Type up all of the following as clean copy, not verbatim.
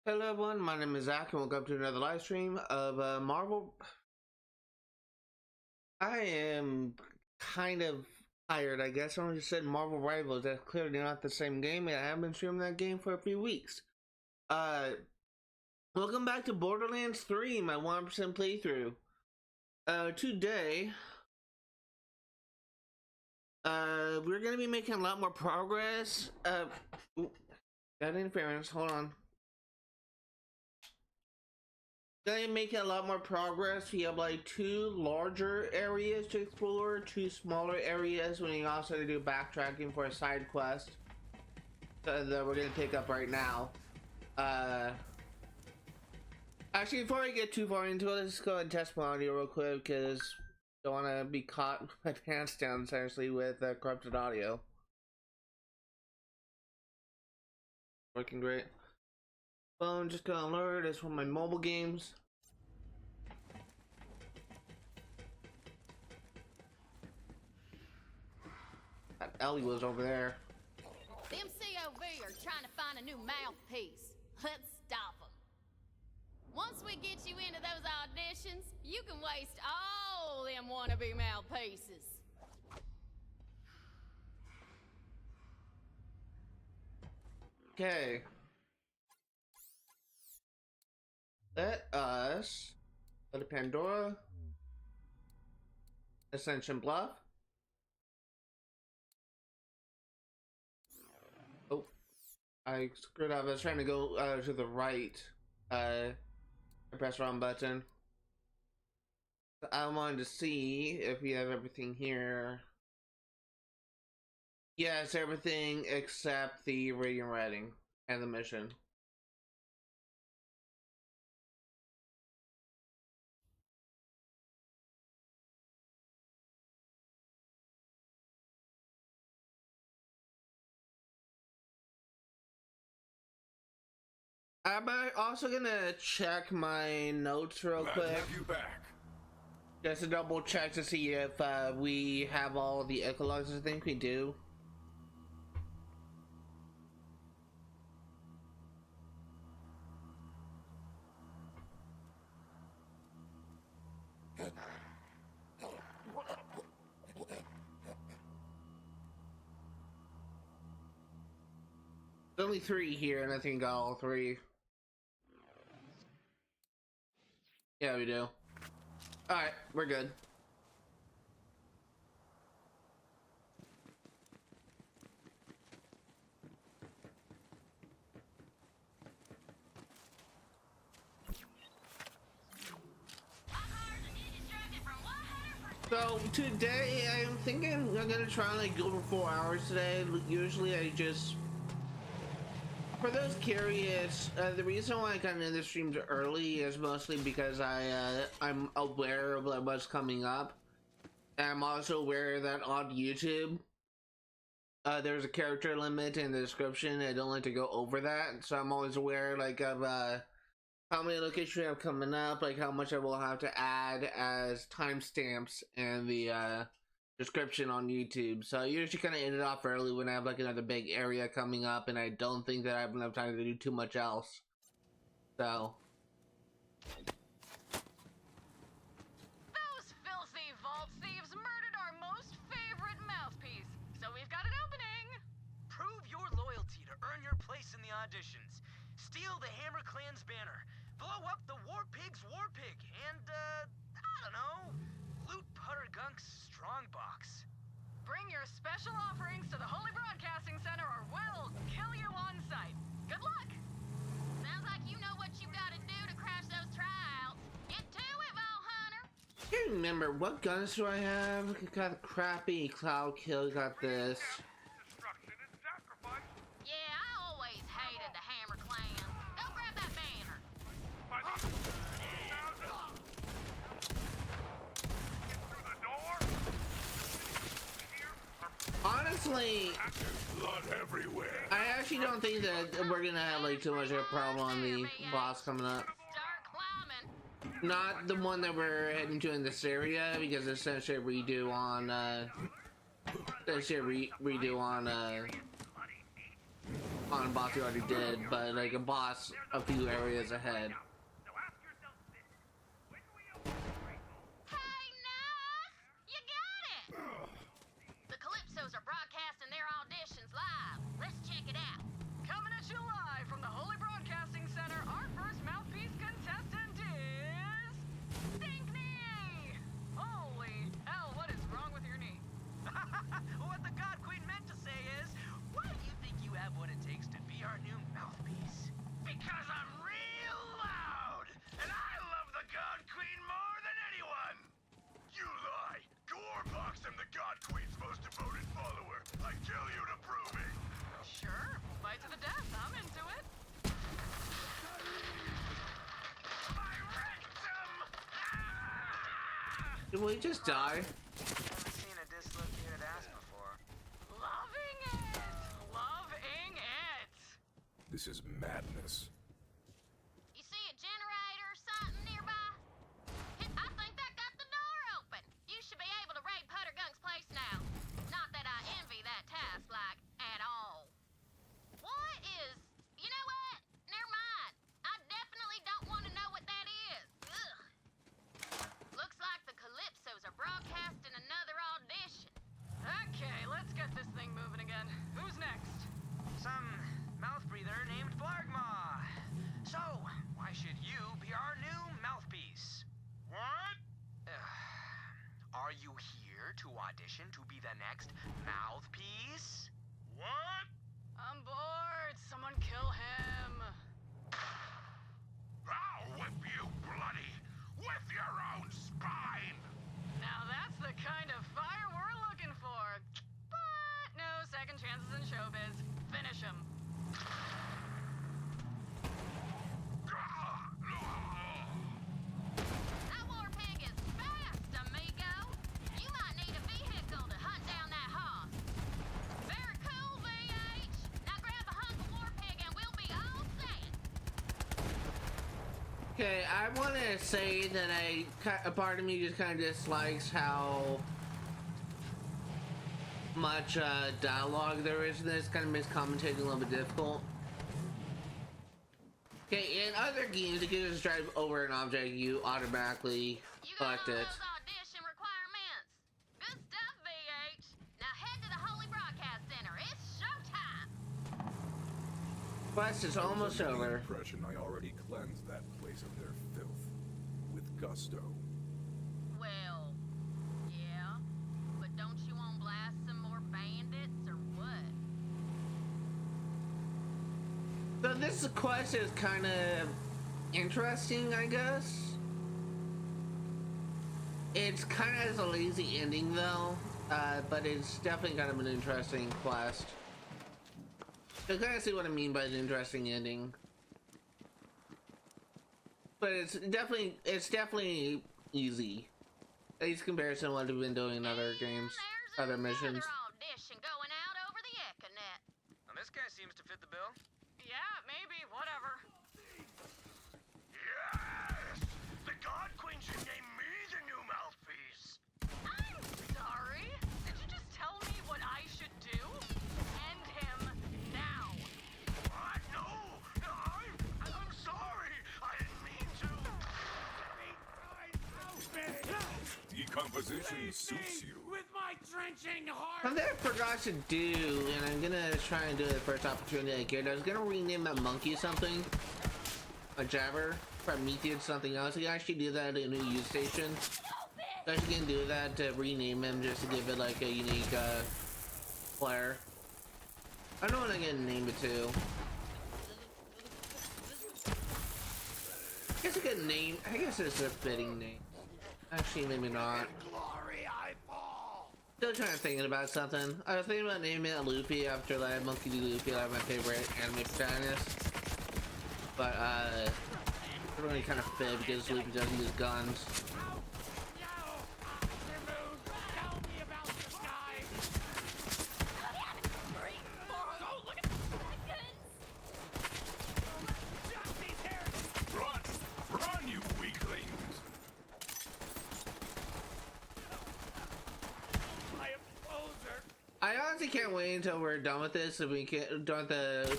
Hello everyone, my name is Zach and welcome to another live stream of Marvel. I am kind of tired, I guess. I only said Marvel Rivals. That's clearly not the same game, and I haven't been streaming that game for a few weeks. Welcome back to Borderlands 3, my 1% playthrough. Today, we're going to be making a lot more progress. Got interference, hold on. Gonna make a lot more progress. We have like 2 larger areas to explore, 2 smaller areas. We also do backtracking for a side quest that we're gonna pick up right now. Actually, before I get too far into it, let's go ahead and test my audio real quick because I don't want to be caught with my pants down essentially with corrupted audio. Working great. Phone just got an alert. It's one of my mobile games. That Ellie was over there. Them COV are trying to find a new mouthpiece. Let's stop them. Once we get you into those auditions, you can waste all them wannabe mouthpieces. Okay. Let us go to Pandora, Ascension Bluff. Oh, I screwed up. I was trying to go to the right. I pressed the wrong button. I wanted to see if we have everything here. Yes, everything except the radiant writing and the mission. I'm also gonna check my notes real quick. Have you back? Just to double check to see if we have all the ecologs. I think we do. There's only 3 here, and I think I got all 3. Yeah, we do. Alright, we're good. So today I'm thinking I'm gonna try and like go for 4 hours today. Usually I just, for those curious, the reason why I got into the streams early is mostly because I'm aware of like what's coming up. And I'm also aware that on YouTube there's a character limit in the description. I don't like to go over that, so I'm always aware like of how many locations we have coming up, like how much I will have to add as timestamps in the description on YouTube. So I usually kind of end it off early when I have like another big area coming up and I don't think that I have enough time to do too much else. So Those filthy vault thieves murdered our most favorite mouthpiece, so we've got an opening. Prove your loyalty to earn your place in the auditions. Steal the Hammer Clan's banner. Blow up the War Pig's War Pig. And, I don't know, loot Putter Gunk's strongbox. Bring your special offerings to the Holy Broadcasting Center or we'll kill you on sight. Good luck. Sounds like you know what you gotta do to crash those tryouts. Get to it, Vault Hunter. I can't remember what guns do I have. Got a crappy cloud kill. Got this. Yeah, I always hated the Hammer Clan. Go grab that banner. Honestly, Blood everywhere. I actually don't think that we're gonna have like too much of a problem on the boss coming up. Start climbing. Not the one that we're heading to in this area, because it's essentially a redo on on a boss you already did, but like a boss a few areas ahead. Hey, Nas! You got it! The Calypsos are broadcasting their auditions live. Let's check it out. Coming at you live from the Holy Broadcasting Center, our first Mouthpiece contestant is... Stinkney! Holy hell, what is wrong with your knee? What the God Queen meant to say is, why do you think you have what it takes to be our new Mouthpiece? Because I'm real loud, and I love the God Queen more than anyone! You lie! Gorebox am the God Queen's most devoted follower. I tell you to prove it. Sure, fight to the death, I'm into it. My rectum! Ah! Did we just die? Never seen a dislocated ass before. Loving it! Loving it! This is madness. You see a generator or something nearby? I think that got the door open. You should be able to raid Puttergunk's place now. Not that I envy that task, like, at all. What is... You know what? Never mind. I definitely don't want to know what that is. Ugh. Looks like the Calypsos are broadcasting another audition. Okay, let's get this thing moving again. Who's next? Some mouth breather named Blargmaw. So, why should you be our new mouthpiece? What? Are you here to audition to be the next mouthpiece? What? I'm bored. Someone kill him. I'll whip you bloody with your own spine. Now that's the kind of fire we're looking for. But no second chances in showbiz. Finish him. That war pig is fast, amigo. You might need a vehicle to hunt down that hoss. Very cool, VH. Now grab a hunk of war pig and we'll be all set. Okay, I want to say that a part of me just kind of dislikes how much dialogue there is in this. Kind of makes commentating a little bit difficult. Okay, in other games, if you just drive over an object, you automatically You got all select it. those audition requirements. Good stuff, VH. Now head to the Holy Broadcast Center. It's showtime. Quest is almost Under the over. impression I already cleansed that place of their filth with gusto. Well, yeah. But don't you want to blast some more bandits or what? So this quest is kind of interesting, I guess. It's kind of has a lazy ending though, but it's definitely kind of an interesting quest. You'll kind of see what I mean by an interesting ending. But it's definitely easy. At least comparison to what we've been doing in other games, There's other missions. another audition going out over the ECHOnet. Well, this guy seems to fit the bill. Yeah, maybe. Whatever. Yes! The God Queen should name me the new mouthpiece. I'm sorry. Did you just tell me what I should do? End him now. What? No! No, I'm sorry! I didn't mean to! Decomposition suits you. With my drenching heart. Something I forgot to do, and I'm gonna try and do it the first opportunity I get. I was gonna rename that monkey something. A jabber. Prometheus something else. I can actually do that in a new use station. So I actually can do that to rename him just to give it like a unique flair. I don't know what I'm gonna name it to. I guess a good name. I guess it's a fitting name. Actually, maybe not. Glory I fall. Still trying to thinking about something. I was thinking about naming it Luffy after like Monkey D. Luffy, like my favorite anime protagonist. But it really kind of fit because Luffy doesn't use guns. Tell me about this guy. Run! Run, you weaklings! I am closer. I honestly can't wait until we're done with this, so we can done with the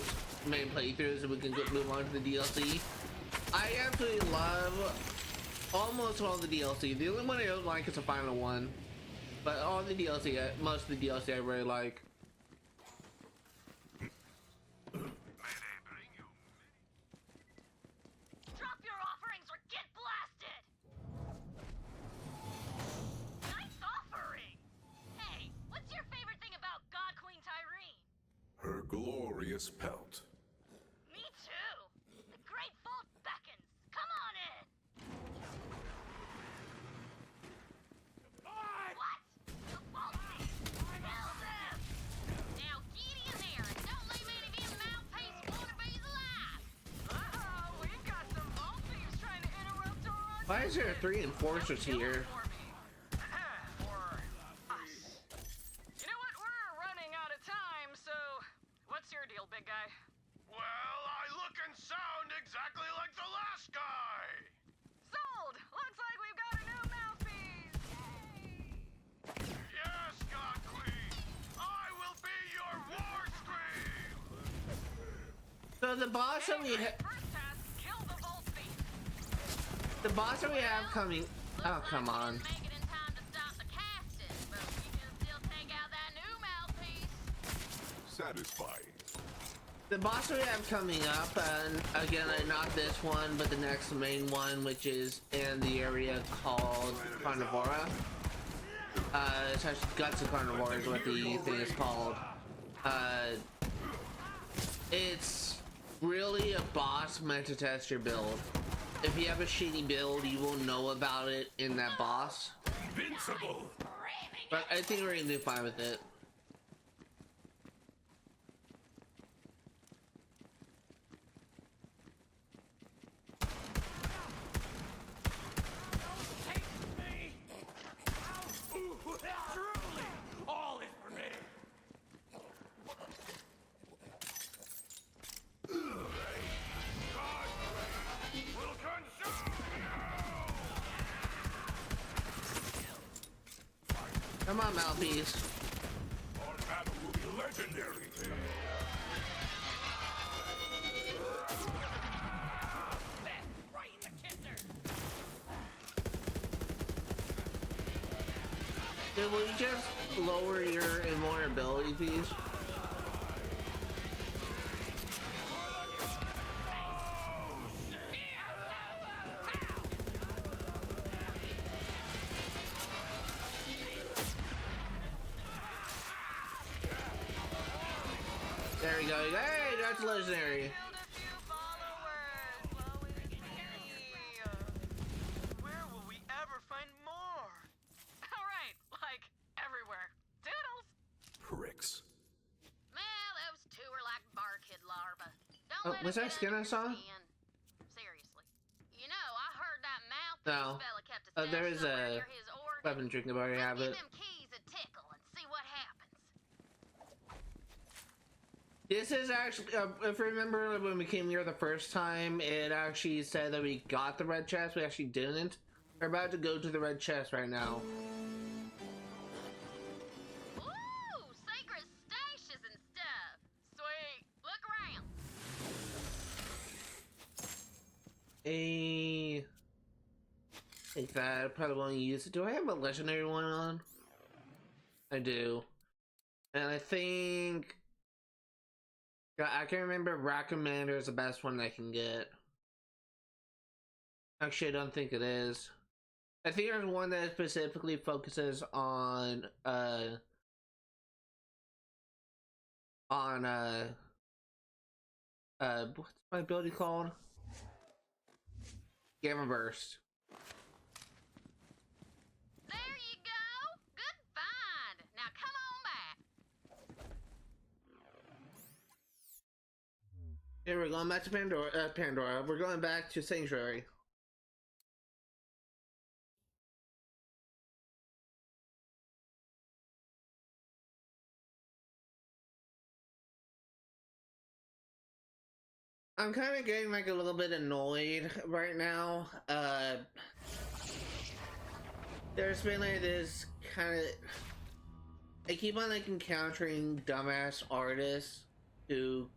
main playthrough, so we can move on to the DLC. I absolutely love almost all the DLC. The only one I don't like is the final one, but all the DLC, most of the DLC, I really like. Drop your offerings or get blasted! Nice offering! Hey, what's your favorite thing about God Queen Tyrene? Her glorious pelt. Me too! The Great Vault beckons! Come on in! What? The Mouthpiece! Kill them! Now get in there and don't leave any of them Mouthpiece wannabes alive! Uh-oh, we've got some vault thieves trying to interrupt our Why is there 3 enforcers here? for me. Or us. You know what? We're running out of time, so what's your deal, big guy? Well, I look and sound exactly like the last guy. Sold! Looks like we've got a new mouthpiece! Yes, God Queen. I will be your war scream. So the boss that we First task, kill the vault thief. the boss that we have coming. Oh, come on. Make it in time to stop the casting, but we can still take out that new Mouthpiece. Satisfying. The boss we have coming up, and again, not this one, but the next main one, which is in the area called Carnivora. It's actually Guts of Carnivora is what the thing is called. It's really a boss meant to test your build. If you have a shitty build, you will know about it in that boss. Invincible. But I think we're gonna do fine with it. Take me! Truly, all is for me! Will consume Come on, Mouthpiece. Our battle will be legendary. Right in the kisser! Dude, will you just lower your invulnerability, please? There we go. Hey, that's legendary. Killed a few followers. Woe is me. Where will we ever find more? Alright, like everywhere. Doodles! Pricks. Well, those two are like barkid larvae. Don't Oh, let was them that get skin I under saw? your skin. Seriously. You know, I heard that Mouthpiece No. fella kept a There stash is somewhere a near his organ. weapon drink about to have Give it. them keys a tickle and see what happens. This is actually, if you remember when we came here the first time, it actually said that we got the red chest. We actually didn't. We're about to go to the red chest right now. Ooh, sacred stashes and stuff. Sweet. Look around. Take that. I probably won't use it. Do I have a legendary one on? I do. And I think I can remember Rat Commander is the best one I can get. Actually, I don't think it is. I think there's one that specifically focuses on what's my ability called? Gamma Burst. There you go. Good find. Now come on back. Here we're going back to Pandora. We're going back to Sanctuary. I'm kind of getting like a little bit annoyed right now. There's been like this kind of I keep on like encountering dumbass artists who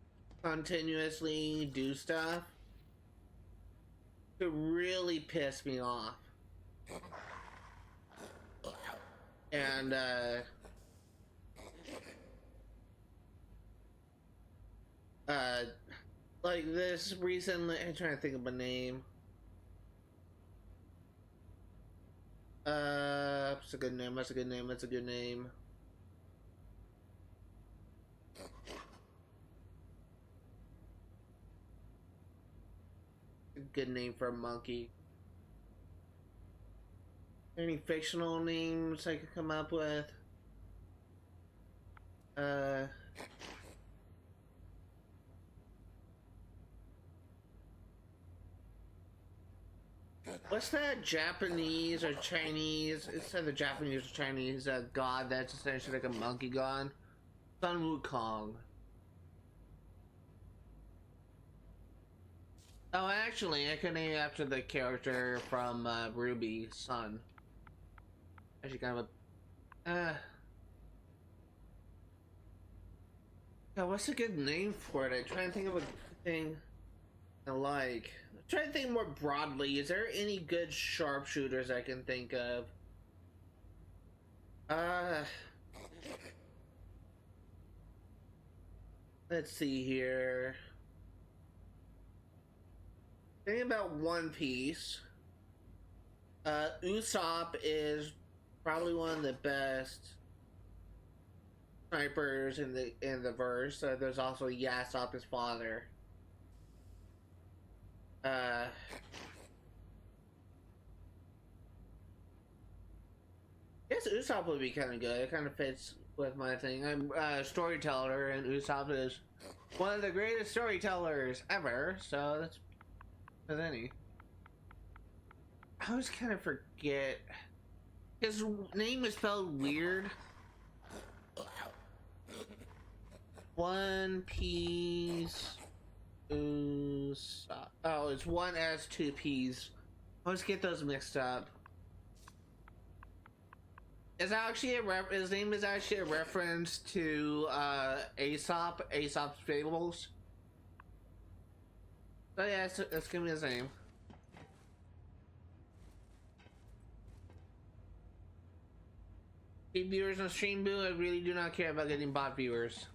continuously do stuff to really piss me off. And like this recently, I'm trying to think of a name. That's a good name. That's a good name. That's a good name. A good name for a monkey. Any fictional names I could come up with? What's that Japanese or Chinese? It's either Japanese or Chinese god that's essentially like a monkey god. Sun Wukong. Oh, actually, I could name it after the character from Ruby, Sun. Actually, kind of a. God, what's a good name for it? I'm trying to think of a thing I like. I'm trying to think more broadly. Is there any good sharpshooters I can think of? Let's see here. Think about One Piece. Usopp is probably one of the best snipers in the verse. There's also Yasop, his father. I guess Usopp would be kind of good. It kind of fits with my thing. I'm a storyteller, and Usopp is one of the greatest storytellers ever. So that's as any. I always kind of forget. His name is spelled weird. One Piece. Usopp. Oh, it's one S, two P's. I always get those mixed up. It's actually his name is actually a reference to Aesop's Fables. So yeah, that's gonna be his name. Keep viewers on stream, boo. I really do not care about getting bot viewers.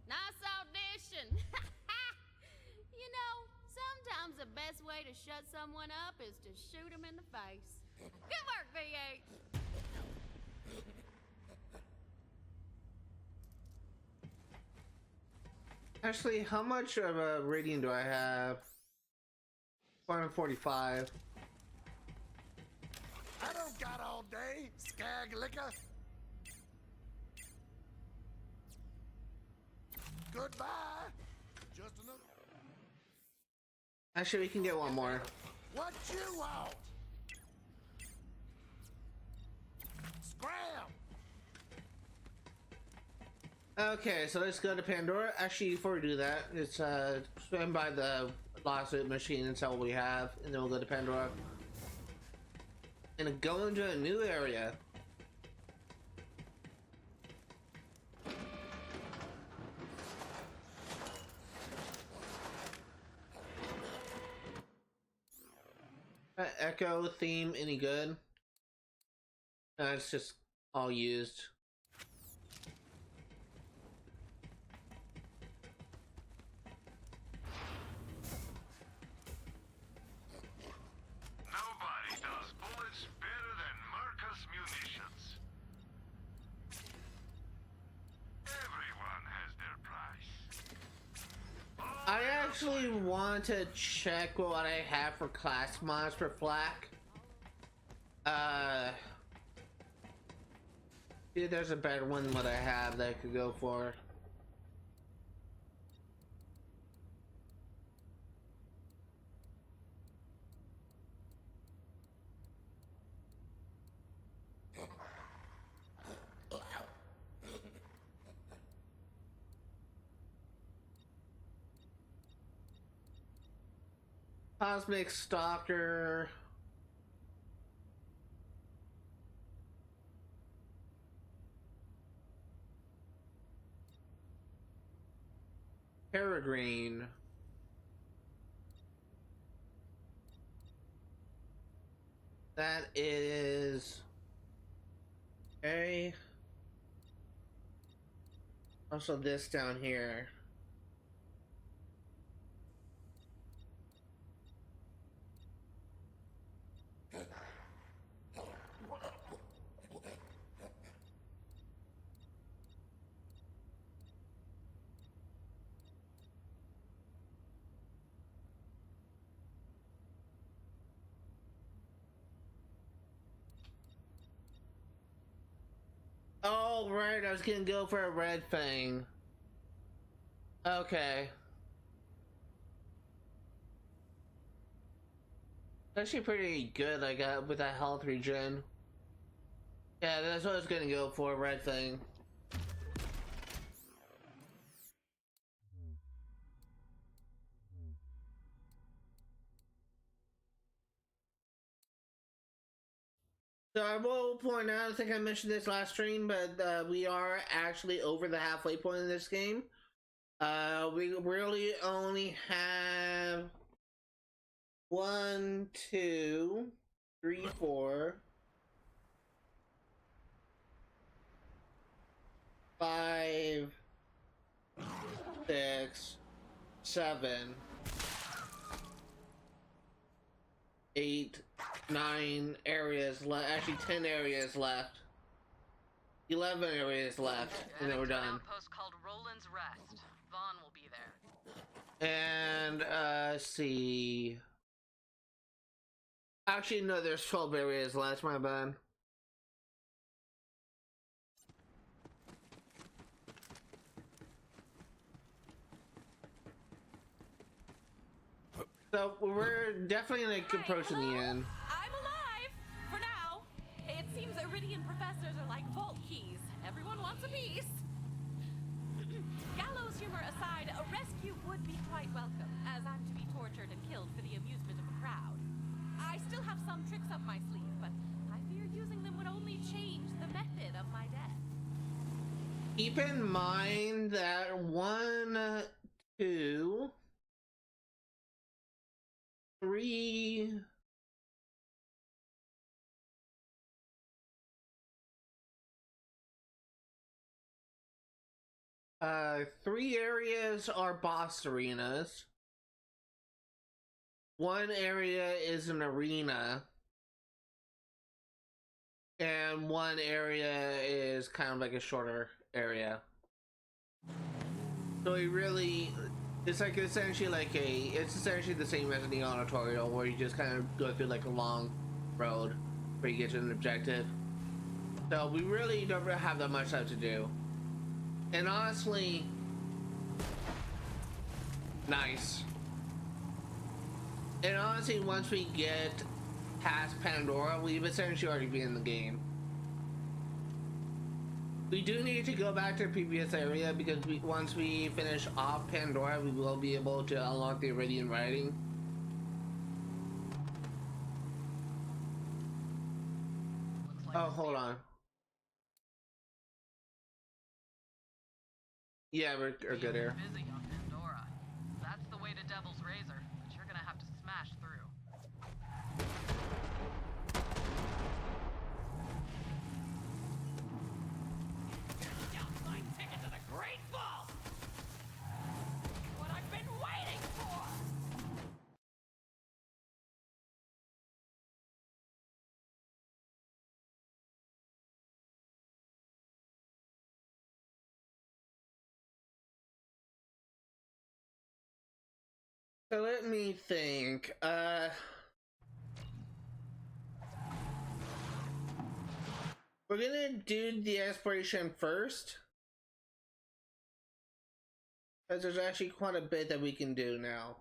Nice audition. You know, sometimes the best way to shut someone up is to shoot them in the face. Good work, V8. Actually, how much of a rating do I have? 145. I don't got all day, skag liquor. Goodbye. Just another. Actually, we can get one more. What you want? Scram. Okay, so let's go to Pandora. Actually, before we do that, let's swim by the lawsuit machine and sell what we have, and then we'll go to Pandora. And go into a new area. Echo theme any good? It's just all used. Nobody does bullets better than Marcus Munitions. Everyone has their price. I actually want to check what I have for class mods for Flak. See, there's a better one than what I have that I could go for. Cosmic Stalker. Peregrine. That is okay. Also this down here. Oh, right, I was gonna go for a red thing. Okay. Actually pretty good, I got with that health regen. Yeah, that's what I was gonna go for, red thing. So I will point out, I think I mentioned this last stream, but we are actually over the halfway point in this game. We really only have 1, 2, 3, 4, 5, 6, 7, 8, 9 areas left. Actually, 10 areas left. 11 areas left, and then we're done. An outpost called Roland's Rest. Vaughn will be there. And let's see. Actually, no, there's 12 areas left. My bad. So we're definitely like approaching the end. I'm alive for now. It seems Iridian professors are like vault keys. Everyone wants a piece. Gallows humor aside, a rescue would be quite welcome, as I'm to be tortured and killed for the amusement of the crowd. I still have some tricks up my sleeve, but I fear using them would only change the method of my death. Keep in mind that 1, 2, 3, 3 areas are boss arenas. 1 area is an arena. And 1 area is kind of like a shorter area. So we really, it's like essentially like it's essentially the same as an Neon tutorial where you just kind of go through like a long road where you get to an objective. So we really don't have that much time to do. And honestly, nice. And honestly, once we get past Pandora, we've essentially already been in the game. We do need to go back to the previous area because once we finish off Pandora, we will be able to unlock the Iridian writing. Looks like Oh, hold on. Yeah, we're good here. Busy on Pandora. That's the way to Devil's Razor, but you're gonna have to smash through. Got my ticket to the Great Vault! What I've been waiting for! So let me think. We're gonna do the exploration first. Because there's actually quite a bit that we can do now.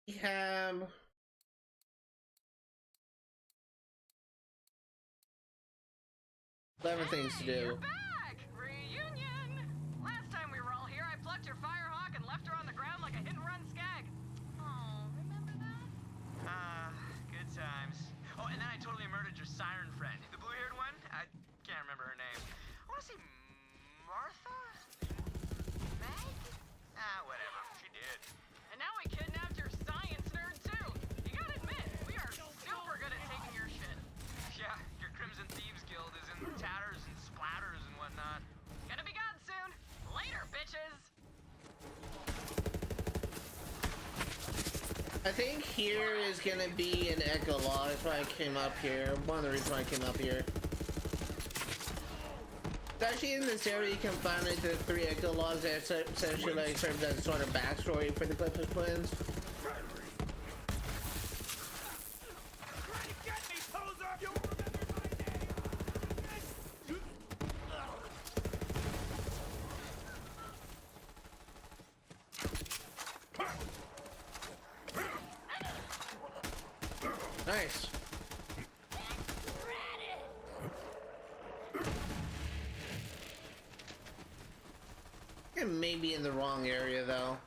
We have 11 things to Hey, you're do. back! Reunion! Last time we were all here, I plucked your firehawk and left her on the ground like a hit-and-run skag. Oh, remember shortage of siren friend. The blue-haired one? I can't remember her name. I want to say Martha? Meg? Ah, whatever. She did. And now we kidnapped your science nerd too. You gotta admit, we are super good at taking your shit. Yeah, your Crimson Thieves Guild is in tatters and splatters and whatnot. Gonna be gone soon. Later, bitches. I think here is gonna be an echo log. That's why I came up here. One of the reasons why I came up here. Actually, in this area, you can find like the 3 echo logs that essentially like serve as sort of backstory for the Clipper twins. Try to get me, poser! You remember my name! Nice. It may be in the wrong area though.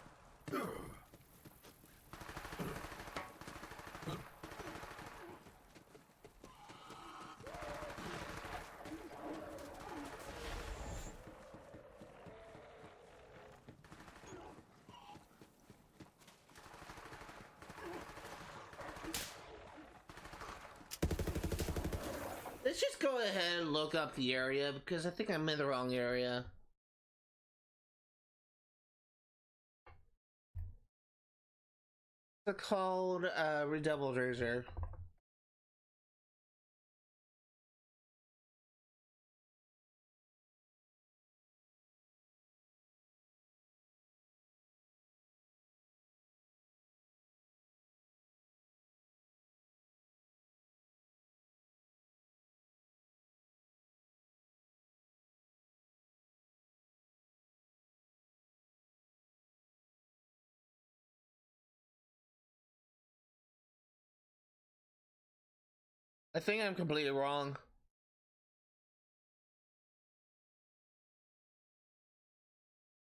Let's just go ahead and look up the area because I think I'm in the wrong area. It's called Redoubled Razor. I think I'm completely wrong.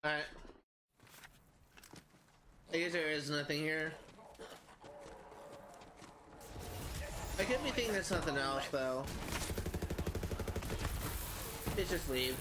Alright. I guess there is nothing here. I could be thinking of something else though. Let's just leave.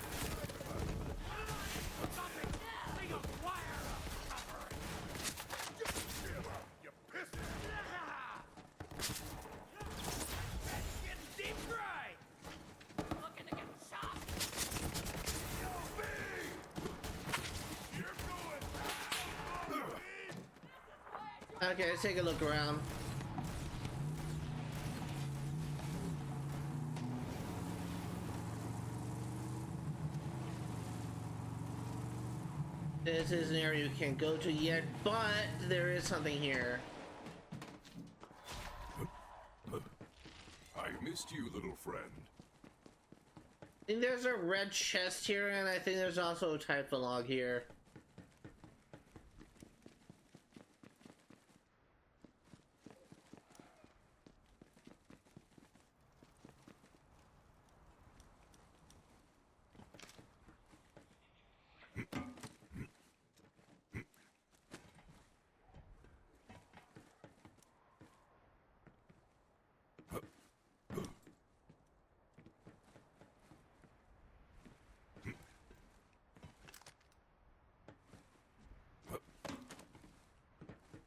Okay, let's take a look around. This is an area you can't go to yet, but there is something here. I missed you, little friend. I think there's a red chest here, and I think there's also a typhon log here.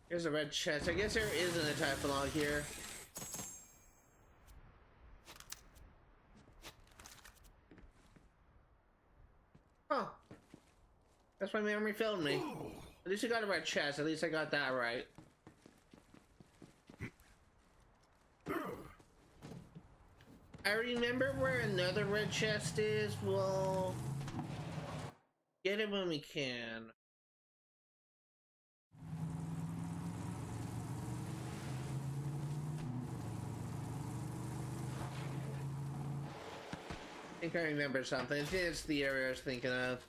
Here's a red chest. I guess there isn't a typhon log here. Oh. That's why memory failed me. At least I got a red chest. At least I got that right. I remember where another red chest is. We'll get it when we can. I think I remember something. I think it's the area I was thinking of.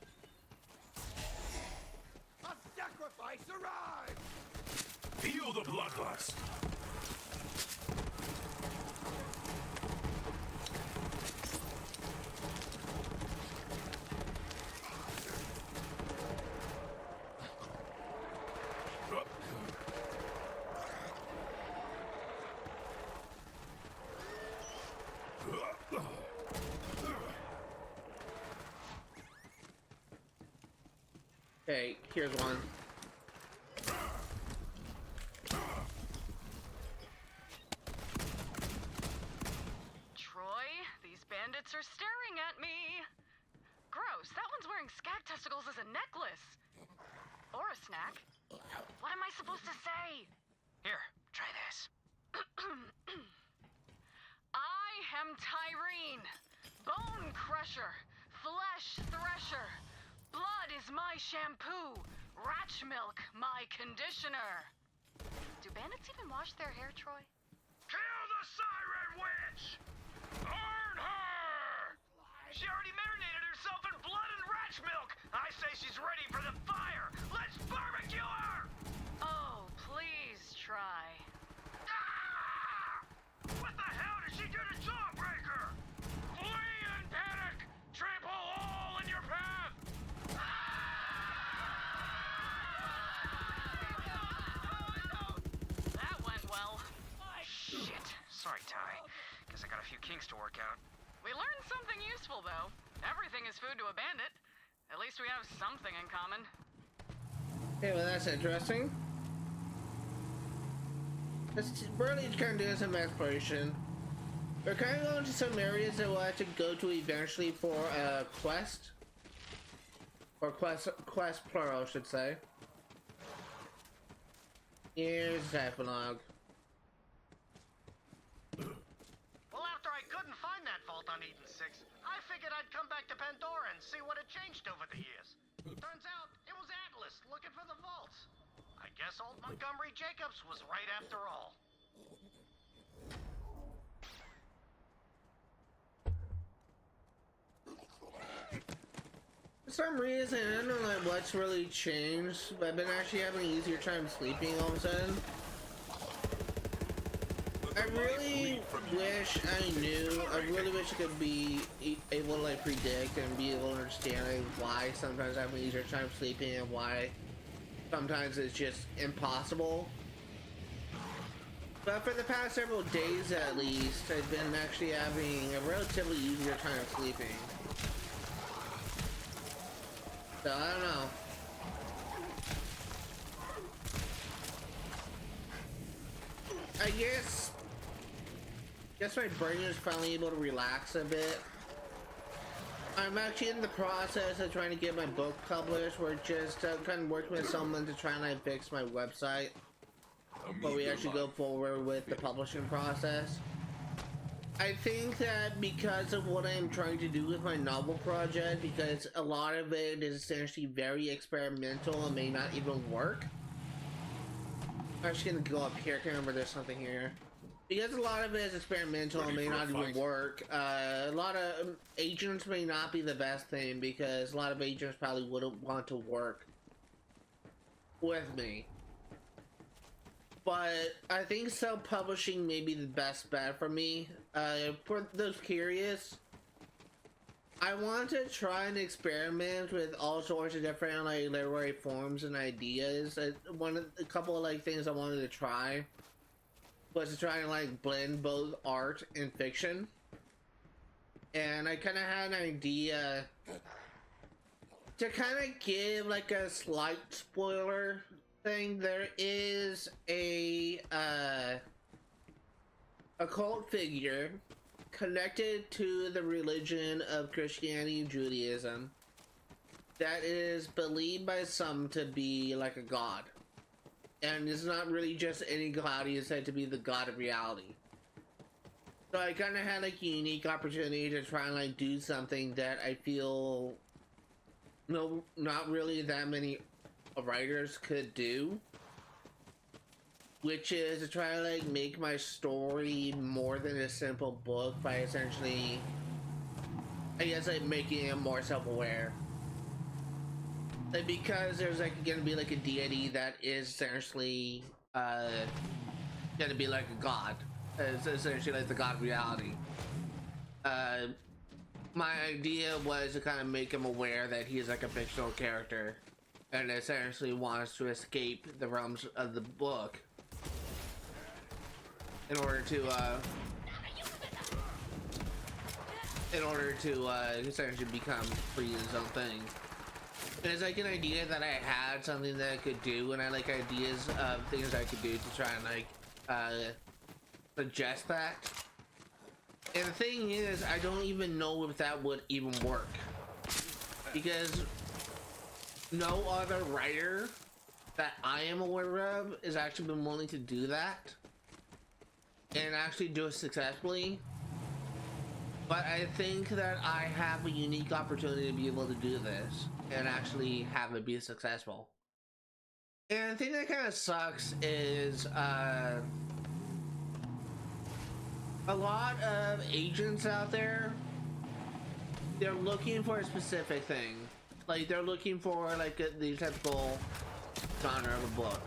A sacrifice arrived! Feel the bloodlust! Okay, here's one. Troy, these bandits are staring at me. Gross, that one's wearing skag testicles as a necklace. Or a snack. What am I supposed to say? Here, try this. I am Tyrene, bone crusher, flesh thresher. Blood is my shampoo, ratch milk my conditioner. Do bandits even wash their hair, Troy? Kill the Siren Witch! Burn her! She already marinated herself in blood and ratch milk. I say she's ready for the fire. Let's barbecue her! Oh, please try. Ah! What the hell did she do to Jawbreaker? Flee in panic! Trample all in your path! That went well. Shit. Sorry, Ty. Guess I got a few kinks to work out. We learned something useful, though. Everything is food to a bandit. At least we have something in common. Okay, well that's interesting. Let's really kind of do some exploration. We're kind of going to some areas that we'll have to go to eventually for a quest. Or quest plural, I should say. Here's the epilogue. Well, after I couldn't find that vault on Eden 6, I figured I'd come back to Pandora and see what had changed over the years. Turns out, it was Atlas looking for the vaults. I guess old Montgomery Jacobs was right after all. For some reason, I don't know like what's really changed, but I've been actually having an easier time sleeping all of a sudden. I really wish I knew, I really wish I could be able to like predict and be able to understand like, why sometimes I have an easier time sleeping and why sometimes it's just impossible. But for the past several days at least, I've been actually having a relatively easier time sleeping. So I don't know. I guess my brain is finally able to relax a bit. I'm actually in the process of trying to get my book published. We're just kind of working with someone to try and like, fix my website. But we actually go forward with the publishing process. I think that because of what I'm trying to do with my novel project, because a lot of it is essentially very experimental and may not even work. I'm just gonna go up here. I can't remember, there's something here. Because a lot of it is experimental and may not even work, a lot of agents may not be the best thing because a lot of agents probably wouldn't want to work with me. But I think self-publishing may be the best bet for me. For those curious, I want to try and experiment with all sorts of different like literary forms and ideas. A couple of like things I wanted to try was to try and like blend both art and fiction. And I kind of had an idea to kind of give like a slight spoiler thing. There is a cult figure connected to the religion of Christianity and Judaism that is believed by some to be like a god. And it's not really just any god, he is said to be the god of reality. So I kind of had like a unique opportunity to try and like do something that I feel not really that many writers could do, which is to try to like make my story more than a simple book by essentially, I guess, like making it more self-aware. Like, because there's like gonna be like a deity that is essentially gonna be like a god. It's essentially like the god of reality. My idea was to kind of make him aware that he's like a fictional character and essentially wants to escape the realms of the book in order to essentially become free of his own thing. There's like an idea that I had, something that I could do, and I like ideas of things I could do to try and like suggest that. And the thing is, I don't even know if that would even work, because no other writer that I am aware of has actually been willing to do that and actually do it successfully. But I think that I have a unique opportunity to be able to do this and actually have it be successful. And the thing that kind of sucks is a lot of agents out there, they're looking for a specific thing. Like they're looking for like the typical genre of a book.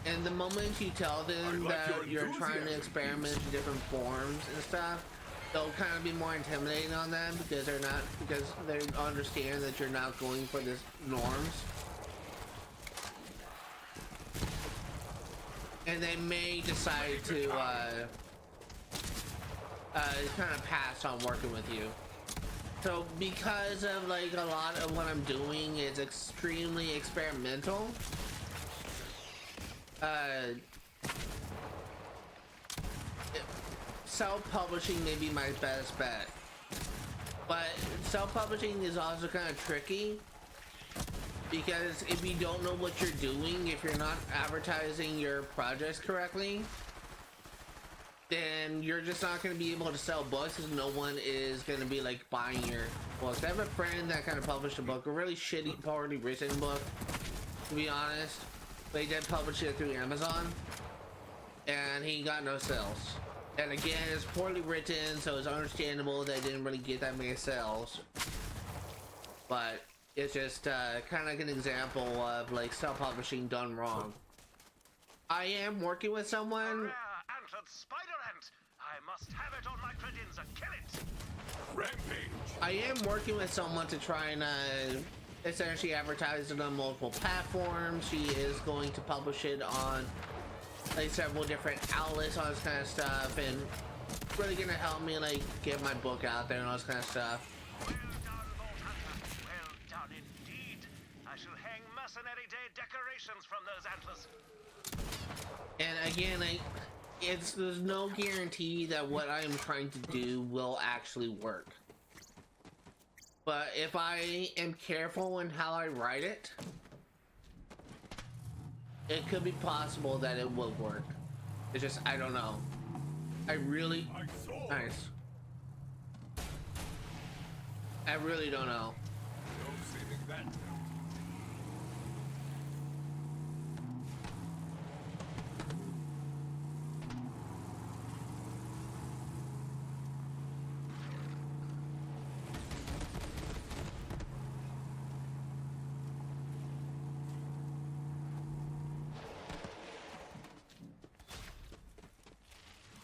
And the moment you tell them that you're trying to experiment in different forms and stuff, they'll kind of be more intimidating on them because they understand that you're not going for this norms. And they may decide to kind of pass on working with you. So because of like a lot of what I'm doing is extremely experimental, self-publishing may be my best bet. But self-publishing is also kind of tricky, because if you don't know what you're doing, if you're not advertising your projects correctly, then you're just not going to be able to sell books, because no one is going to be like buying your books. I have a friend that kind of published a book, a really shitty, poorly written book, to be honest. But he did publish it through Amazon, and he got no sales. And again, it's poorly written, so it's understandable that I didn't really get that many sales. But it's just kind of like an example of like self-publishing done wrong. I am working with someone. Rare antlered spider ant. I must have it on my credenza. Kill it. Rampage. I am working with someone to try and essentially advertise it on multiple platforms. She is going to publish it on like several different outlets, all this kind of stuff, and really gonna help me like get my book out there and all this kind of stuff. Well done, Vault Hunter. Well done indeed. I shall hang Mercenary Day decorations from those antlers. And again, there's no guarantee that what I am trying to do will actually work. But if I am careful in how I write it, it could be possible that it will work. It's just, I don't know. I really... Nice. I really don't know. No saving that.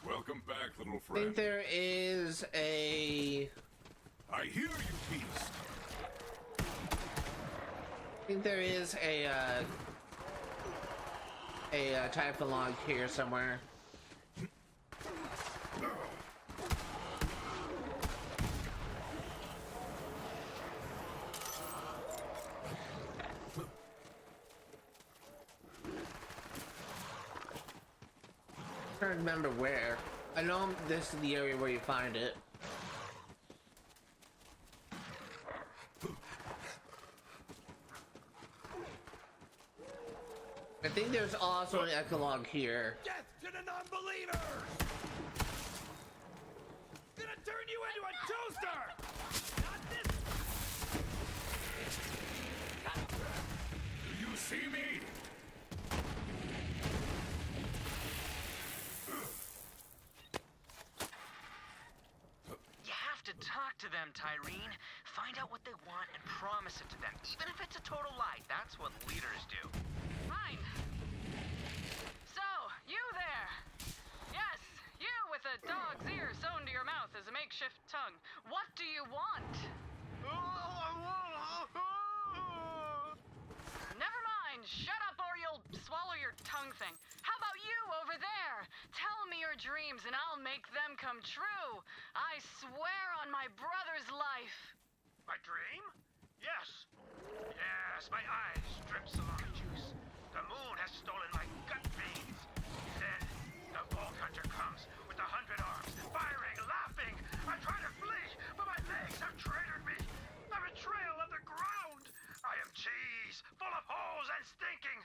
Welcome back, little I friend. think there is a... I hear you, beast. I think there is a typhon log here somewhere. I'm trying to remember where. I know this is the area where you find it. I think there's also an echolog here. Death to the non-believers! Gonna turn you into a toaster! Not this! Do you see me? You have to talk to them, Tyreen. Find out what they want and promise it to them, even if it's a total lie. That's what leaders do. Fine. So, you there. Yes, you with a dog's ear sewn to your mouth as a makeshift tongue. What do you want? Never mind. Shut up or you'll swallow your tongue thing. How about you over there? Tell me your dreams and I'll make them come true. I swear on my brother's life. My dream? Yes. Yes, my eyes drip salami juice. The moon has stolen my gut veins. Then the Vault Hunter comes with 100 arms, firing, laughing. I try to flee, but my legs have traitored me. A betrayal of the ground. I am cheese, full of holes and stinking.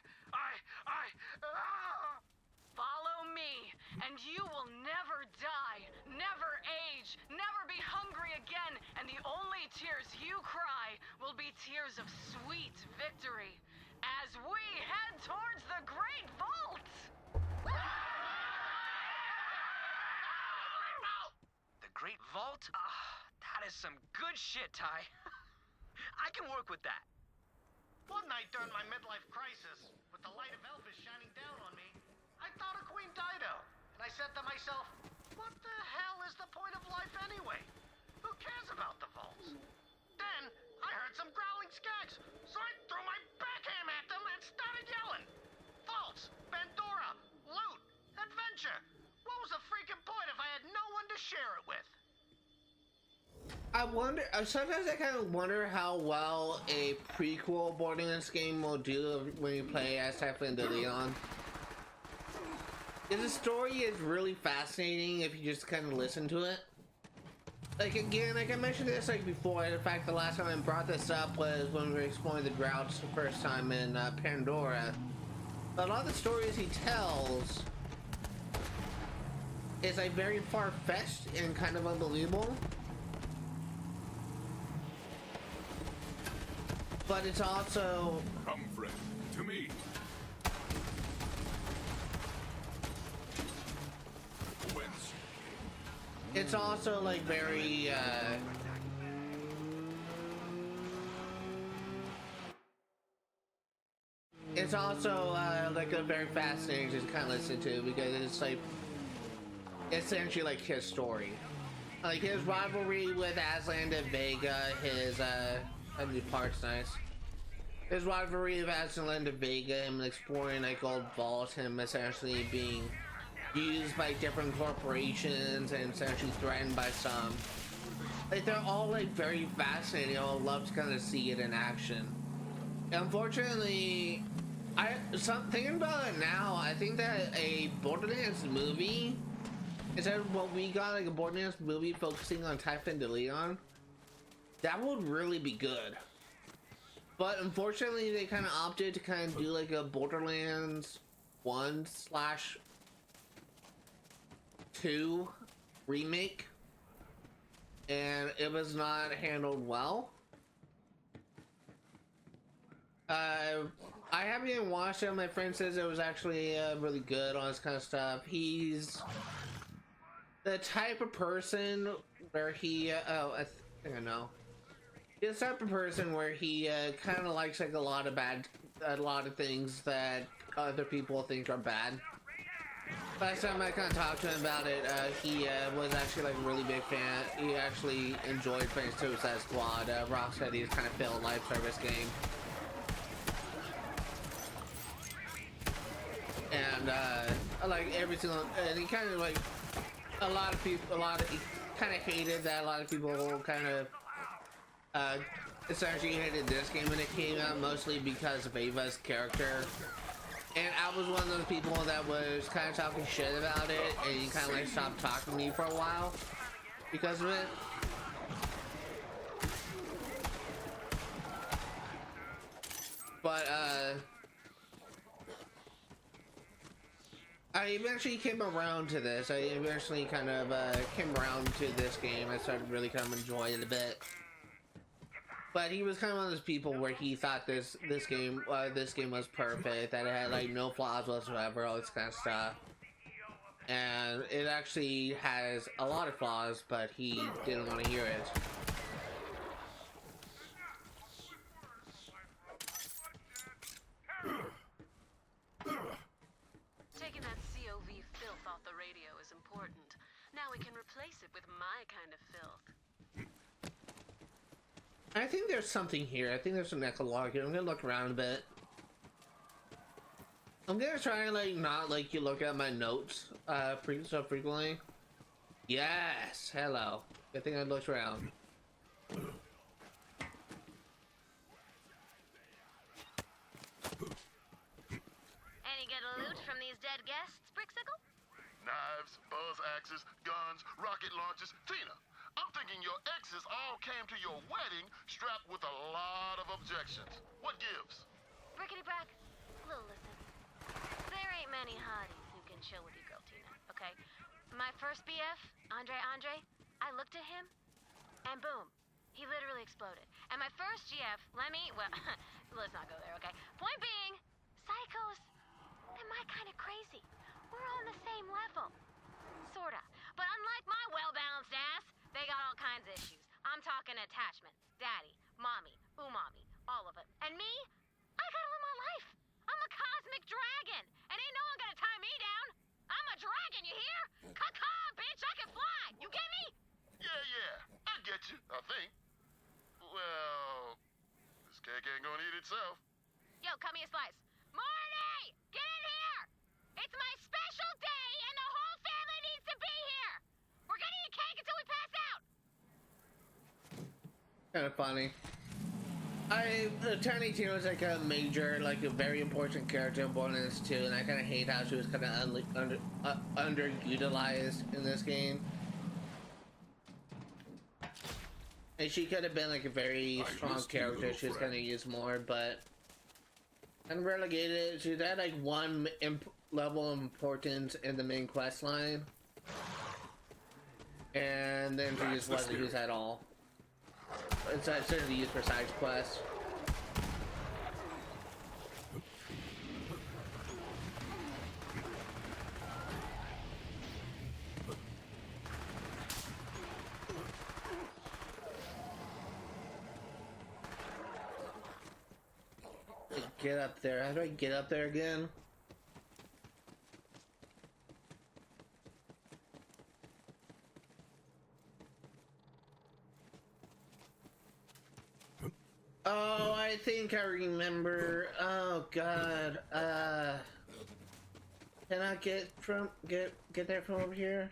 Follow me, and you will never die, never age, never be hungry again, and the only tears you cry will be tears of sweet victory as we head towards the Great Vault! The Great Vault? That is some good shit, Ty. I can work with that. One night during my midlife crisis, with the light of Elvis shining down on me, I thought of Queen Dido, and I said to myself, what the hell is the point of life anyway? Who cares about the vaults? Then, I heard some growling skags, so I threw my backhand at them and started yelling. Vaults, Pandora, loot, adventure. What was the freaking point if I had no one to share it with? I wonder, sometimes I kind of wonder how well a prequel Borderlands game will do when you play as Typhon de Leon. The story is really fascinating if you just kind of listen to it. Like, again, like I mentioned this like before, in fact the last time I brought this up was when we were exploring the droughts the first time in Pandora. But a lot of the stories he tells is like very far-fetched and kind of unbelievable. But it's also... Come, friend, to me. Whence? It's also like very it's also like a very fascinating to kind of listen to, because it's like essentially like his story, like his rivalry with Aslan de Vega, his new part's nice. His rivalry of Aslan de Vega, him exploring like old vaults, him essentially being used by different corporations and essentially threatened by some. Like, they're all like very fascinating. I would love to kind of see it in action. Unfortunately, thinking about it now, I think that a Borderlands movie, instead of what we got, like a Borderlands movie focusing on Typhon de Leon, that would really be good. But unfortunately, they kind of opted to kind of do like a Borderlands 1/2 remake, and it was not handled well. I haven't even watched it. My friend says it was actually really good, all this kind of stuff. He's the type of person where he I think I know. He's the type of person where he kind of likes like a lot of things that other people think are bad. Last time I kind of talked to him about it, he was actually like a really big fan. He actually enjoyed playing Suicide Squad. Rocksteady's kind of failed live service game. And like every single, and he kind of like he kind of hated that a lot of people kind of essentially hated this game when it came out, mostly because of Ava's character. And I was one of those people that was kind of talking shit about it, and he kind of like stopped talking to me for a while because of it. But I eventually came around to this. I eventually kind of came around to this game. I started really kind of enjoying it a bit. But he was kind of one of those people where he thought this game was perfect, that it had like no flaws whatsoever, all this kind of stuff. And it actually has a lot of flaws, but he didn't want to hear it. Taking that COV filth off the radio is important. Now we can replace it with my kind of filth. I think there's something here. I think there's some echolog here. I'm gonna look around a bit. I'm gonna try and like not like you look at my notes so frequently. Yes, hello. I think I looked around. dead guests, Brixicle? Knives, buzz axes, guns, rocket launchers. Tina, I'm thinking your exes all came to your wedding strapped with a lot of objections. What gives? Brickety Brack, little listen. There ain't many hotties who can chill with you, girl Tina, okay? My first BF, Andre, I looked at him, and boom, he literally exploded. And my first GF, well, let's not go there, okay? Point being, psychos, they're my kind of crazy. We're on the same level. Sorta. But unlike my well-balanced ass, they got all kinds of issues. I'm talking attachment, daddy, mommy, umami, all of it. And me? I gotta live my life. I'm a cosmic dragon, and ain't no one gonna tie me down. I'm a dragon, you hear? Caw-caw, bitch, I can fly. You get me? Yeah, I get you, I think. Well, this cake ain't gonna eat itself. Yo, cut me a slice. Marty! Get in here! It's my special day, and the whole family needs to be here! We're gonna eat cake until we pass out! Kind of funny. Tiny Tina was like a major, like a very important character in Borderlands 2, and I kind of hate how she was kind of underutilized in this game. And she could have been like a very strong character. She was kind of used more, but and relegated. She had like one level of importance in the main quest line, and then she just wasn't used at all. It's certainly used for side quests. Get up there. How do I get up there again? Oh, I think I remember. Oh God. Can I get there from over here?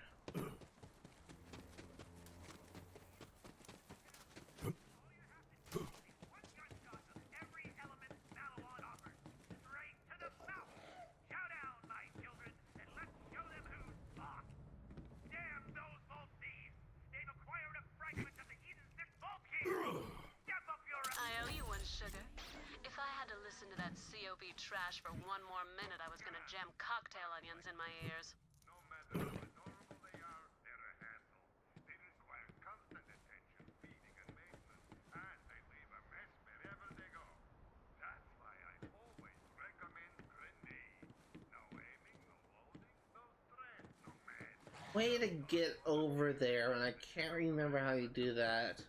Trash for one more minute, I was gonna jam cocktail onions in my ears. No matter how adorable they are, they're a hassle. They require constant attention, feeding, and maintenance, and they leave a mess wherever they go. That's why I always recommend Grenade. No aiming, no loading, no stress, no mess. Way to get over there, and I can't remember how you do that.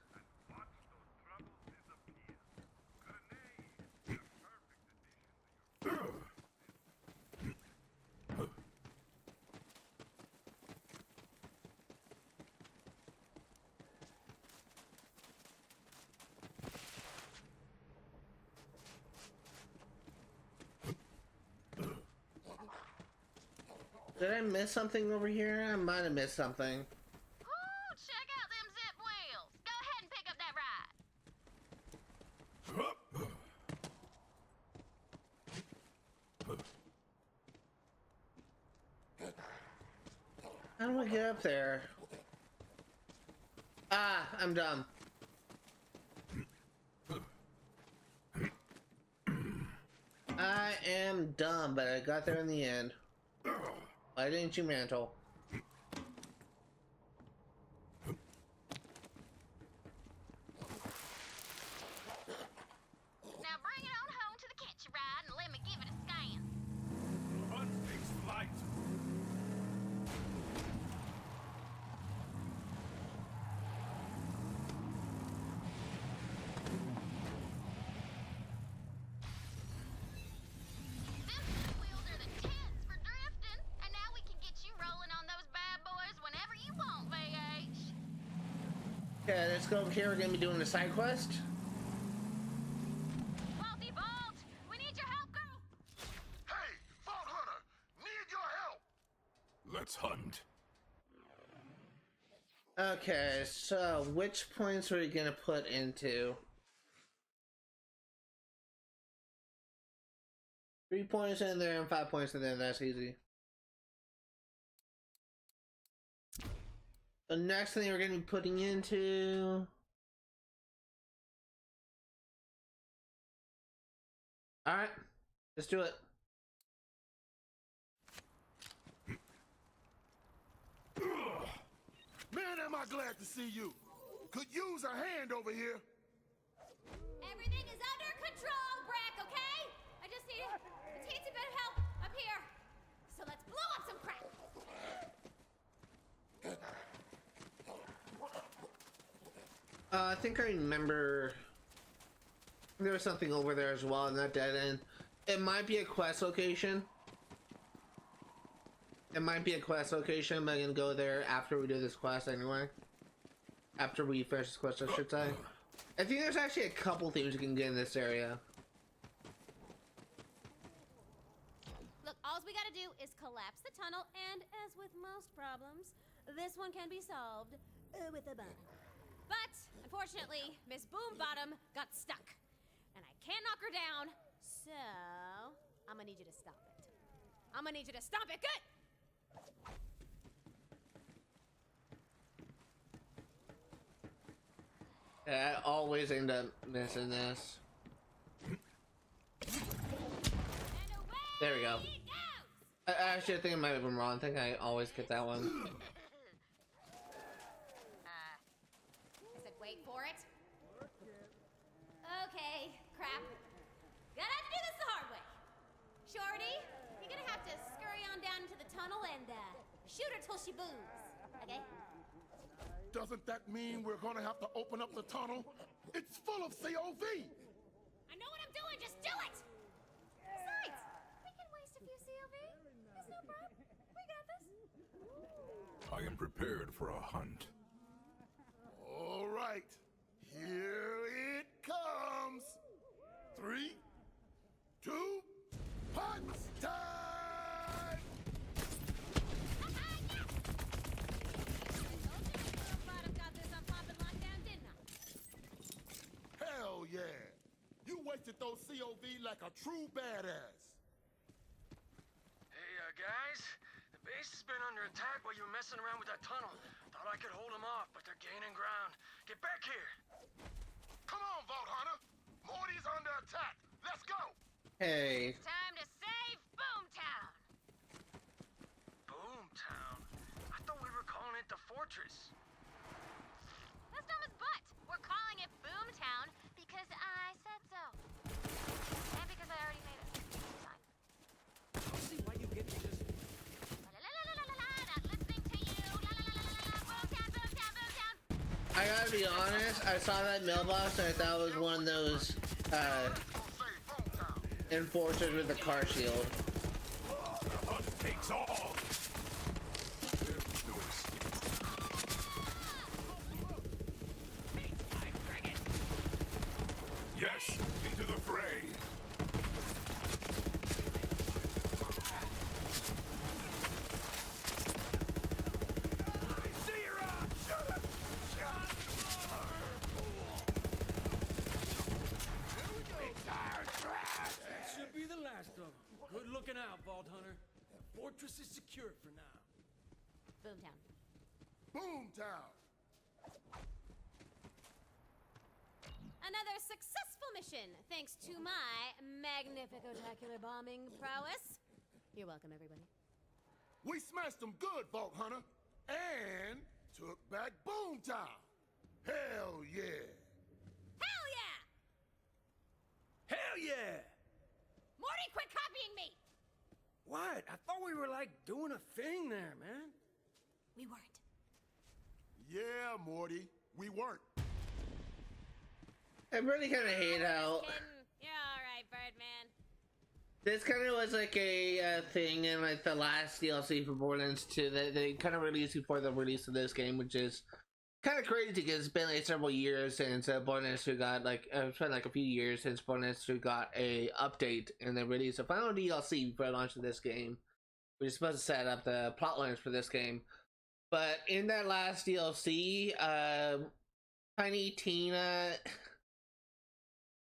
Did I miss something over here? I might have missed something. Ooh, check out them zip wheels. Go ahead and pick up that ride. How do I get up there? Ah, I'm dumb. I am dumb, but I got there in the end. Why didn't you mantle? Now bring it on home to the kitchen ride and let me give it a scan. Unfixed flight. Okay, let's go over here. We're gonna be doing the side quest. Vaulty Vault! We need your help, girl! Hey, Vault Hunter! Need your help! Let's hunt. Okay, so which points are we gonna put into? 3 points in there and 5 points in there. That's easy. The next thing we're going to be putting into... Alright, let's do it. Man, am I glad to see you. Could use a hand over here. Everything is under control, Brack, okay? I just need a teensy bit of help up here. So let's blow up some crap. I think I remember there was something over there as well in that dead end. It might be a quest location. It might be a quest location, but I'm gonna go there after we do this quest anyway. After we finish this quest, I should say. I think there's actually a couple things you can get in this area. Look, all we gotta do is collapse the tunnel, and as with most problems, this one can be solved with a bomb. But, unfortunately, Miss Boombottom got stuck. And I can't knock her down, so I'm gonna need you to stop it. I'm gonna need you to stop it. Good! Yeah, I always end up missing this. There we go. Actually, I think I might have been wrong. I think I always get that one. I said wait for it. Okay, crap. Gonna have to do this the hard way. Shorty, you're gonna have to scurry on down into the tunnel and shoot her till she booms. Okay? Doesn't that mean we're gonna have to open up the tunnel? It's full of COV! I know what I'm doing, just do it! Besides, we can waste a few COV. It's no problem. We got this. I am prepared for a hunt. All right. Here it comes. 3, 2, hunt time! Hell yeah! You wasted those COV like a true badass. Hey, guys. The base has been under attack while you were messing around with that tunnel. Thought I could hold them off, but they're gaining ground. Get back here! Come on, Vault Hunter. Morty's under attack. Let's go. Hey. Time to save Boomtown. Boomtown? I thought we were calling it the Fortress. That's dumb as butt. We're calling it Boomtown because I said so. And because I already made it. Fine. I'll see why you get me this. La la la la la la, not listening to you. La la la la la la, Boomtown, Boomtown, Boomtown. I gotta be honest, I saw that mailbox and I thought it was one of those enforcers with the car shield. The hunt takes all. Yes, into the fray. That should be the last of them. Good looking out, Vault Hunter. The fortress is secure for now. Boomtown. Boomtown. Another successful mission, thanks to my magnificotacular bombing prowess. You're welcome, everybody. We smashed them good, Vault Hunter, and took back Boomtown. Hell yeah. Hell yeah! Hell yeah! Morty, quit copying me! What? I thought we were like doing a thing there, man. We weren't. Yeah, Morty, we weren't. I really kind of hate how You're alright, Birdman. this kind of was like a thing in like the last DLC for Borderlands 2 that they kind of released before the release of this game, which is kind of crazy because it's been like several years since Borderlands 2 got like it's been like a few years since Borderlands 2 got a update and they released a final DLC before the launch of this game, which is supposed to set up the plot lines for this game. But in that last DLC, Tiny Tina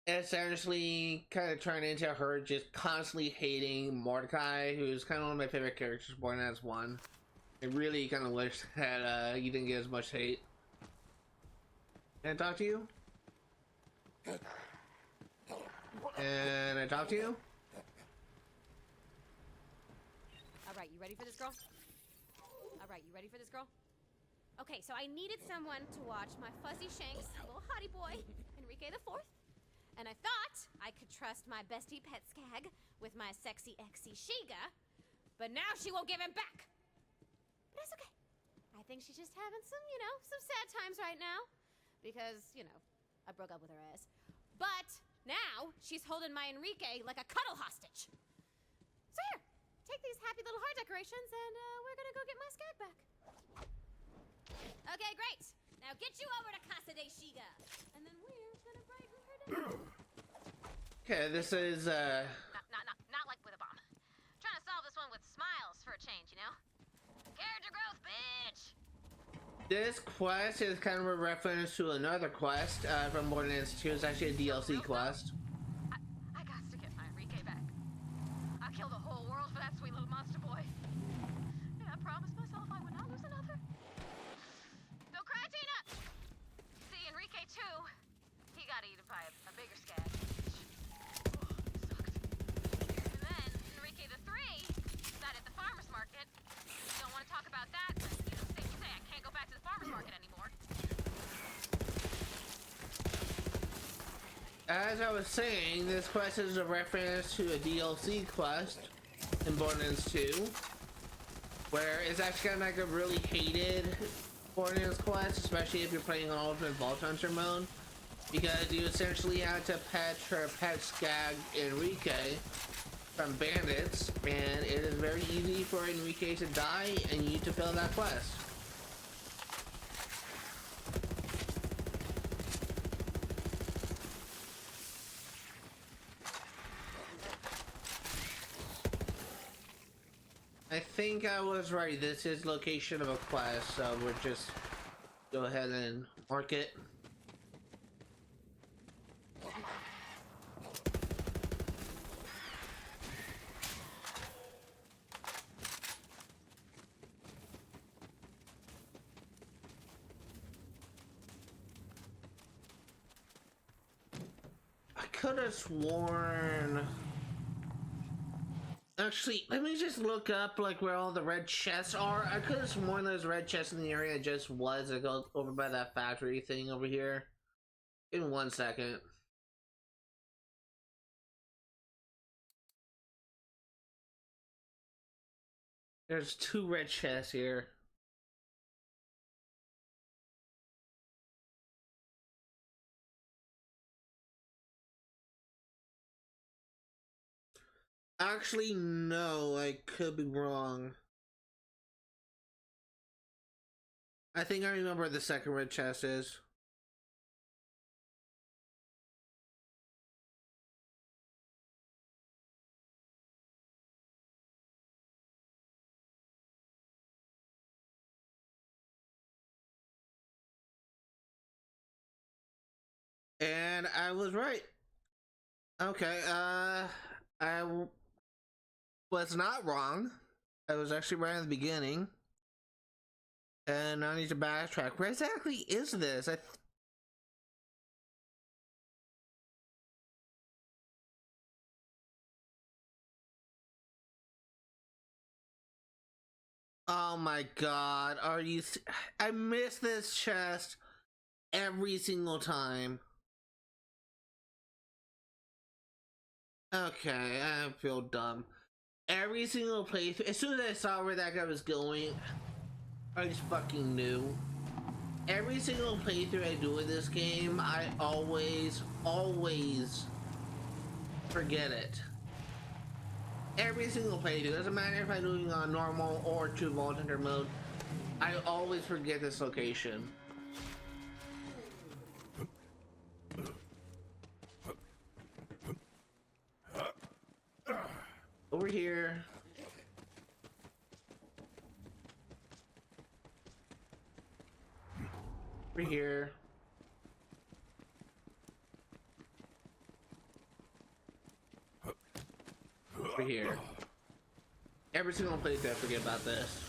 essentially kind of turned into her just constantly hating Mordecai, who's kind of one of my favorite characters, Borderlands 1. I really kind of wish that you didn't get as much hate. Can I talk to you? Can I talk to you? Alright, you ready for this, girl? Alright, you ready for this, girl? Okay, so I needed someone to watch my fuzzy shanks, little hottie boy, Enrique the Fourth. And I thought I could trust my bestie pet skag with my sexy exy Sheega, but now she won't give him back. But it's okay. I think she's just having some, you know, some sad times right now. Because, you know, I broke up with her ass. But now she's holding my Enrique like a cuddle hostage. So here, take these happy little heart decorations and we're gonna go get my skag back. Okay, great. Now get you over to Casa de Sheega. And then we're gonna brighten her day. Okay, this is Not like with a bomb. Trying to solve this one with smiles for a change, you know? Character growth, bitch! this quest is kind of a reference to another quest from Borderlands 2. It's actually a DLC quest. I got to get my Enrique back. I killed the whole world for that sweet little monster boy. And I promised myself I would not lose another. Don't cry, Tina! See, Enrique 2, he got eaten by a bigger skag. Sucked. And then Enrique the 3 died at the farmer's market. Don't want to talk about that, but you know, safe to say I can't go back to the farmer's market anymore. As I was saying, this quest is a reference to a DLC quest in Borderlands 2, where it's actually kind of like a really hated Borderlands quest, especially if you're playing on Ultimate Vault Hunter mode, because you essentially have to pet skag Enrique from bandits, and it is very easy for Enrique to die and you to fail that quest. I think I was right. This is location of a quest, so we'll just go ahead and mark it. I could have sworn. Actually, let me just look up like where all the red chests are. I could have sworn those red chests in the area just was I go over by that factory thing over here. Give me 1 second. There's 2 red chests here. Actually, no, I could be wrong. I think I remember where the second red chest is. And I was right. Okay, I was not wrong. I was actually right at the beginning. And I need to backtrack. Where exactly is this? Oh my god, are you... I miss this chest every single time. Okay, I feel dumb. Every single playthrough, as soon as I saw where that guy was going, I just fucking knew. Every single playthrough I do in this game, I always forget it. Every single playthrough, doesn't matter if I'm doing on normal or True Vault Hunter mode, I always forget this location. Over here. Over here. Over here. Every single playthrough I forget about this.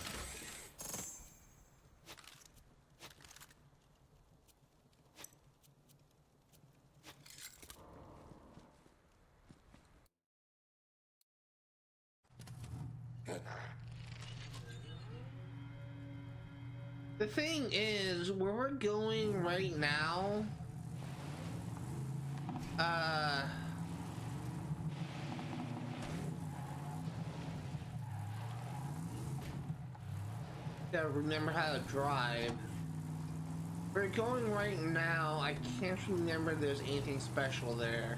The thing is, where we're going right now, gotta remember how to drive. We're going right now, I can't remember if there's anything special there.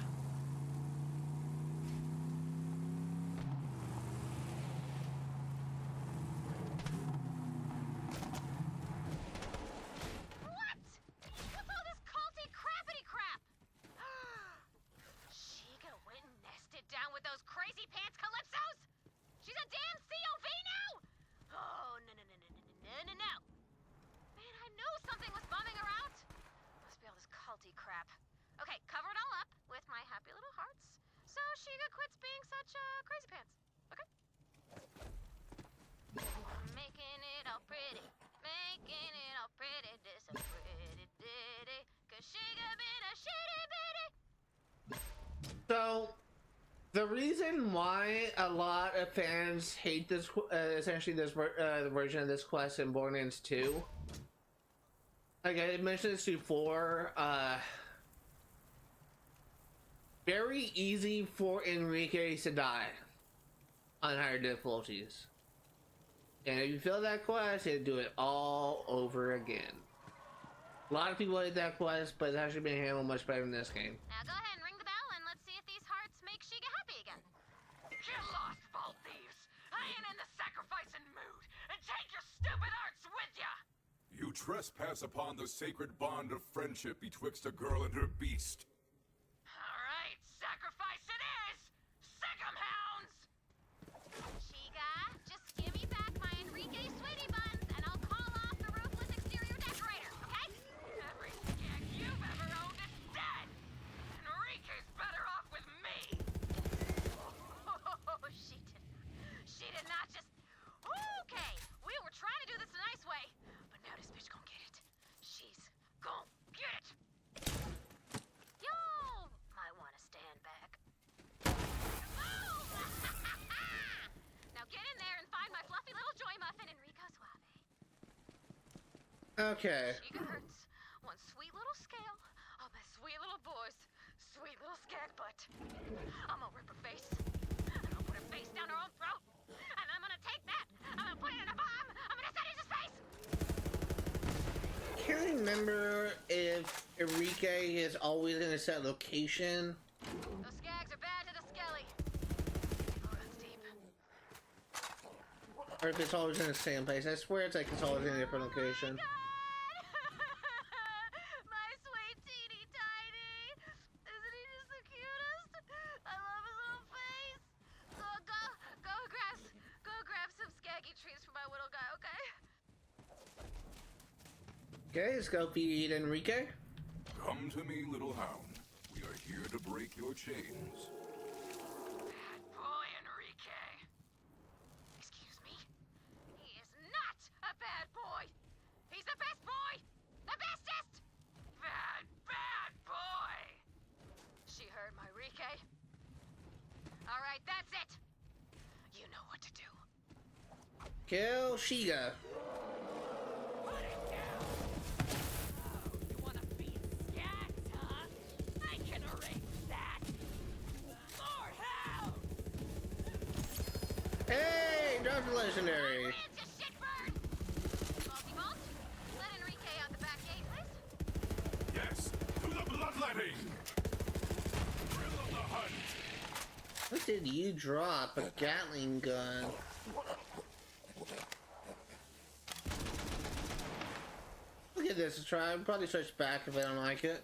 So, the reason why a lot of fans hate this, essentially this the version of this quest in Borderlands 2, like I mentioned this before, very easy for Enrique to die on higher difficulties. And if you fail that quest, you do it all over again. A lot of people hate that quest, but it's actually been handled much better in this game. Now go ahead and ring the bell and let's see if these hearts make Sheega happy again. Get lost, vault thieves! I ain't in the sacrificing mood, and take your stupid arts with ya! You trespass upon the sacred bond of friendship betwixt a girl and her beast. Alright, sacrifice it is! Sick 'em, hounds! Sheega, just give me back my Enrique sweetie buns and I'll call off the ruthless exterior decorator, okay? Every skag you've ever owned is dead! Enrique's better off with me! Oh, she did not just... Okay, we were trying to do this a nice way, but now this bitch gon' get it. She's gon' get it. Y'all might want to stand back. Boom! Now get in there and find my fluffy little joy muffin, Enrico Suave. Okay. Sheega hurts one sweet little scale of my sweet little boy's sweet little skag butt. I'm gonna rip her face. I'm gonna put her face down her own throat. And I'm gonna take that. I'm gonna put it in a bomb. I'm gonna set it in his face. Can't remember if Enrique is always in a set location. Those skags are bad to the skelly. Oh, that's deep. Or if it's always in the same place. I swear it's like it's always in a different location. My sweet teeny tiny. Isn't he just the cutest? I love his little face. So go grab some skaggy treats for my little guy, okay? Okay, let's go feed Enrique. Come to me, little hound. We are here to break your chains. Bad boy, Enrique. Excuse me? He is not a bad boy. He's the best boy. The bestest. Bad boy! She heard my Enrique. All right, that's it. You know what to do. Kill Sheega. Put it down! Oh, you wanna beat skags, huh? I can arrange that! More hell! Hey, Dr. Legendary. Wins, you shitbird! Vaulty vault, let Enrique out the back gate, please. Yes, to the bloodletting! Thrill of the hunt! What did you drop? A Gatling gun. I'll give this a try. I'll probably switch back if I don't like it.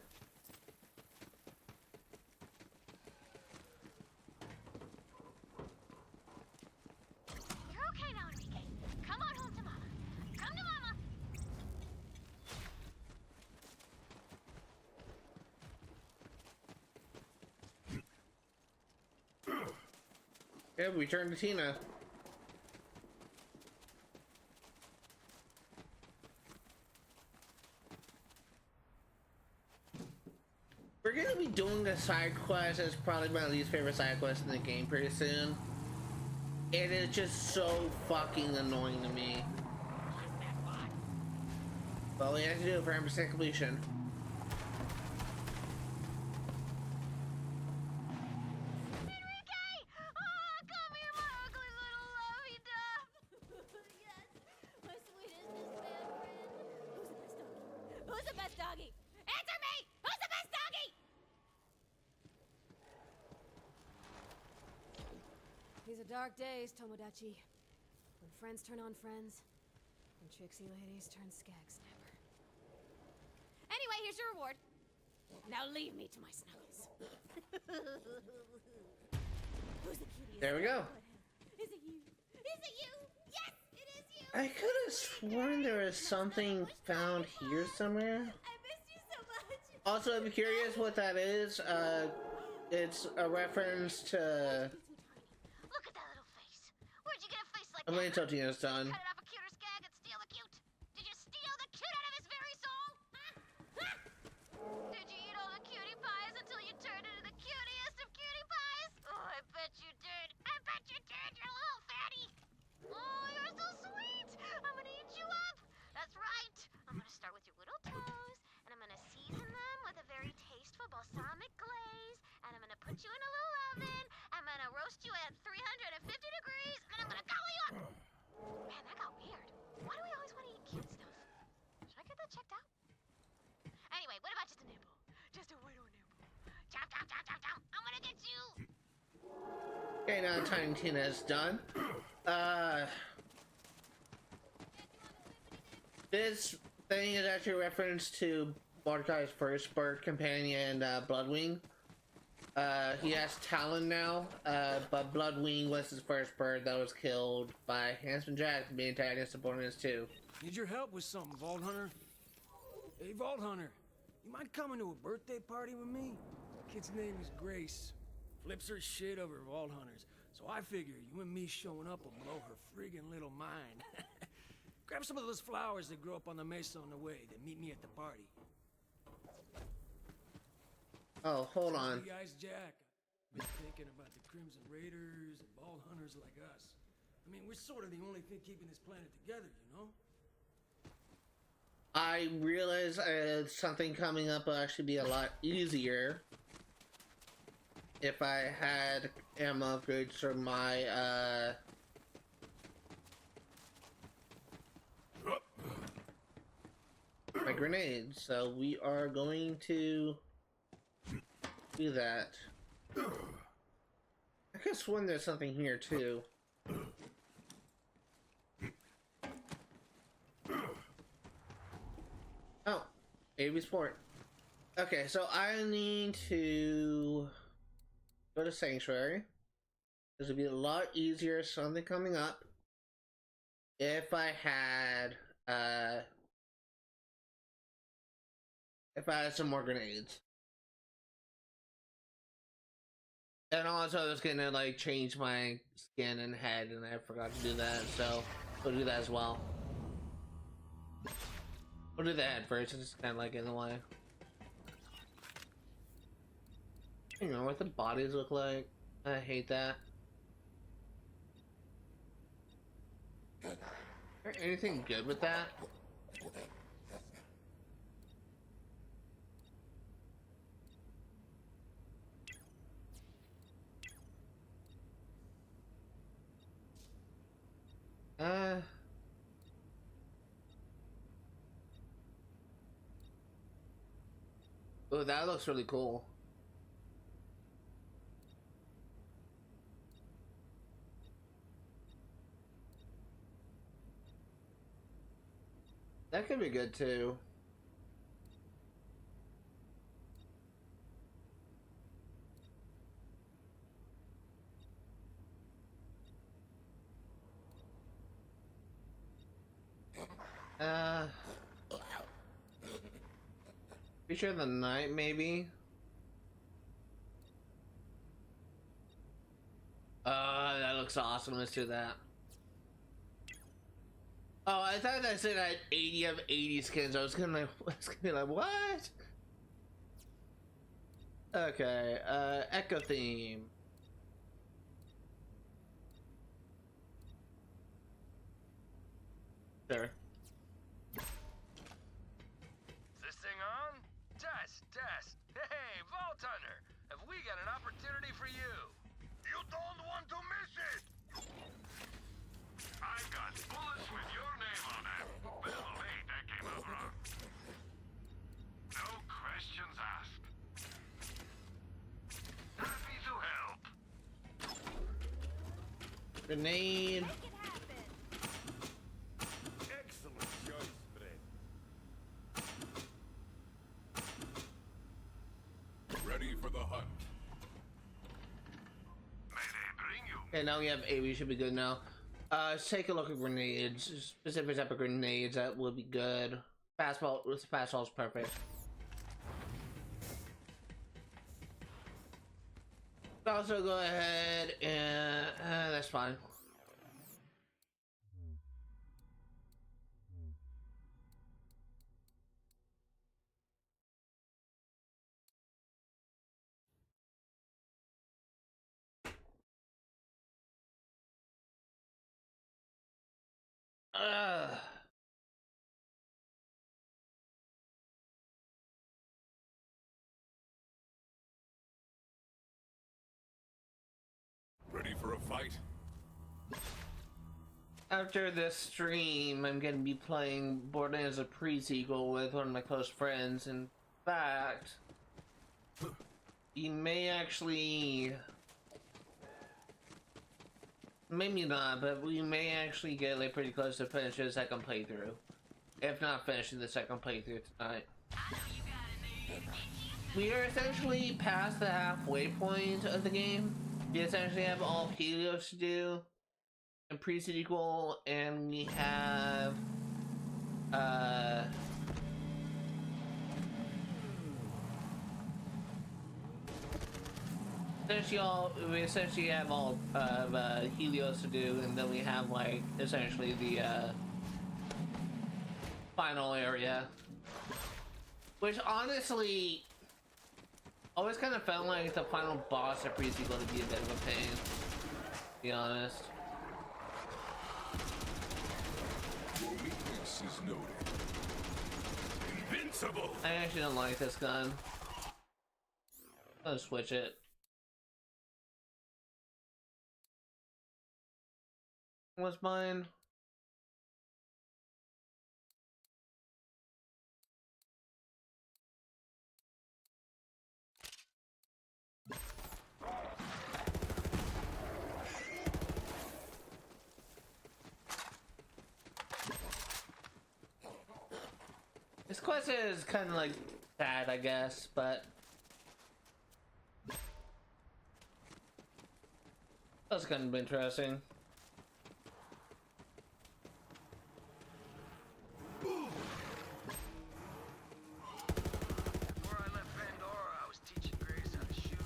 You're okay now, Enrique. Come on home to Mama. Come to Mama. Yeah, we turn to Tina. We're gonna be doing a side quest that's probably my least favorite side quest in the game pretty soon. It is just so fucking annoying to me. Well, we have to do it for 100% completion. These are dark days, Tomodachi. When friends turn on friends, and tricksy ladies turn skag snapper. Anyway, here's your reward. Now leave me to my snuggles. Who's the cutie? There we go. Is it you? Is it you? Yes, it is you! I could have sworn there was something found here somewhere. I missed you so much! Also, if you're curious what that is, it's a reference to... Look at that little face. Where'd you get a face like I'm that? waiting until Tina's done. Cut it off a cuter skag and steal the cute. Did you steal the cute out of his very soul? Did you eat all the cutie pies until you turned into the cutiest of cutie pies? Oh, I bet you did. I bet you did, you little fatty. Oh, you're so sweet. I'm gonna eat you up. That's right. I'm gonna start with your little toes, and I'm gonna season them with a very tasteful balsamic glaze, and I'm gonna put you in a little oven. I'm gonna roast you at 350 degrees, and then I'm gonna gobble you up. Man, that got weird. Why do we always want to eat cute stuff? Should I get that checked out? Anyway, what about just a nibble? Just a little nibble. Chomp, chomp, chomp, chomp, chomp. I'm gonna get you. Okay, now Tiny Tina's done. This thing is actually a reference to Mordecai's first bird companion, Bloodwing. He has Talon now, but Bloodwing was his first bird that was killed by Handsome Jack, the antagonist of Borderlands 2. Need your help with something, Vault Hunter? Hey, Vault Hunter, you mind coming to a birthday party with me? Kid's name is Grace. Flips her shit over Vault Hunters, so I figure you and me showing up will blow her friggin' little mind. Grab some of those flowers that grow up on the mesa on the way, then meet me at the party. Oh, hold on. Hey guys, Jack. Been thinking about the Crimson Raiders and Vault Hunters like us. I mean, we're sort of the only thing keeping this planet together, you know? I realize something coming up will actually be a lot easier if I had ammo upgrades for my my grenades. So we are going to do that. I could have sworn there's something here too. Oh, AB Sport. Okay, so I need to go to Sanctuary. This would be a lot easier, something coming up, if I had some more grenades. And also I was gonna like change my skin and head and I forgot to do that, so we'll do that as well. We'll do the head first, it's kind of like in the way. You know what the bodies look like? I hate that. Is there anything good with that? Oh, that looks really cool. That could be good too. Feature of the night, maybe? That looks awesome. Let's do that. Oh, I thought I said I had 80 of 80 skins. I was gonna be like, what? Okay, Echo theme. Sure. Grenade. Excellent choice, Fred. Ready for the hunt. Okay, now we have 8. We should be good now. Let's take a look at grenades. Specific type of grenades that would be good. Fastball. Fastball is perfect. Also, go ahead and that's fine. Ready for a fight? After this stream, I'm gonna be playing Borderlands a pre-sequel with one of my close friends. In fact, you may actually, maybe not, but we may actually get like pretty close to finishing the second playthrough. If not finishing the second playthrough tonight. We are essentially past the halfway point of the game. We essentially have all Helios to do in pre-sequel, and we have we essentially have all of Helios to do, and then we have like essentially the final area, which honestly always kind of felt like the final boss of pre-sequel to be a bit of a pain, to be honest. Your weakness is noted. Invincible! I actually don't like this gun. I'll switch it. What's mine? This quest is kind of like sad, I guess, but that's kind of interesting. Before I left Pandora, I was teaching Grace how to shoot,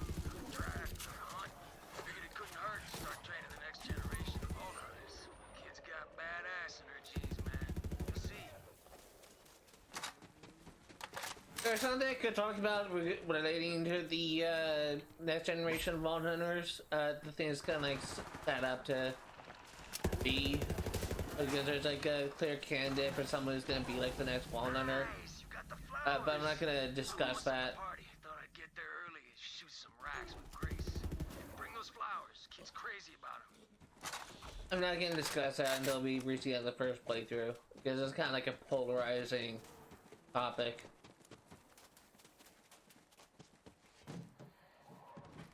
track, hunt. Figured it couldn't hurt to start training the next generation of vault hunters. Kid's got badass in her genes, man. You'll see. There's something I could talk about relating to the next generation of vault hunters. The thing is kind of like set up to be, because there's like a clear candidate for someone who's gonna be like the next vault hunter. But I'm not gonna discuss that. Party. Thought I'd get there early and shoot some racks with Grace. Bring those flowers. Kid's crazy about them. I'm not gonna discuss that until we reach the end of the first playthrough, because it's kind of like a polarizing topic.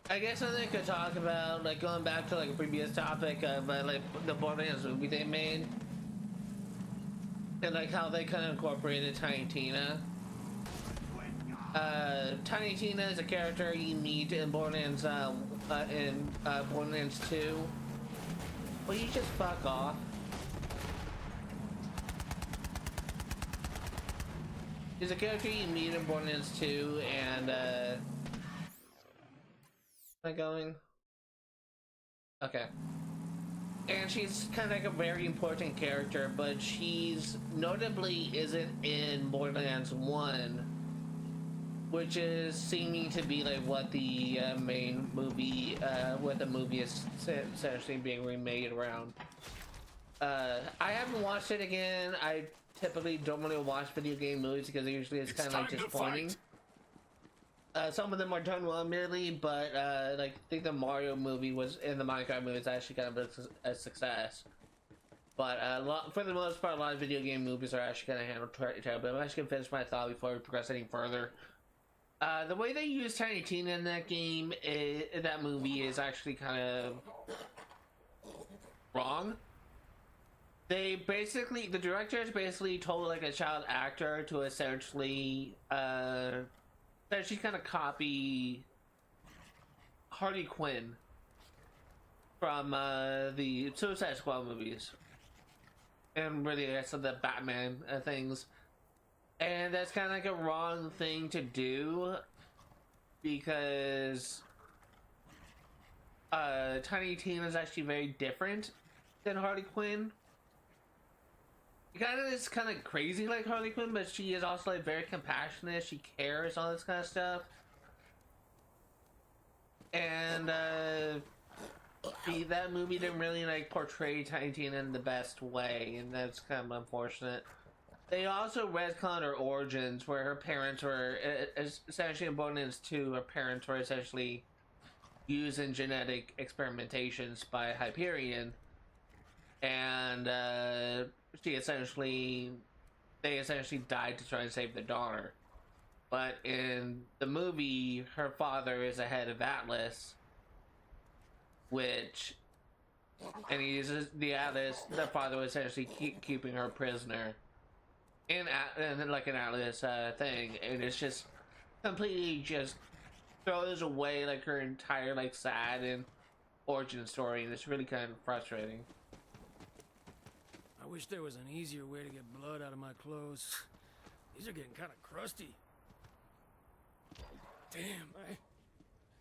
I guess something I could talk about, like going back to like a previous topic of like the Borderlands movie they made, and like how they kind of incorporated Tiny Tina. Tiny Tina is a character you meet in Borderlands 2. Will you just fuck off? She's a character you meet in Borderlands 2, and am I going? Okay. And she's kind of like a very important character, but she's notably isn't in Borderlands 1, which is seeming to be like what the main movie, what the movie is essentially being remade around. I haven't watched it again. I typically don't really watch video game movies because usually it's kind of like disappointing. Some of them are done well, admittedly, but like I think the Mario movie was, and the Minecraft movie is actually kind of a success. But for the most part, a lot of video game movies are actually kind of handled terribly. I'm actually gonna finish my thought before we progress any further. The way they use Tiny Tina in that game, in that movie, is actually kind of wrong. The directors basically told like a child actor to essentially kind of copy Harley Quinn from the Suicide Squad movies and really some of the Batman things, and that's kind of like a wrong thing to do because Tiny Tina is actually very different than Harley Quinn. Kind of is kind of crazy like Harley Quinn, but she is also like very compassionate. She cares, all this kind of stuff. And that movie didn't really like portray Tiny Tina in the best way, and that's kind of unfortunate. They also retconned her origins, where her parents were essentially in Borderlands 2. Her parents were essentially used in genetic experimentations by Hyperion, and they essentially died to try and save their daughter. But in the movie, her father is the head of Atlas, and he's the Atlas. The father was essentially keeping her prisoner in like an Atlas thing, and it's just completely just throws away like her entire like sad and origin story, and it's really kind of frustrating. I wish there was an easier way to get blood out of my clothes. These are getting kind of crusty. Damn,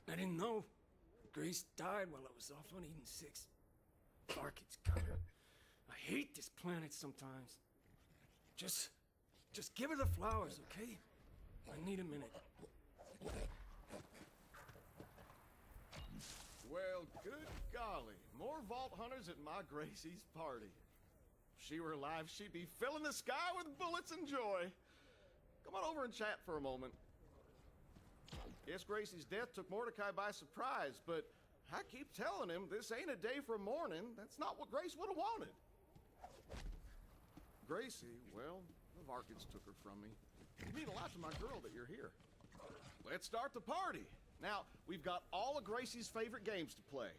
I didn't know. Grace died while I was off on Eden 6. Fuck, it's coming. I hate this planet sometimes. Just give her the flowers, okay? I need a minute. Well, good golly. More Vault Hunters at my Gracie's party. If she were alive, she'd be filling the sky with bullets and joy. Come on over and chat for a moment. Yes, Gracie's death took Mordecai by surprise, but I keep telling him this ain't a day for mourning. That's not what Grace would have wanted. Gracie, well, the Varkins took her from me. You mean a lot to my girl that you're here. Let's start the party. Now, we've got all of Gracie's favorite games to play.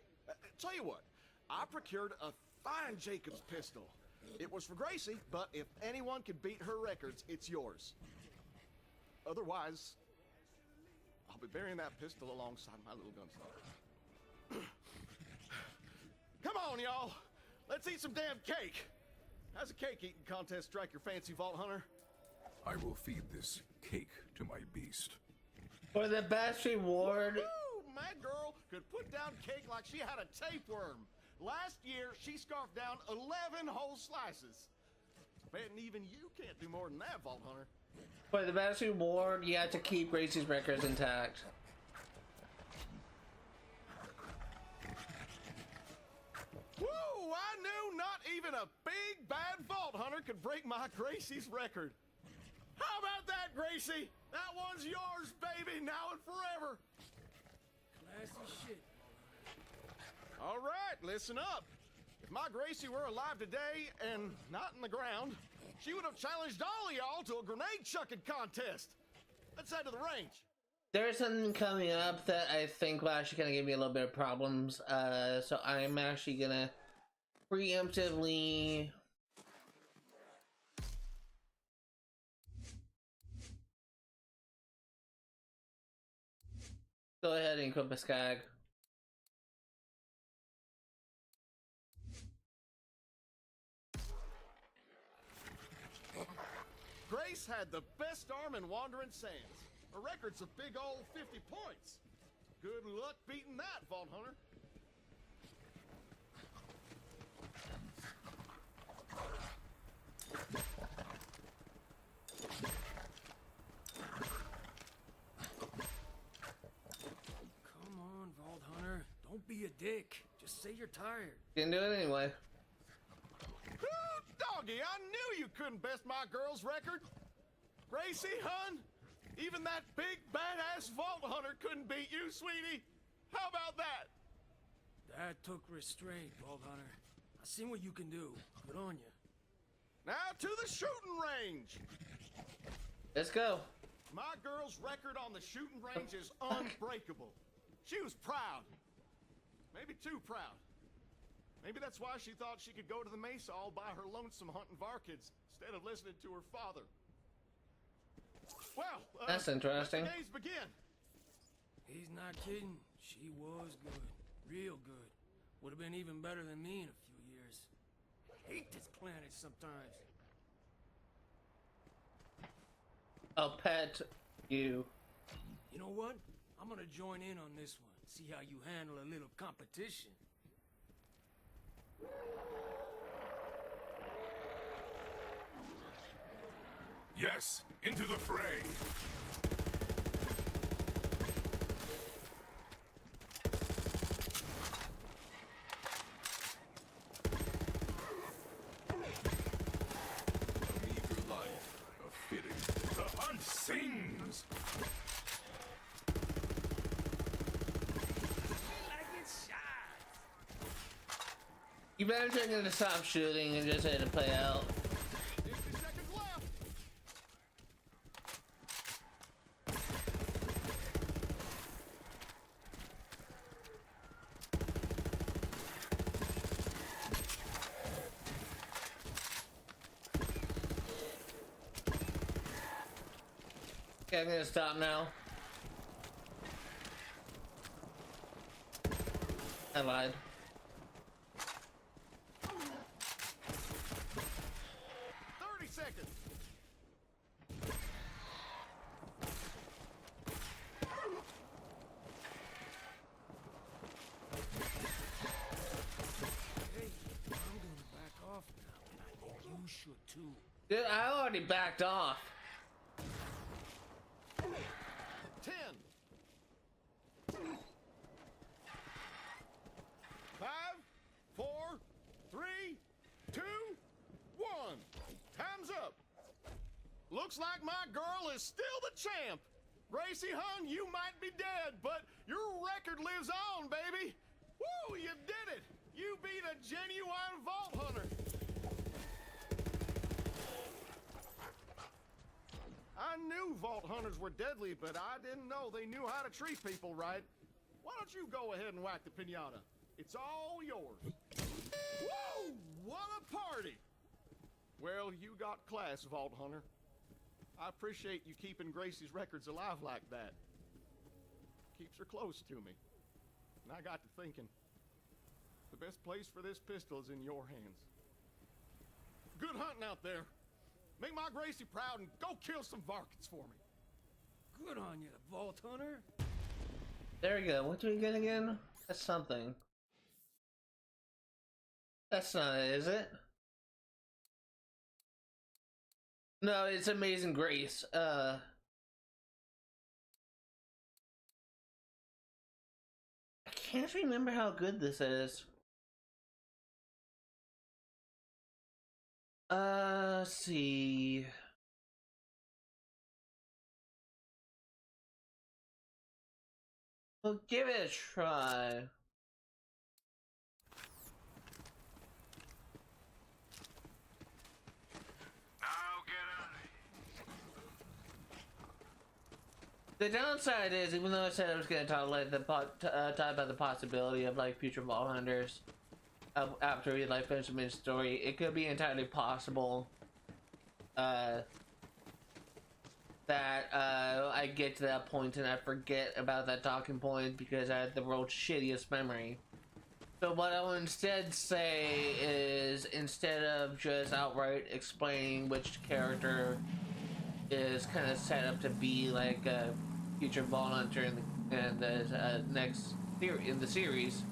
Tell you what, I procured a fine Jacobs pistol. It was for Gracie, but if anyone can beat her records, it's yours. Otherwise, I'll be burying that pistol alongside my little gunslinger. Come on, y'all. Let's eat some damn cake. How's a cake eating contest strike your fancy, Vault Hunter? I will feed this cake to my beast. For the best reward... Woo! My girl could put down cake like she had a tapeworm. Last year, she scarfed down 11 whole slices. Betting even you can't do more than that, Vault Hunter. For the best reward, you have to keep Gracie's records intact. Woo! I knew not even a big bad Vault Hunter could break my Gracie's record. How about that, Gracie? That one's yours, baby, now and forever. Classy shit. All right, listen up. If my Gracie were alive today and not in the ground, she would have challenged all of y'all to a grenade chucking contest. Let's head to the range. There's something coming up that I think will actually kind of give me a little bit of problems. So I'm actually gonna preemptively go ahead and equip a skag. Grace had the best arm in Wandering Sands. Her record's a big old 50 points. Good luck beating that, Vault Hunter. Come on, Vault Hunter. Don't be a dick. Just say you're tired. Didn't do it anyway. Ooh, doggy, I knew you couldn't best my girl's record. Gracie, hun, even that big badass Vault Hunter couldn't beat you, sweetie. How about that? That took restraint, Vault Hunter. I seen what you can do. Good on you. Now to the shooting range. Let's go. My girl's record on the shooting range is unbreakable. She was proud. Maybe too proud. Maybe that's why she thought she could go to the mesa all by her lonesome hunting Varkids instead of listening to her father. Well, that's interesting. Let the days begin. He's not kidding. She was good. Real good. Would have been even better than me in a few years. I hate this planet sometimes. I'll pet you. You know what? I'm gonna join in on this one. See how you handle a little competition. Yes, into the fray. A meager life, a fitting. The hunt sings. You better take him to stop shooting and just let it play out. 50 seconds left. Okay, I'm gonna stop now. I lied. Seconds. Hey, I'm gonna back off now, and I think you should too. Dude, I already backed off. 10. 5, 4, 3, 2, 1. Time's up. Looks like my girl is still the champ. Gracie, hun, you might be dead, but your record lives on, baby. Woo, you did it. You beat a genuine vault hunter. I knew vault hunters were deadly, but I didn't know they knew how to treat people right. Why don't you go ahead and whack the piñata? It's all yours. Woo, what a party. Well, you got class, Vault Hunter. I appreciate you keeping Gracie's records alive like that. Keeps her close to me. And I got to thinking, the best place for this pistol is in your hands. Good hunting out there. Make my Gracie proud and go kill some Varkids for me. Good on you, Vault Hunter. There we go. What do we get again? That's something. That's not it, is it? No, it's Amazing Grace. I can't remember how good this is. Let's see. Well, give it a try. The downside is, even though I said I was going to talk about the possibility of like future Vault Hunters after we like finish the main story, it could be entirely possible that I get to that point and I forget about that talking point because I had the world's shittiest memory. So what I will instead say is, instead of just outright explaining which character is kind of set up to be like a future Vault Hunter in the next in the series,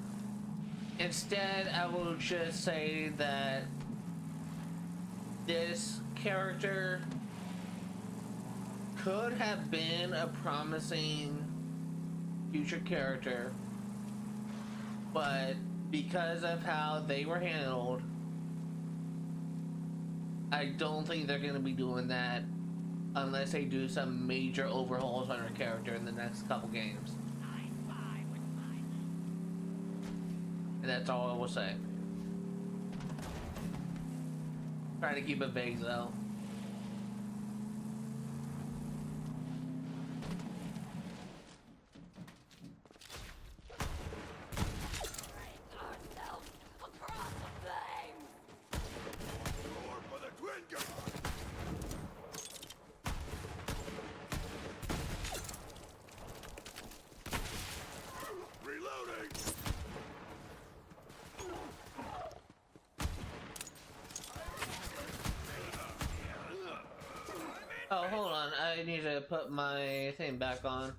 instead I will just say that this character could have been a promising future character, but because of how they were handled, I don't think they're going to be doing that unless they do some major overhauls on her character in the next couple games. And that's all I will say. Try to keep it vague though. Oh, hold on. I need to put my thing back on.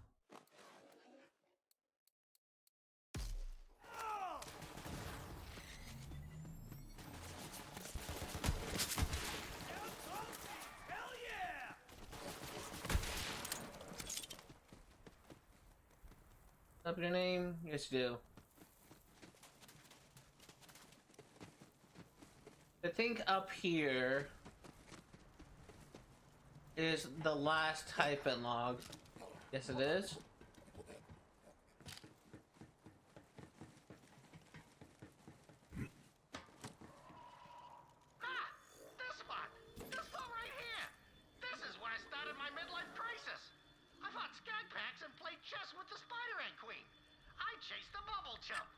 Hell yeah! Up your name? Yes, you do. I think up here is the last typhon log. Yes, it is. Ah! This spot! This spot right here! This is where I started my midlife crisis! I fought skag packs and played chess with the Spider-Ant Queen! I chased the bubble chump!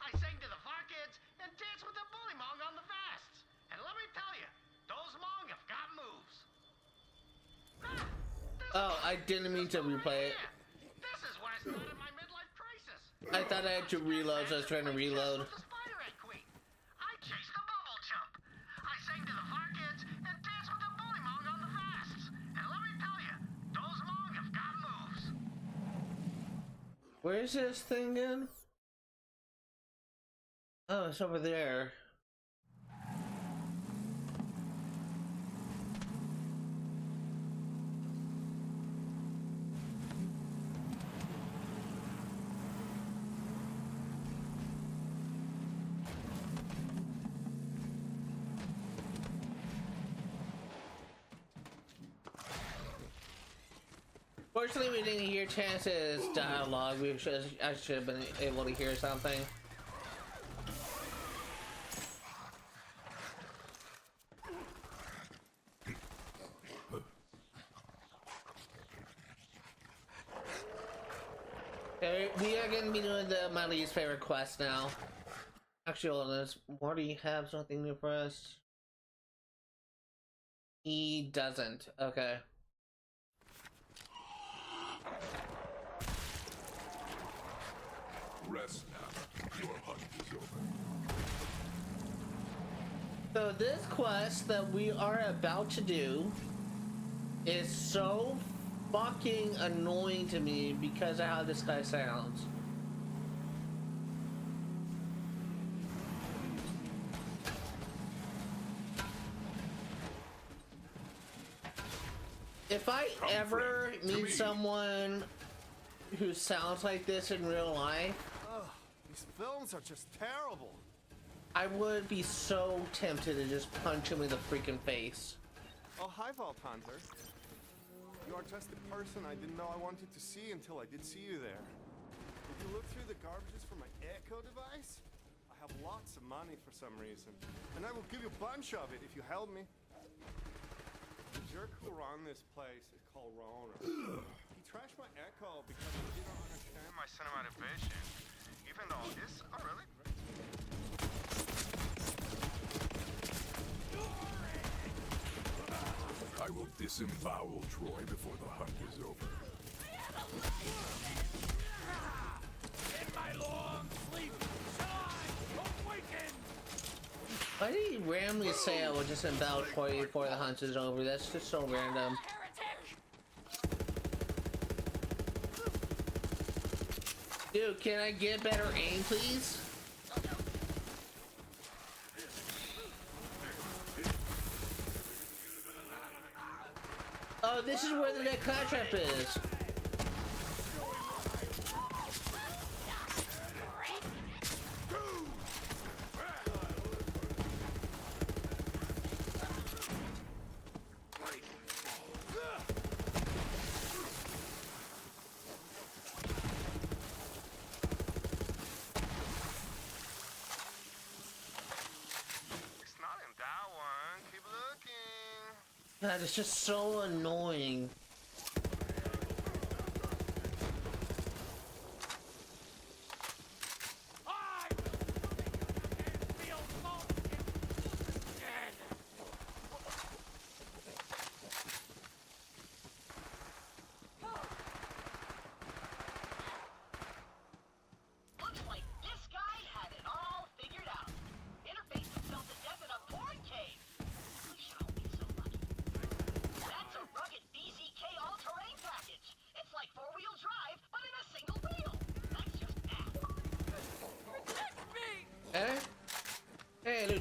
I sang to the far kids and danced with the bully mong on the vasts! And let me tell you, those mong have got moves! Ah! Oh, I didn't mean to replay it. This is where I started my midlife crisis! I thought I had to reload, so I was trying to reload. The Spider-Ant Queen! I chased the bubble chump! I sang to the far kids and danced with the bully mong on the vasts! And let me tell you, those mong have got moves! Where's this thing again? Oh, it's over there. Fortunately, we didn't hear Chance's dialogue. I should have been able to hear something. Okay, we are going to be doing my least favorite quest now. Actually, hold on, does Morty have something new for us? He doesn't. Okay. Rest now. Your hunt is over. So this quest that we are about to do is so fucking annoying to me because of how this guy sounds. If I ever meet someone who sounds like this in real life, Ugh, these films are just terrible. I would be so tempted to just punch him in the freaking face. Oh, hi, Vault Hunter. You are just the person I didn't know I wanted to see until I did see you there. Did you look through the garbages for my echo device? I have lots of money for some reason, and I will give you a bunch of it if you help me. The jerk who ran this place is called Roner. He trashed my echo because he didn't understand my cinematic vision, even though it's a really great. I will disembowel Troy before the hunt is over. In my long sleep, shine, awaken! Why did he randomly say I would just embowel Troy before the hunt is over? That's just so random. Dude, can I get better aim, please? Oh, this is where the claptrap is. God, it's just so annoying. Looks like this guy had it all figured out. Interface himself to death in a porn cave. We should all be so lucky. That's a rugged beast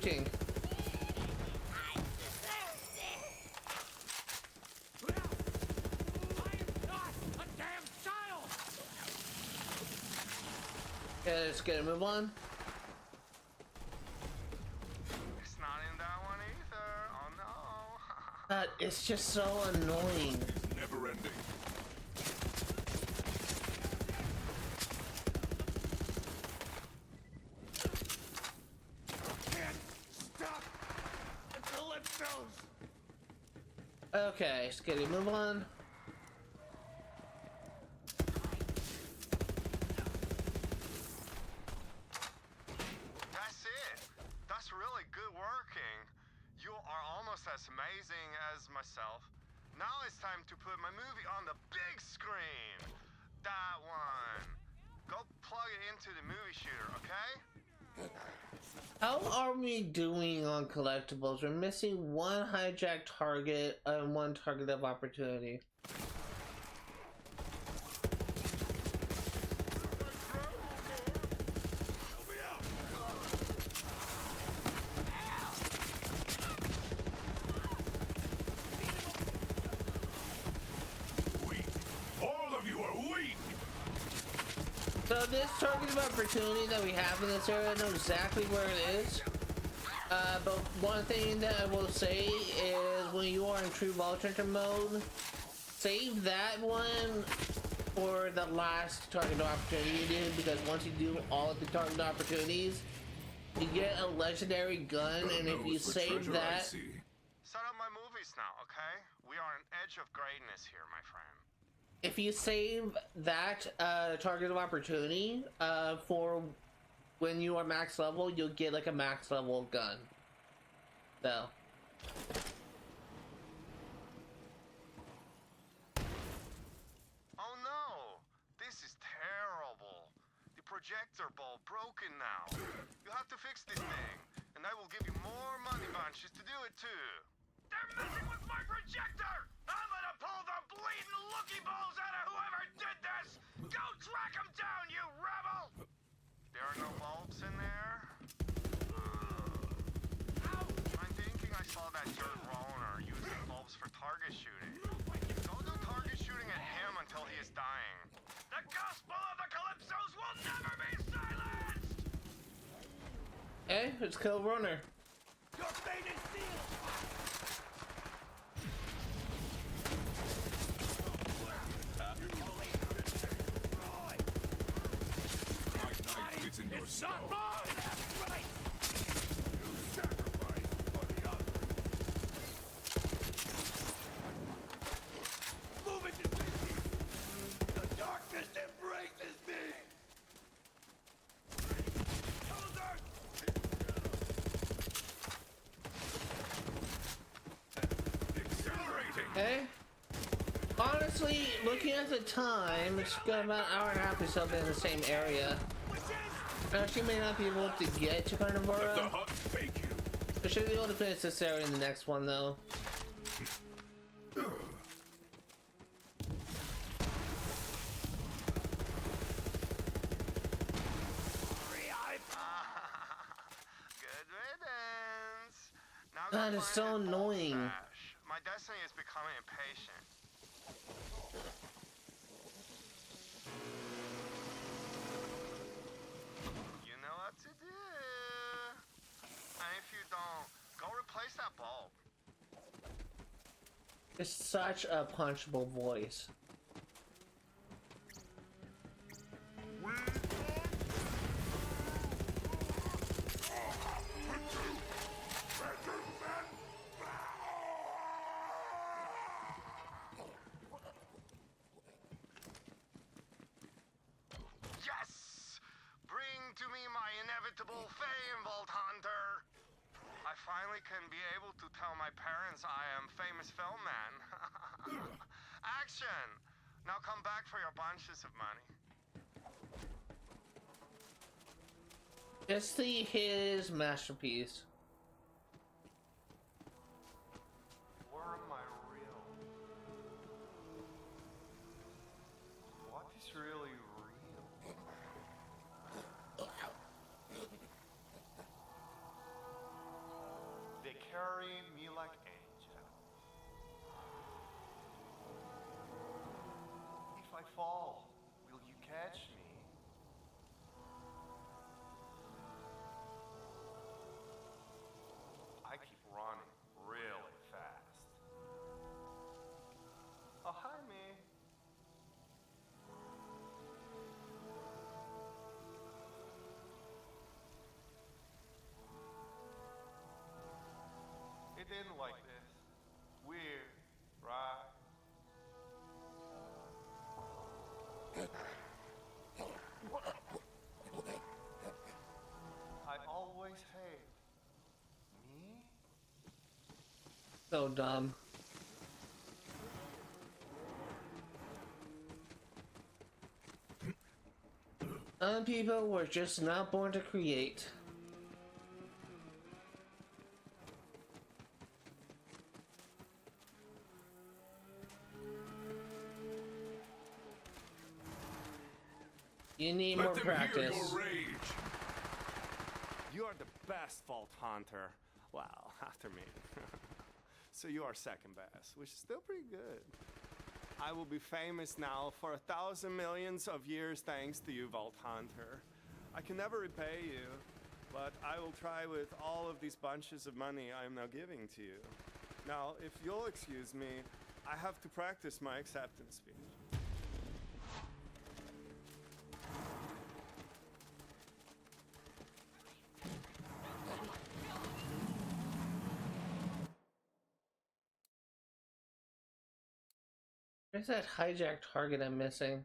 shooting? Okay, let's get a move on. It's not in that one either. Oh no. It's just so annoying. Never ending. Can't stop the Calypsos. Okay, let's get a move on. That's it. That's really good working. You are almost as amazing as myself. Now it's time to put my movie on the big screen. That one. Go plug it into the movie shooter, okay? How are we doing on collectibles? We're missing one hijacked target and one target of opportunity. Weak. All of you are weak. So this target of opportunity that we have in this area, I know exactly where it is. But one thing that I will say is when you are in true vault hunter mode, save that one for the last target of opportunity you do, because once you do all of the target opportunities, you get a legendary gun, and if you save that... Set up my movies now, okay? We are on edge of greatness here, my friend. If you save that target of opportunity for when you are max level, you'll get like a max level gun. So. Oh no! This is terrible. The projector bulb broken now. You have to fix this thing, and I will give you more money bunches to do it too. They're messing with my projector! I'm gonna pull the bleeding looky balls out of whoever did this! Go track them down, you rebel! There are no bulbs in there? I'm thinking I saw that jerk Roner using bulbs for target shooting. Go do target shooting at him until he is dying. The gospel of the Calypsos will never be silenced! Hey, let's kill Runner. Your fate is sealed. It's in your It's not mine. That's right. You sacrifice for the others. Move it to safety. The darkness embraces me. Hey, honestly, looking at the time, it's got about an hour and a half or something in the same area. Now, she may not be able to get to Carnivora. But she'll be able to finish this area in the next one, though. Good riddance. Now God, it's so annoying. My destiny is becoming impatient. You know what to do. And if you don't, go replace that bulb. It's such a punchable voice. Yes! Bring to me my inevitable fame, Vault Hunter! I finally can be able to tell my parents I am famous film man. Action! Now come back for your bunches of money. Just see his masterpiece. Where am I real? What is really real? fall, will you catch me? I keep running really fast. Oh, hi, me. It didn't like this. Weird, right? I always hate me. So dumb. Some people were just not born to create. You need more practice. You are the best Vault Hunter. Well, after me. So you are second best, which is still pretty good. I will be famous now for 1,000 millions of years thanks to you, Vault Hunter. I can never repay you, but I will try with all of these bunches of money I am now giving to you. Now, if you'll excuse me, I have to practice my acceptance speech. Where's that hijacked target I'm missing?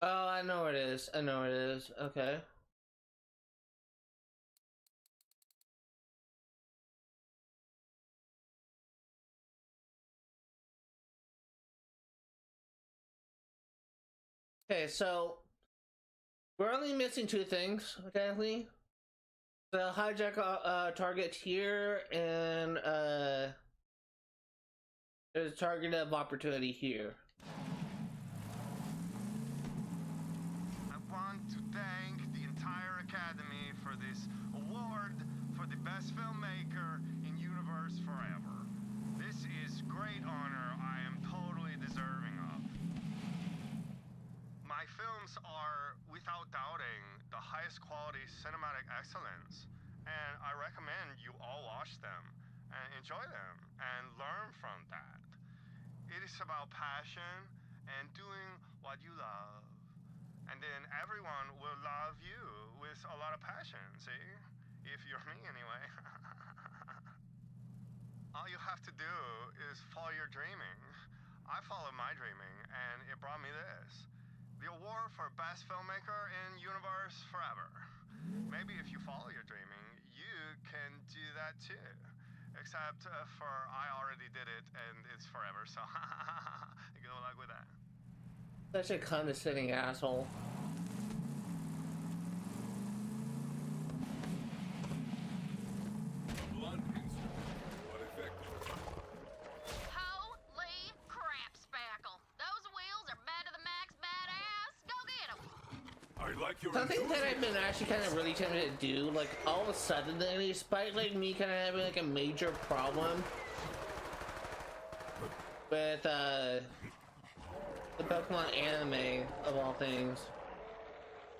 Oh, I know where it is. I know where it is. Okay. Okay, so we're only missing two things, okay, Lee? The hijack target here, and there's a target of opportunity here. I want to thank the entire Academy for this award for the best filmmaker in Universe Forever. This is great honor I am totally deserving of. My films are, without doubting, the highest quality cinematic excellence, and I recommend you all watch them and enjoy them and learn from that. It is about passion and doing what you love, and then everyone will love you with a lot of passion, see? If you're me anyway. All you have to do is follow your dreaming. I followed my dreaming, and it brought me this. The award for Best Filmmaker in Universe Forever. Maybe if you follow your dreaming, you can do that too. Except for I already did it and it's forever, so good luck with that. Such a condescending asshole. Holy crap, Spackle. Those wheels are bad to the max badass. Go get them. I like your Something that I've been actually kind of really tempted to do, like all of a sudden, despite like me kind of having like a major problem with the Pokemon anime of all things,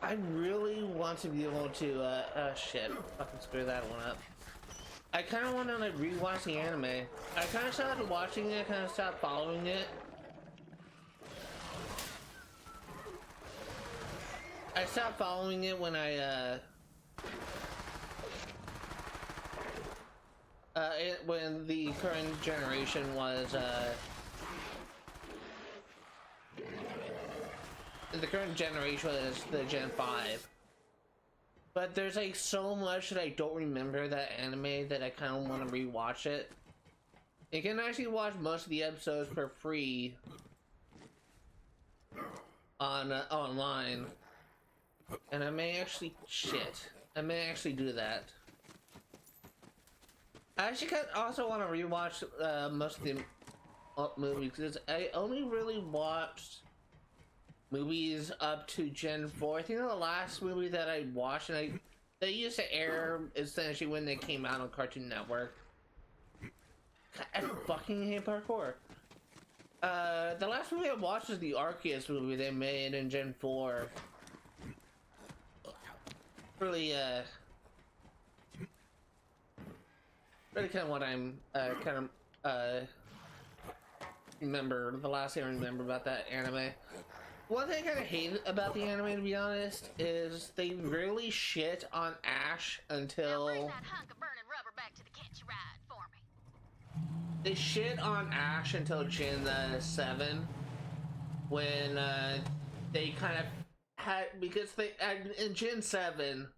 I really want to be able to shit, fucking screw that one up. I kind of want to like rewatch the anime. I kind of started watching it, kind of stopped following it. I stopped following it when when the current generation was the Gen 5. But there's like so much that I don't remember that anime that I kind of want to rewatch it. You can actually watch most of the episodes for free on online. And I may actually do that. I actually also want to rewatch most of the movies because I only really watched movies up to Gen 4. I think the last movie that I watched, and they used to air essentially when they came out on Cartoon Network. God, I fucking fucking hate parkour. The last movie I watched was the Arceus movie they made in Gen 4. Really, really kind of what I'm, remember, the last thing I remember about that anime. One thing I kind of hate about the anime, to be honest, is they really shit on Ash until... Now bring that hunk of burning rubber back to the catch ride for me. They shit on Ash until Gen 7, when they kind of had, because they in Gen 7,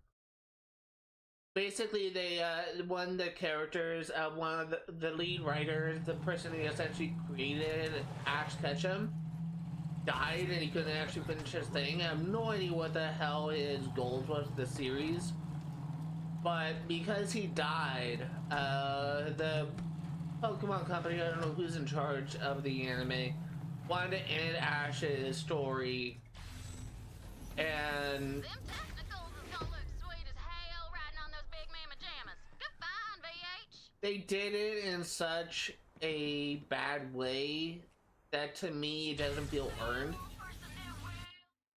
basically they one of the characters, one of the lead writers, the person who essentially created Ash Ketchum, died and he couldn't actually finish his thing. I have no idea what the hell his goals was with the series, but because he died, the Pokemon company, I don't know who's in charge of the anime, wanted to end Ash's story, and Them technicals is gonna look sweet as hell riding on those big mama jammas. Good fine, VH. they did it in such a bad way that to me it doesn't feel earned.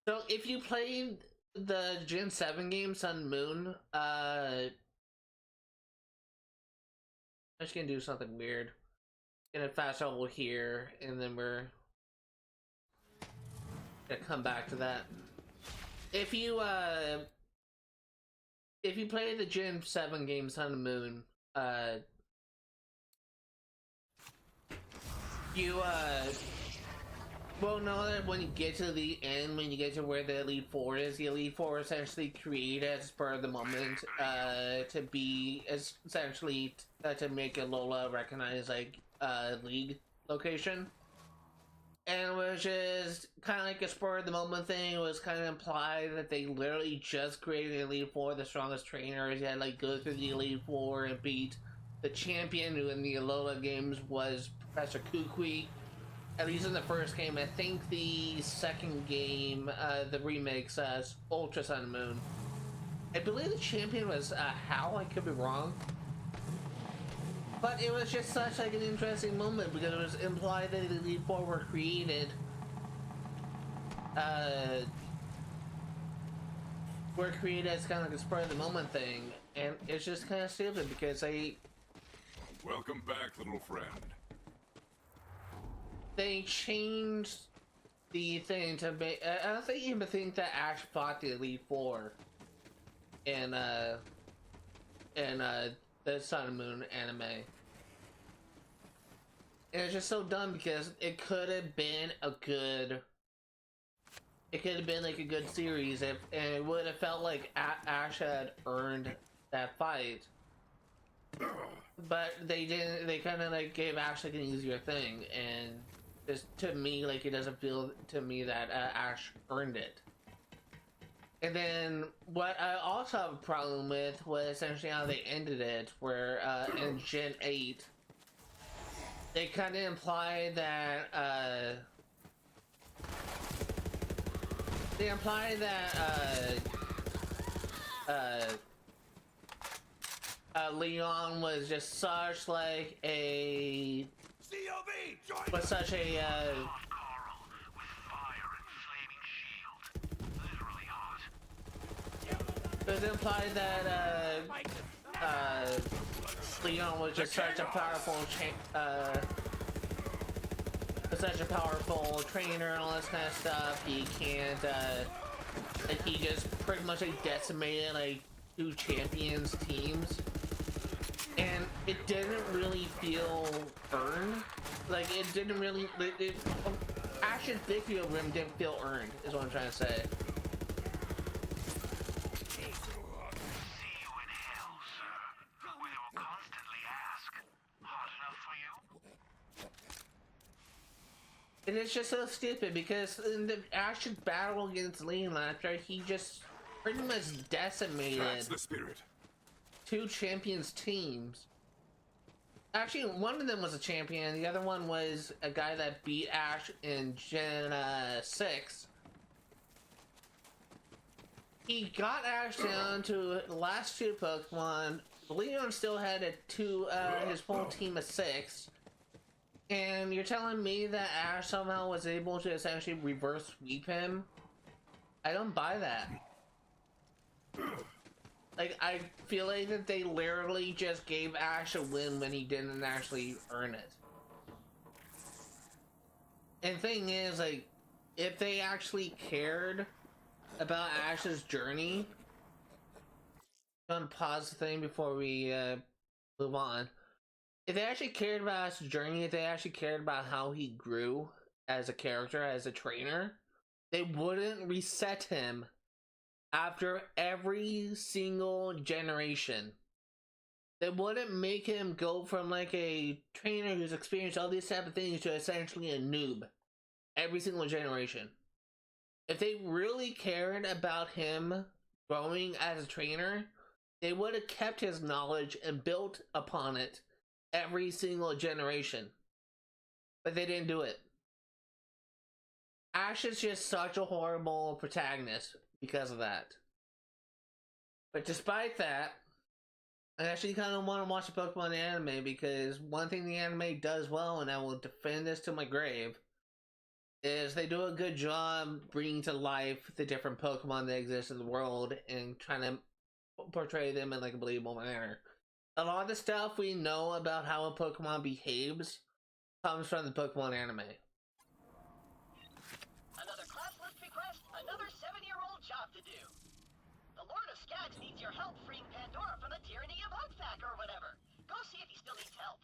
So if you played the Gen 7 game Sun and Moon, I'm just gonna do something weird. Gonna fast travel here, and then we're gonna come back to that. If you play the Gen 7 game Sun and Moon, you well know that when you get to the end, when you get to where the Elite Four is, the Elite Four essentially created as spur of the moment to be essentially to make Alola recognize like league location, and it was just kind of like a spur of the moment thing. It was kind of implied that they literally just created the Elite Four, the strongest trainers. You had to like go through the Elite Four and beat the champion, who in the Alola games was Professor Kukui. At least in the first game. I think the second game, the remakes, Ultra Sun and Moon, I believe the champion was Hal. I could be wrong, but it was just such like an interesting moment because it was implied that the Elite Four were created as kind of like a spur of the moment thing, and it's just kind of stupid because Welcome back, little friend. They changed the thing to make. I don't even think that Ash fought the Elite Four in the Sun and Moon anime. And it's just so dumb because it could have been like a good series and it would have felt like Ash had earned that fight. But they didn't. They kind of like gave Ash like an easier thing, and just to me, like it doesn't feel to me that Ash earned it. And then what I also have a problem with was essentially how they ended it, where in Gen 8 they kind of implied that Leon was just such like a was such a it was implied that Leon was just such a powerful trainer and all this kind of stuff. He can't like he just pretty much like decimated like 2 champions teams, and it didn't really feel earned. Like it didn't really. Ash's victory over him didn't feel earned. Is what I'm trying to say. And it's just so stupid because in the Ash's battle against Leon last year, he just pretty much decimated That's the spirit. 2 champions teams. Actually, one of them was a champion. The other one was a guy that beat Ash in Gen 6. He got Ash down to the last 2 Pokemon. Leon still had his full team of 6. And you're telling me that Ash somehow was able to essentially reverse sweep him? I don't buy that. Like, I feel like that they literally just gave Ash a win when he didn't actually earn it. And the thing is, like, if they actually cared about Ash's journey... I'm gonna pause the thing before we move on. If they actually cared about Ash's journey, if they actually cared about how he grew as a character, as a trainer, they wouldn't reset him after every single generation. They wouldn't make him go from like a trainer who's experienced all these type of things to essentially a noob every single generation. If they really cared about him growing as a trainer, they would have kept his knowledge and built upon it every single generation. But they didn't do it. Ash is just such a horrible protagonist because of that. But despite that, I actually kind of want to watch the Pokemon anime, because one thing the anime does well, and I will defend this to my grave, is they do a good job bringing to life the different Pokemon that exist in the world and trying to portray them in like a believable manner. A lot of the stuff we know about how a Pokemon behaves comes from the Pokemon anime. Another classless request, another 7-year-old job to do. The Lord of Skags needs your help freeing Pandora from the tyranny of Hugsack or whatever. Go see if he still needs help.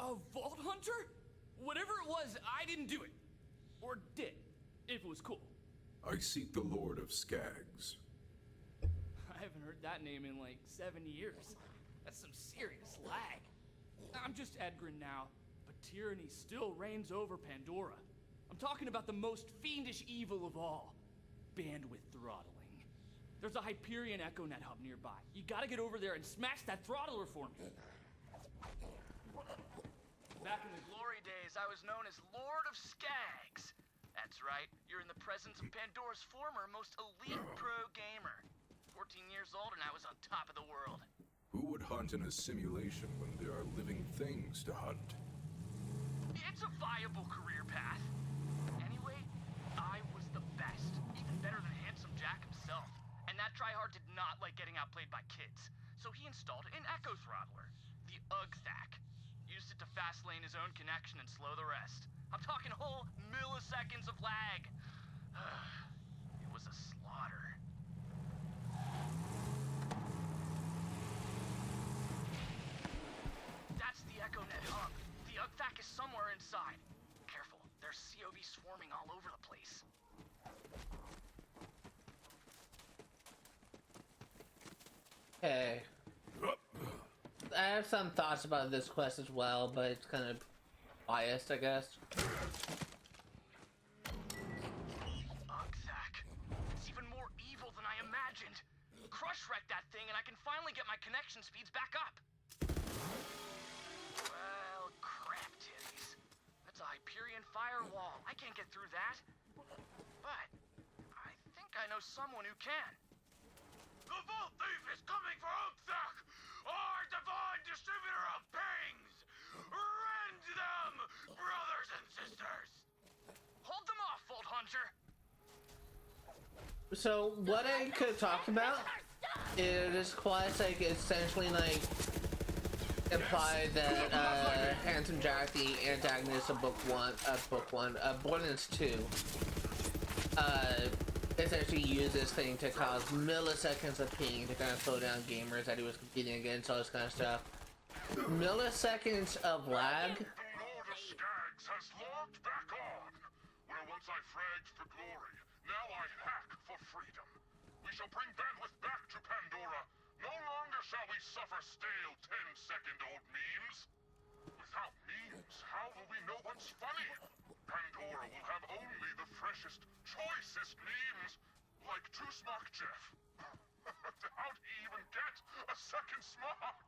A Vault Hunter? Whatever it was, I didn't do it. Or did, if it was cool. I seek the Lord of Skags. I haven't heard that name in like 7 years. That's some serious lag. I'm just Edgren now, but tyranny still reigns over Pandora. I'm talking about the most fiendish evil of all, bandwidth throttling. There's a Hyperion ECHOnet hub nearby. You gotta get over there and smash that throttler for me. Back in the glory days, I was known as Lord of Skags. That's right, you're in the presence of Pandora's former most elite pro gamer. 14 years old and I was on top of the world. Who would hunt in a simulation when there are living things to hunt? It's a viable career path. Anyway, I was the best, even better than Handsome Jack himself. And that tryhard did not like getting outplayed by kids, so he installed an Echo Throttler, the UGTHAC. Used it to fast lane his own connection and slow the rest. I'm talking whole milliseconds of lag. It was a slaughter. That's the ECHOnet hub. The UGTHAC is somewhere inside. Careful, there's COV swarming all over the place. Okay. I have some thoughts about this quest as well, but it's kind of biased, I guess. UGTHAC. It's even more evil than I imagined. Crush wreck that thing and I can finally get my connection speeds back up. Well, crap titties. That's a Hyperion firewall. I can't get through that. But I think I know someone who can. The Vault Thief is coming for UGTHAC! Our divine distributor of pings! Rend them, brothers and sisters! Hold them off, Vault Hunter! So, what I could talk about is this quest, like, essentially, like, implied that, Handsome Jack, the antagonist of Borderlands 2, essentially used this thing to cause milliseconds of ping to kind of slow down gamers that he was competing against, all this kind of stuff. Milliseconds of lag. The Lord of Skags has logged back on. Where once I fragged for glory, now I hack for freedom. We shall bring bandwidth back to Pandora. No longer shall we suffer stale 10-second-old memes. Without memes, how will we know what's funny? Pandora will have only the freshest, choicest memes, like True Smock Jeff. How'd he even get a second smock?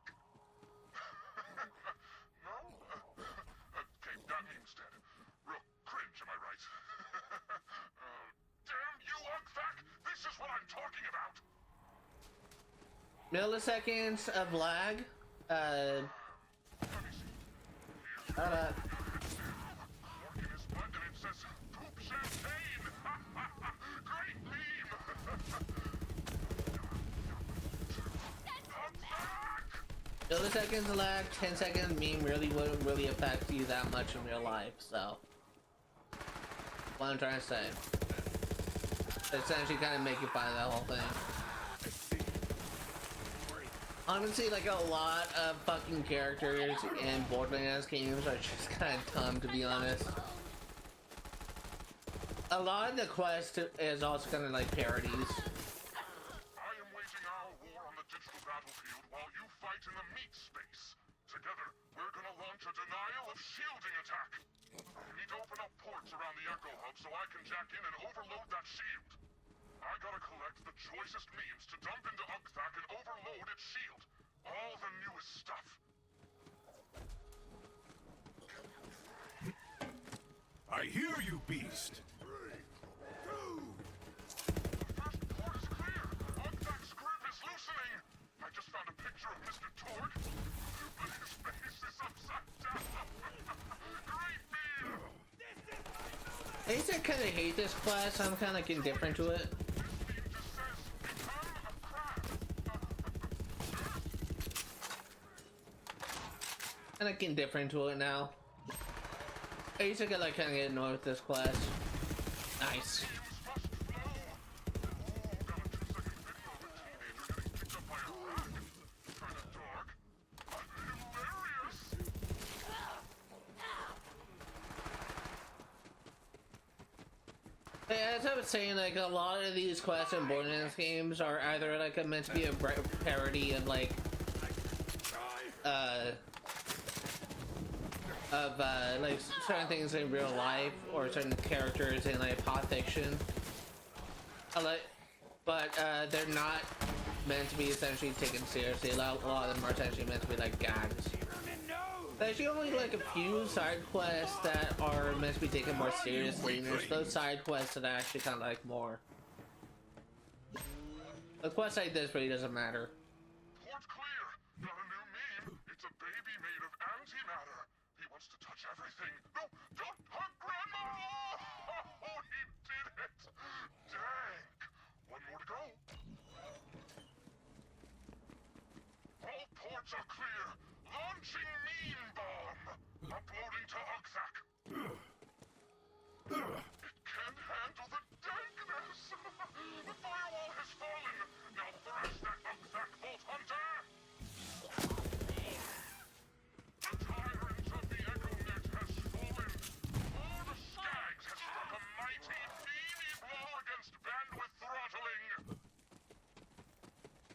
No? Okay, that meme's dead. Real cringe, am I right? Damn you, UGTHAC! This is what I'm talking about! Milliseconds of lag. Milliseconds of lag, 10-second meme really wouldn't really affect you that much in real life, so. What I'm trying to say. Essentially kind of make you buy that whole thing. Honestly, like a lot of fucking characters in Borderlands games are just kind of dumb, to be honest. A lot of the quest is also kind of like parodies. I am waging our war on the digital battlefield while you fight in the meat space. Together, we're gonna launch a denial of shielding attack. We need to open up ports around the Echo Hub so I can jack in and overload that shield. I gotta collect the choicest memes to dump into Ugthak and overload its shield. All the newest stuff. I hear you, beast. 3, 2. The first port is clear. Ugthak's grip is loosening. I just found a picture of Mr. Torg, but his face is upside down. Great meme. I used to kind of hate this class. I'm kind of like indifferent to it. I'm like indifferent to it now. I used to get like kind of get annoyed with this class. Nice. Yeah, as I was saying, like a lot of these quests in Borderlands games are either like meant to be a parody of like like certain things in real life or certain characters in like pop fiction. But they're not meant to be essentially taken seriously. A lot of them are essentially meant to be like gags. There's actually only like a few side quests that are meant to be taken more seriously, and there's those side quests that I actually kind of like more. A quest like this really doesn't matter. Port clear. Got a new meme. It's a baby made of antimatter. He wants to touch everything. No, don't hug Grandma! Oh, he did it! Dang! One more to go. All ports are clear. Launching meme bomb. Uploading to Ugthak. It can't handle the dankness. The firewall has fallen. Now thrash that Ugthak Vault Hunter. The tyrant of the ECHOnet has fallen. Lord Skaggs has struck a mighty beamy blow against bandwidth throttling.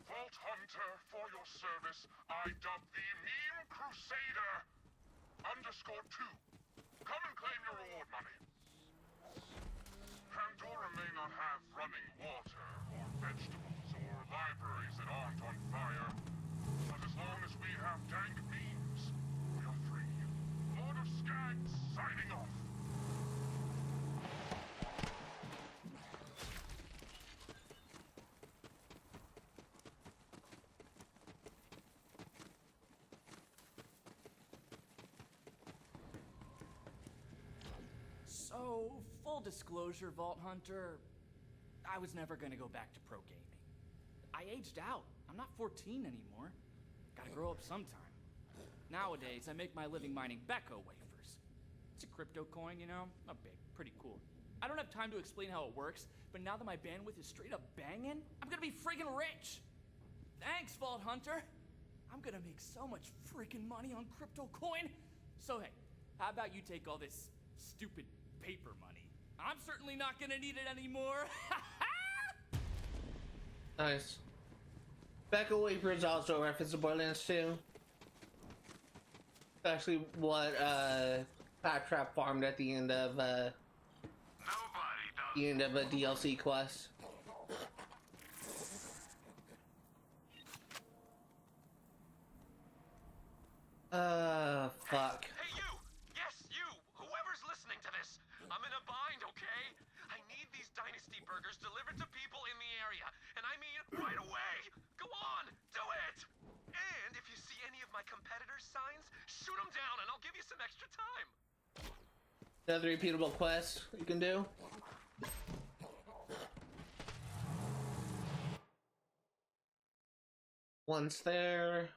Vault Hunter, for your service, I dub thee Meme Crusader. _2. Come and claim your reward money. Pandora may not have running water, or vegetables, or libraries that aren't on fire, but as long as we have dank memes, we are free. Lord of Skaggs signing off. So, full disclosure, Vault Hunter, I was never gonna go back to pro gaming. I aged out. I'm not 14 anymore. Gotta grow up sometime. Nowadays, I make my living mining Becco wafers. It's a crypto coin, you know? Not big, pretty cool. I don't have time to explain how it works, but now that my bandwidth is straight up banging, I'm gonna be friggin' rich! Thanks, Vault Hunter! I'm gonna make so much freaking money on crypto coin! So hey, how about you take all this stupid paper money? I'm certainly not gonna need it anymore! Nice. Becco Wafer is also a reference to Borderlands 2. Actually, what claptrap farmed at the end of a DLC quest. Fuck. Hey, you! Yes, you! Whoever's listening to this! I'm in a bind, okay? I need these Dynasty burgers delivered to people in the area, and I mean right away! Go on! Do Another repeatable quest you can do. Once there.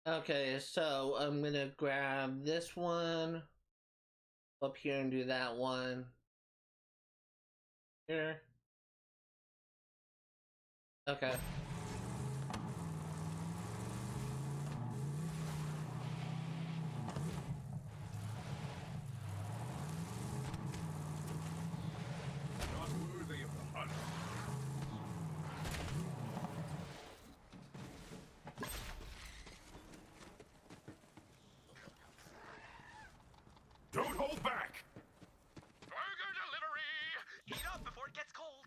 Okay, so I'm gonna grab this one up here and do that one here. Okay. Not worthy of the hunt. Don't hold back! Burger delivery! Eat up before it gets cold.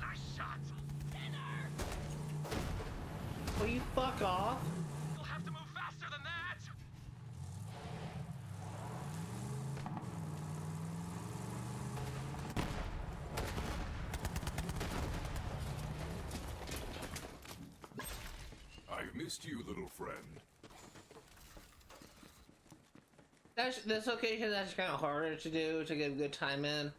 Nice shot. Will you fuck off? You'll have to move faster than that. I've missed you, little friend. This location that's kind of harder to do to get a good time in.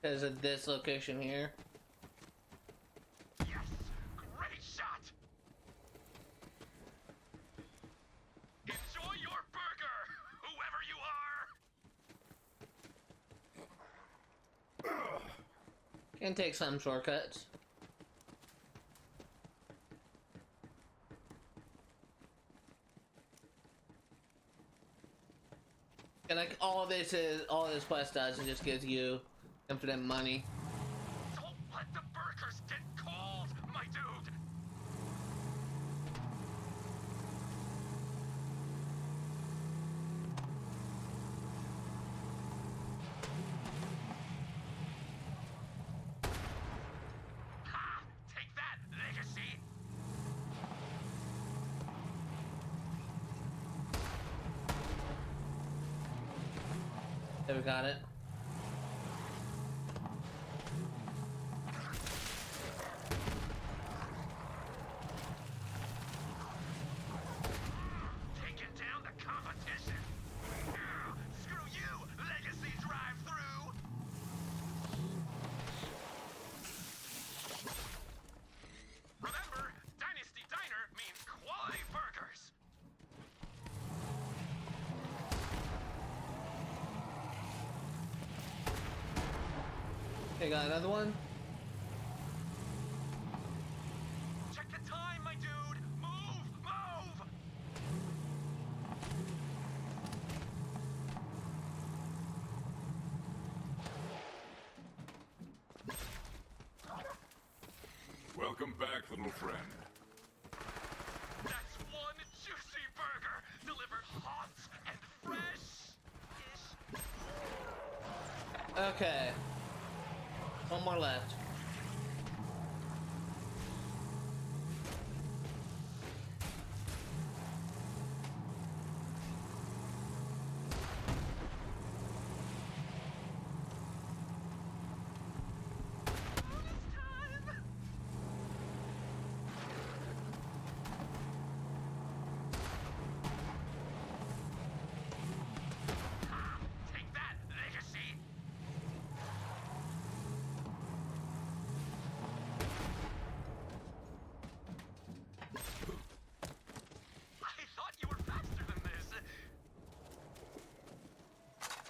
Because of this location here. Yes! Great shot! Enjoy your burger, whoever you are! Can take some shortcuts. And like all this quest does, it just gives you infinite money. Don't let the burgers get cold, my dude! Ha! Take that, Legacy! There, we got it. Taking down the competition! Screw you, Legacy drive-through! Remember, Dynasty Diner means quality burgers! Okay, got another one. Check the time, my dude! Move! Move! Welcome back, little friend. That's one juicy burger, delivered hot and fresh-ish. Okay. One more left. Take that, Legacy! I thought you were faster than this.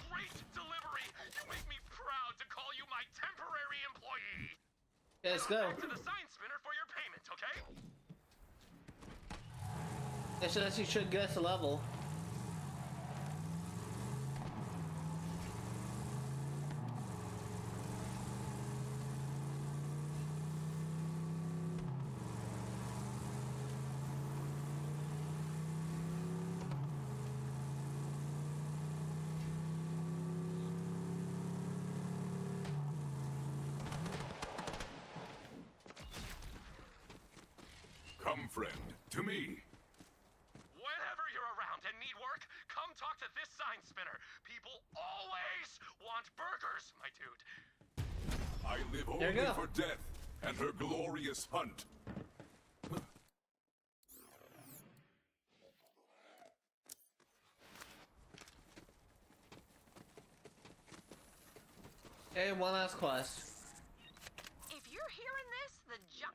Great delivery! You make me proud to call you my temporary employee! Okay, let's go. Back to the sign spinner for your payment, okay? Yeah, so that's you should get us a level. to me. Whenever you're around and need work, come talk to this sign spinner. People always want burgers, my dude. I live There you only go. for death and her glorious hunt. Okay, one last quest. If you're hearing this, the job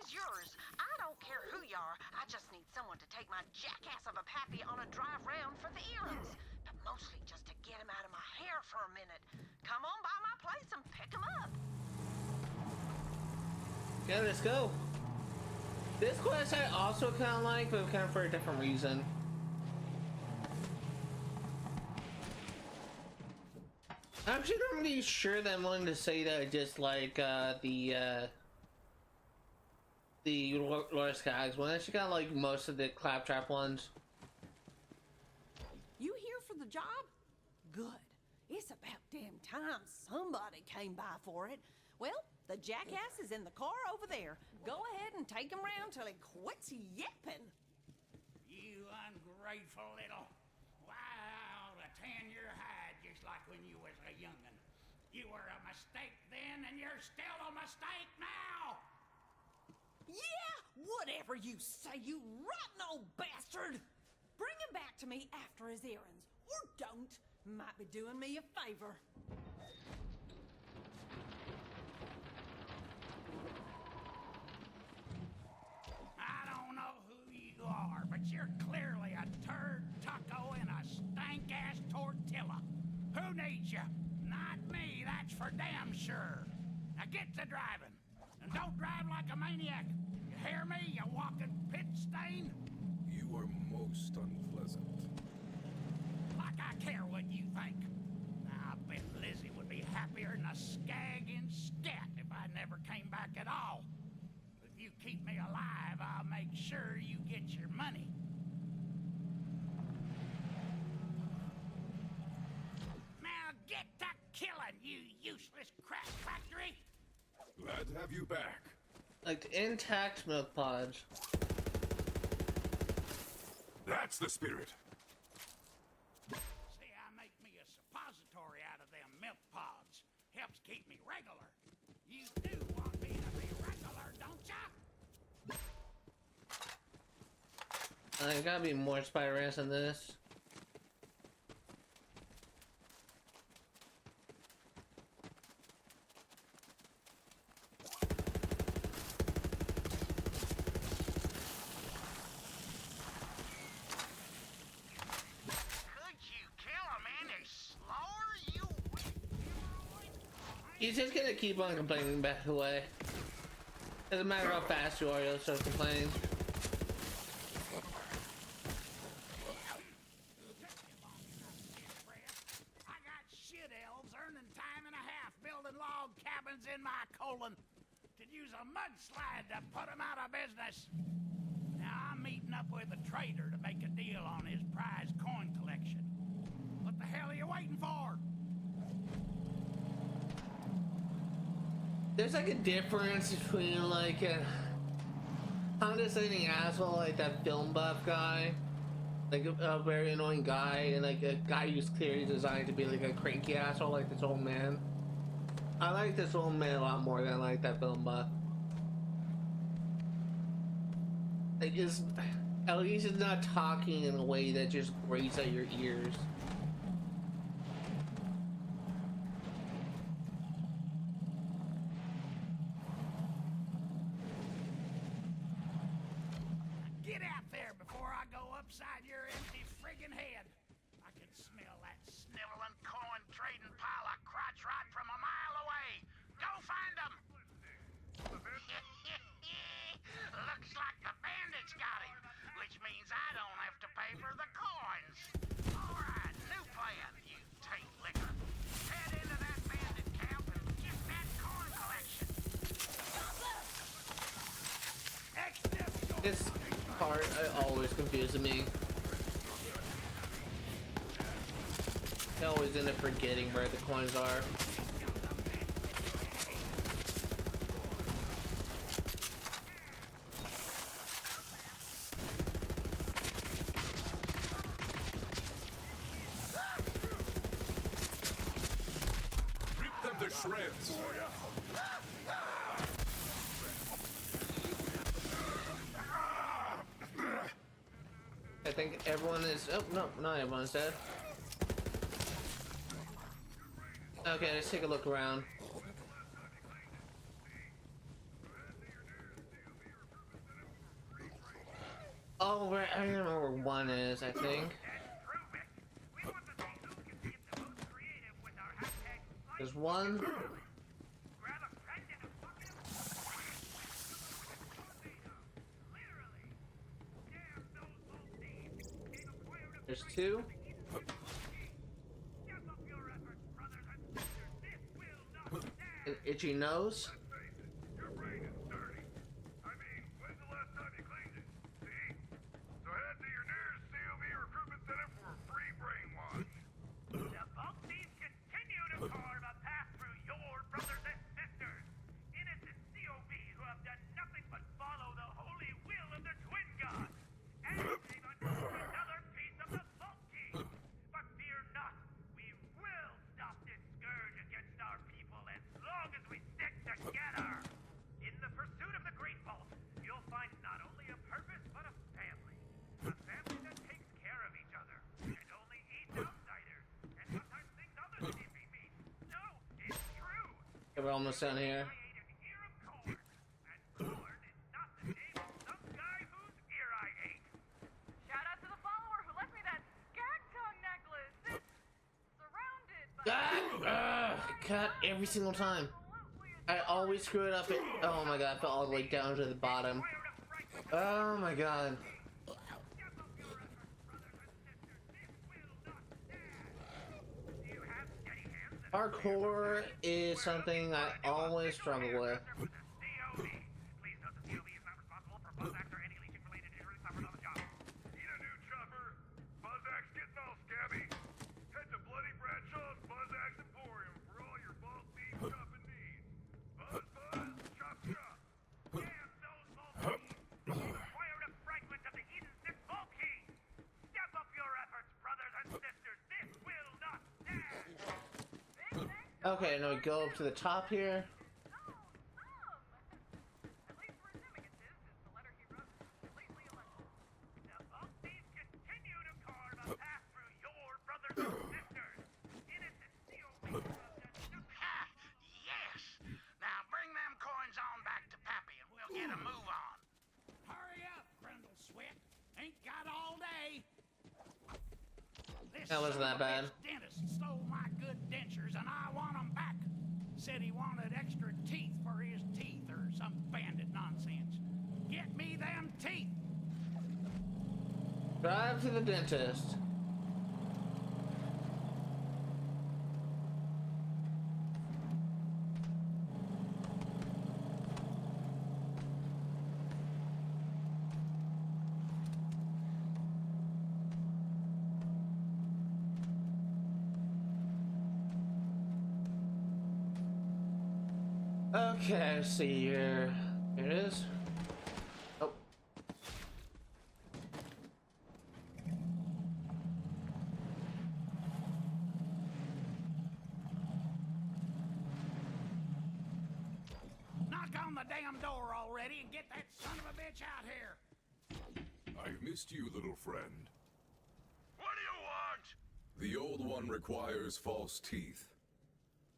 is yours. I don't care who you are. I just need someone to take my jackass of a pappy on a drive round for the errands. But mostly just to get him out of my hair for a minute. Come on by my place and pick him up. Yeah, let's go. This quest I also kind of like, but kind of for a different reason. I'm actually not really sure that I'm willing to say that I just like the Lord Skies one. I actually kind of like most of the claptrap ones. You here for the job? Good. It's about damn time somebody came by for it. Well, the jackass is in the car over there. Go ahead and take him round till he quits yapping. You ungrateful little... Wow, to tan your hide just like when you was a young'un. You were a mistake then, and you're still a mistake now! Yeah, whatever you say, you rotten old bastard! Bring him back to me after his errands, or don't. Might be doing me a favor. I don't know who you are, but you're clearly a turd taco and a stank-ass tortilla. Who needs you? Not me, that's for damn sure. Now get to driving, and don't drive like a maniac. You hear me, you walking pit stain? You are most unpleasant. Like I care what you think. I bet Lizzie would be happier than a skag in scat if I never came back at all. If you keep me alive, I'll make sure you get your money. Now get to killing, you useless crap factory! Glad to have you back. Like intact milk pods. That's the spirit. See, I make me a suppository out of them milk pods. Helps keep me regular. You do want me to be regular, don't ya? There gotta be more spider ants than this. He's just gonna keep on complaining back away. Doesn't matter how fast you are, he'll start complaining. I got shit elves earning time and a half building log cabins in my colon. Could use a mudslide to put them out of business. Now I'm meeting up with a trader to make a deal on his prize coin collection. What the hell are you waiting for? There's like a difference between like a condescending asshole like that film buff guy, like a very annoying guy, and like a guy who's clearly designed to be like a cranky asshole like this old man. I like this old man a lot more than I like that film buff. Like, at least he's not talking in a way that just grates at your ears. Get out there before I go upside your empty friggin' head. I can smell that sniveling coin trading pile of crotch rot from a mile away. Go find them. Looks like the bandits got him, which means I don't have to pay for the coins. All right, new plan, you taint licker. Head into that bandit camp and get that coin collection. This part always confuses me. I always end up forgetting where the coins are. shreds. I think everyone is. Oh no, not everyone is dead. Okay, let's take a look around. Oh, right, I remember where one is, I think. There's one. There's two. An itchy nose. We're almost down here. Shout out to the follower who left me that gag tongue necklace. It's surrounded by Cut every single time. I always screw it up. Oh my god, I fell all the way down to the bottom. Oh my god. Parkour is something I always struggle with. Okay, now we go up to the top here. Yes! Now bring them coins on back to Pappy and we'll get a move on. Hurry up, Brindle Sweat. Ain't got all day. That wasn't that bad. Dentist stole my good dentures and I want them back. Said he wanted extra teeth for his teeth or some bandit nonsense. Get me them teeth. Drive to the dentist. Okay, let's see here. Here it is. Oh. Knock on the damn door already and get that son of a bitch out here. I've missed you, little friend. What do you want? The old one requires false teeth.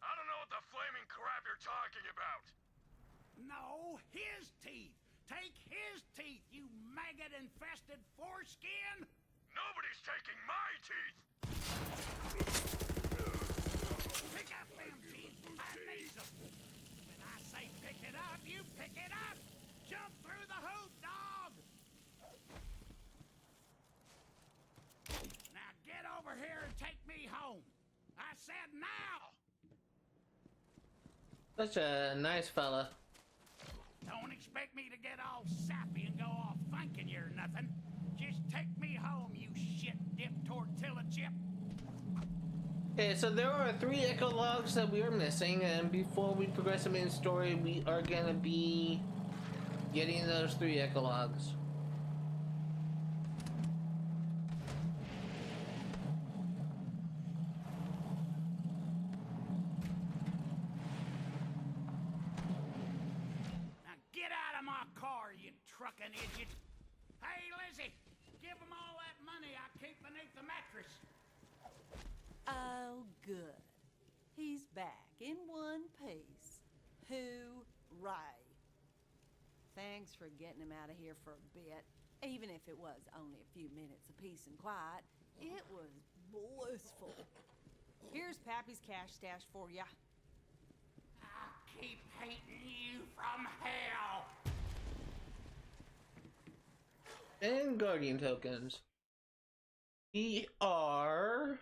I don't know what the flaming crap you're talking about. No, his teeth. Take his teeth, you maggot-infested foreskin. Nobody's taking my teeth. Pick up them teeth. I need them. When I say pick it up, you pick it up. Jump through the hoop, dog. Now get over here and take me home. I said now. Such a nice fella. Don't expect me to get all sappy and go off thinking you're nothing. Just take me home, you shit-dipped tortilla chip. Okay, so there are 3 echo logs that we are missing, and before we progress the main story, we are gonna be getting those 3 echo logs. trucking idiot. Hey, Lizzie, give him all that money I keep beneath the mattress. Oh, good. He's back in one piece. Hooray. Thanks for getting him out of here for a bit. Even if it was only a few minutes of peace and quiet, it was blissful. Here's Pappy's cash stash for ya. I keep hating you from hell. And Guardian tokens. We are...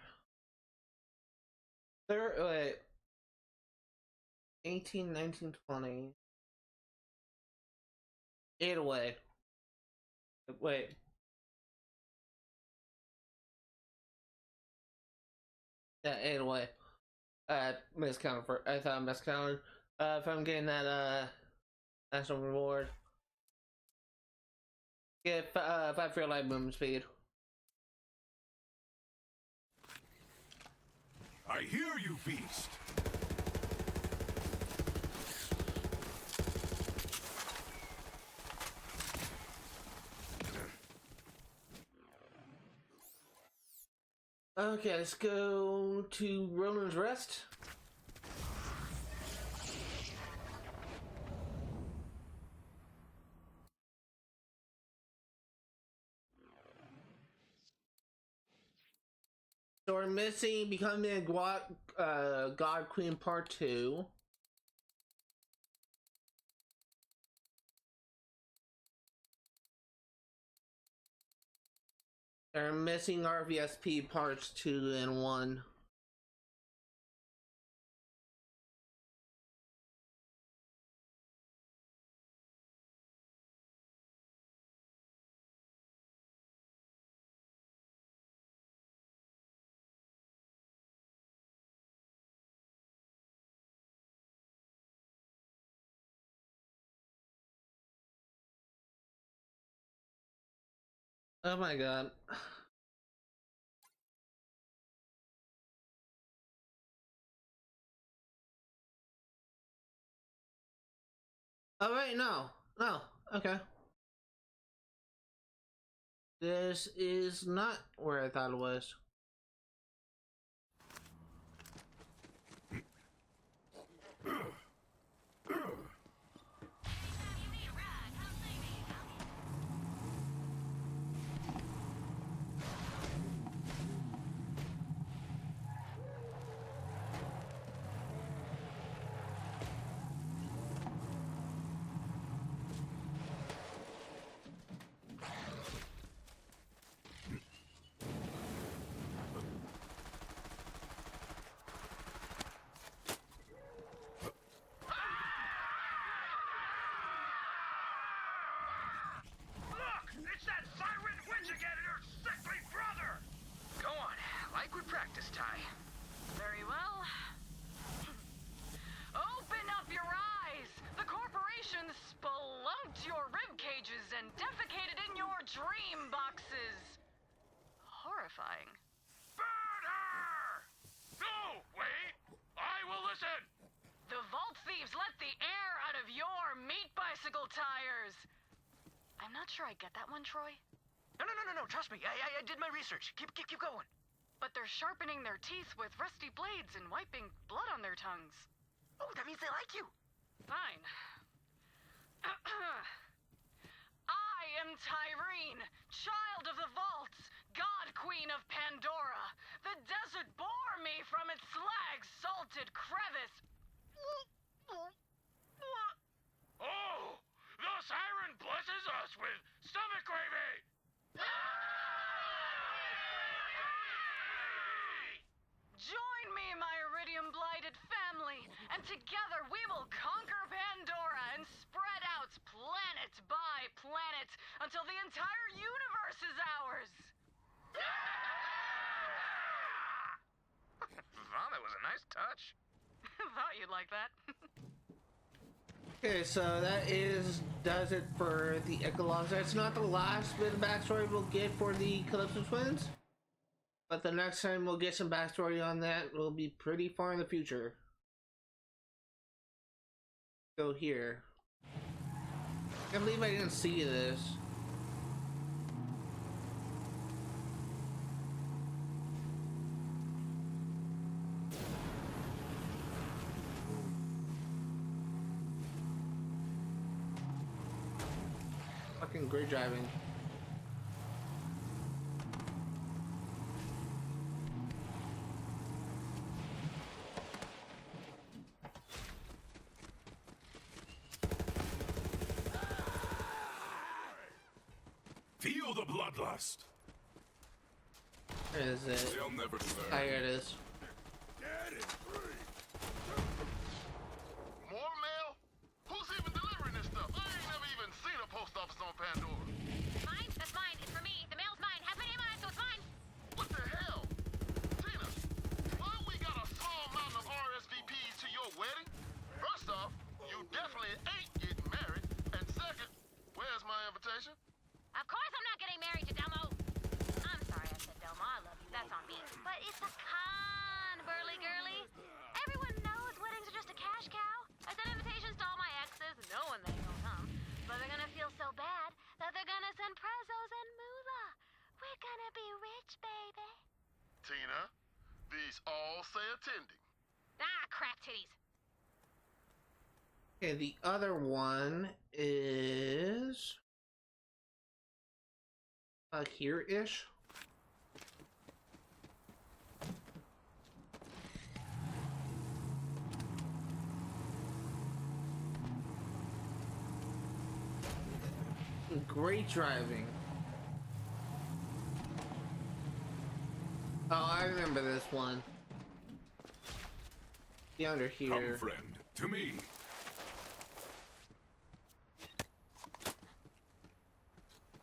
18, 19, 20. 8 away. Wait. Yeah, 8 away. Miscounted for. I thought I miscounted. If I'm getting that national reward, get 5 for your light movement speed. I hear you, beast. Okay, let's go to Roland's Rest. So we're missing Becoming a God Queen Part 2. They're missing RVSP Parts 2 and 1. Oh my god. Oh wait, no. No. Okay. This is not where I thought it was. Burn her! No, wait! I will listen! The vault thieves let the air out of your meat bicycle tires! I'm not sure I get that one, Troy. No, trust me. I did my research. Keep going. But they're sharpening their teeth with rusty blades and wiping blood on their tongues. Oh, that means they like you. Fine. I am Tyrene, child of the vaults, God Queen of Pandora. The desert bore me from its slag-salted crevice. Oh! The siren blesses us with stomach gravy! Join me, my iridium-blighted family, and together we will conquer Pandora and spread out planet by planet until the entire universe is ours! Vomit was a nice touch. Thought you'd like that. Okay, so that does it for the Echelons. That's not the last bit of backstory we'll get for the Calypso Twins, but the next time we'll get some backstory on that will be pretty far in the future. Go here. I can't believe I didn't see this. Fucking great driving. Feel the bloodlust. Where is it? They'll never learn. Ah, here it is. More mail? Who's even delivering this stuff? I ain't never even seen a post office on Pandora. Mine? That's mine. It's for me. The mail's mine. Have my name on it, so it's mine. What the hell? Tina, why we got a small mountain of RSVPs to your wedding? First off, you definitely ain't getting married. And second, where's my invitation? Of course I'm not getting married to Delmo. I'm sorry I said Delmo. I love you. That's on me. But it's a con, burly girly. Everyone knows weddings are just a cash cow. I sent invitations to all my exes, knowing they don't come. But they're gonna feel so bad that they're gonna send prezos and moolah. We're gonna be rich, baby. Tina, these all say attending. Ah, crap titties. Okay, the other one is here-ish. Great driving. Oh, I remember this one. The under here. Come, friend, to me.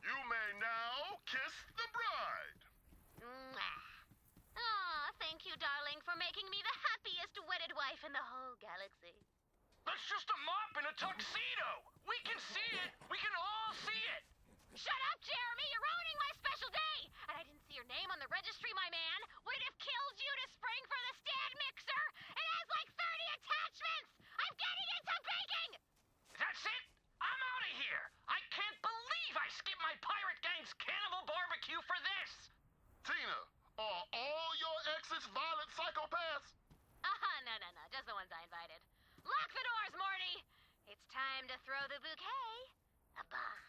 You may now kiss the bride. Aw, thank you, darling, for making me the happiest wedded wife in the whole galaxy. That's just a mop in a tuxedo. We can see it. We can all see it. Shut up, Jeremy! You're ruining my special day! And I didn't see your name on the registry, my man! Would it have killed you to spring for the stand mixer? It has like 30 attachments! I'm getting into baking! That's it. I'm out of here. I can't believe I skipped my Pirate Gang's cannibal barbecue for this. Tina, are all your exes violent psychopaths? No, just the ones I invited. Lock the doors, Morty! It's time to throw the bouquet. A bomb.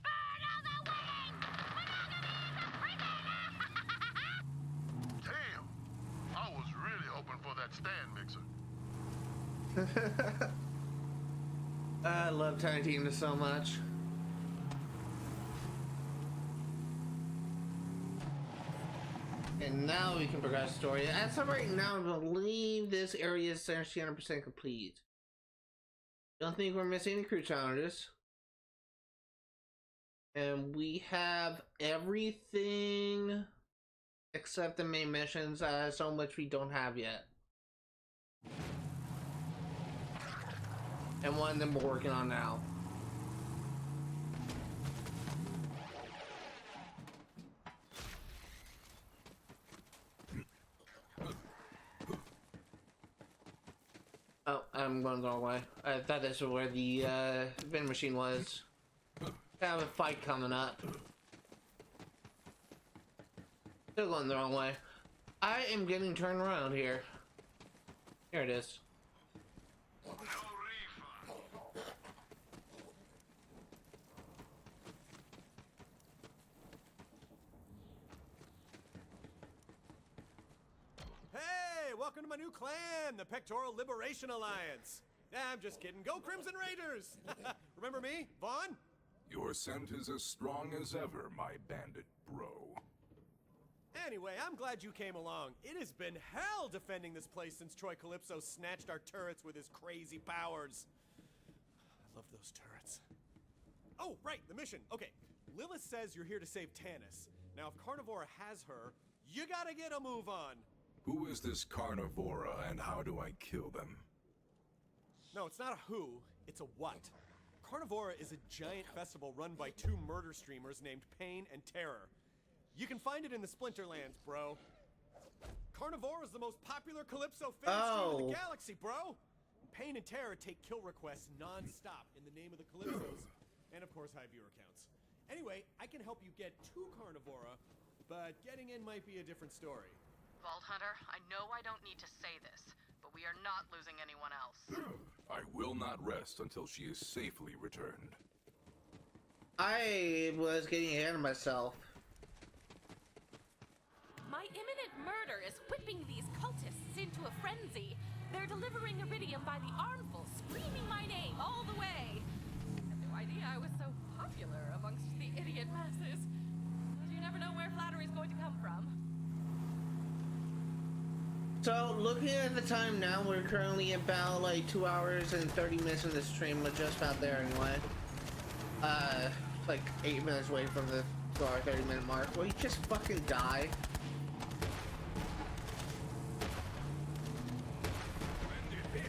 Burn all the wedding! Monogamy is a prison! Damn, I was really hoping for that stand mixer. I love Tiny Tina so much. And now we can progress the story. As of right now, I believe this area is 100% complete. Don't think we're missing any crew challenges. And we have everything except the main missions, so much we don't have yet. And one of them we're working on now. Oh, I'm going the wrong way. I thought this was where the vending machine was. I have a fight coming up. Still going the wrong way. I am getting turned around here. Here it is. Hey, welcome to my new clan, the Pectoral Liberation Alliance. Nah, I'm just kidding. Go Crimson Raiders! Remember me, Vaughn? Your scent is as strong as ever, my bandit bro. Anyway, I'm glad you came along. It has been hell defending this place since Troy Calypso snatched our turrets with his crazy powers. I love those turrets. Oh, right, the mission. Okay, Lilith says you're here to save Tanis. Now, if Carnivora has her, you gotta get a move on. Who is this Carnivora, and how do I kill them? No, it's not a who, it's a what. Carnivora is a giant festival run by two murder streamers named Pain and Terror. You can find it in the Splinterlands, bro. Carnivora is the most popular Calypso fan stream in the galaxy, bro! Pain and Terror take kill requests non-stop in the name of the Calypsos, and of course high viewer counts. Anyway, I can help you get to Carnivora, but getting in might be a different story. Vault Hunter, I know I don't need to say this, but we are not losing anyone else. I will not rest until she is safely returned. I was getting ahead of myself. My imminent murder is whipping these cultists into a frenzy. They're delivering iridium by the armful, screaming my name all the way. I had no idea I was so popular amongst the idiot masses. You never know where flattery's going to come from. So, looking at the time now, we're currently about like 2 hours and 30 minutes of the stream. We're just about there anyway. Like 8 minutes away from the 2 hour 30-minute mark. Will you just fucking die?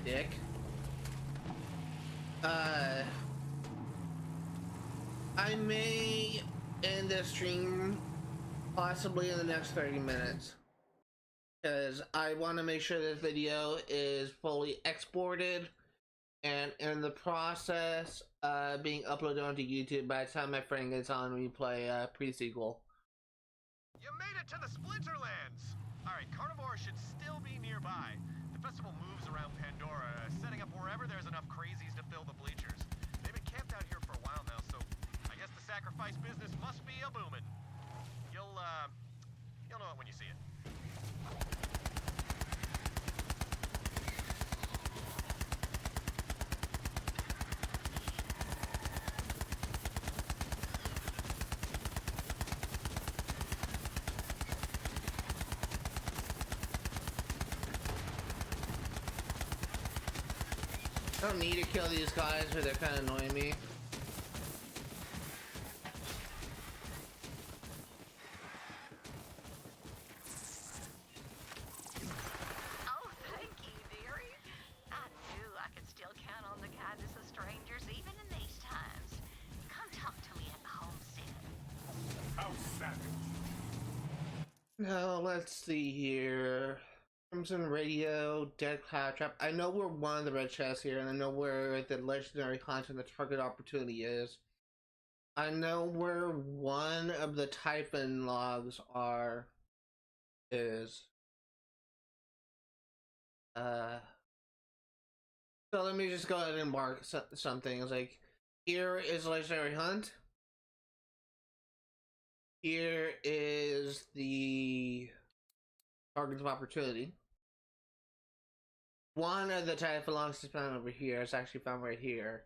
Dick. I may end the stream possibly in the next 30 minutes. Because I want to make sure this video is fully exported and in the process being uploaded onto YouTube by the time my friend gets on and we play pre-sequel. You made it to the Splinterlands! Alright, Carnivora should still be nearby. The festival moves around Pandora, setting up wherever there's enough crazies to fill the bleachers. They've been camped out here for a while now, so I guess the sacrifice business must be a booming. You'll know it when you see it. I don't need to kill these guys, but they're kind of annoying me. Oh, thank you, dearie. I knew I could still count on the kindness of strangers even in these times. Come talk to me at the Homestead. How savage. Now, let's see here. Crimson Radio, Dead Claptrap. I know where one of the red chests here, and I know where the legendary content, the target opportunity is. I know where one of the typhon logs is. So let me just go ahead and mark some things. Like, here is legendary hunt. Here is the target of opportunity. One of the typhon logs is found over here. It's actually found right here.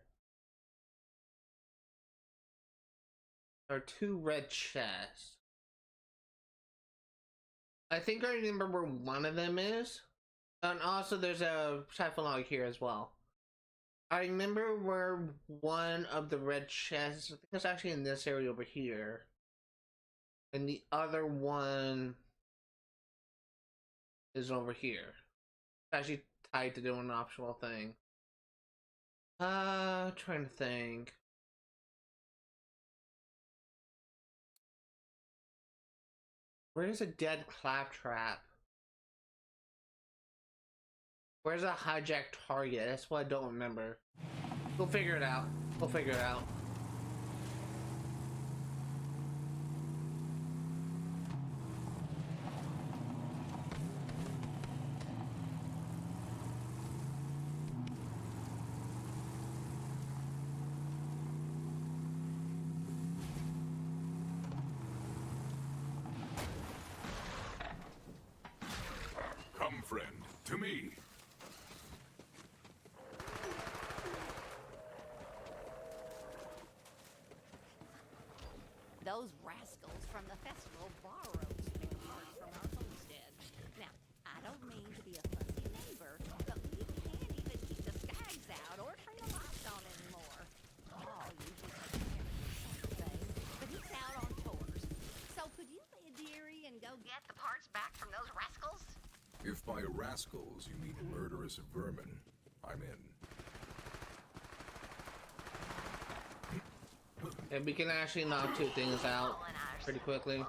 There are 2 red chests. I think I remember where one of them is. And also there's a typhon log here as well. I remember where one of the red chests, I think it's actually in this area over here. And the other one is over here. It's actually tied to doing an optional thing. Trying to think. Where's a dead claptrap? Where's a hijacked target? That's what I don't remember. We'll figure it out. We'll figure it out. Come, friend, to me. Those rascals from the festival borrowed spare parts from our homestead. Now, I don't mean to be a fussy neighbor, but we can't even keep the skags out or turn the lights on anymore. Oh, usually takes care of something, but he's out on tours. So could you be a dearie and go get the parts back from those rascals? If by rascals you mean murderous vermin, I'm in. And we can actually knock 2 things out pretty quickly.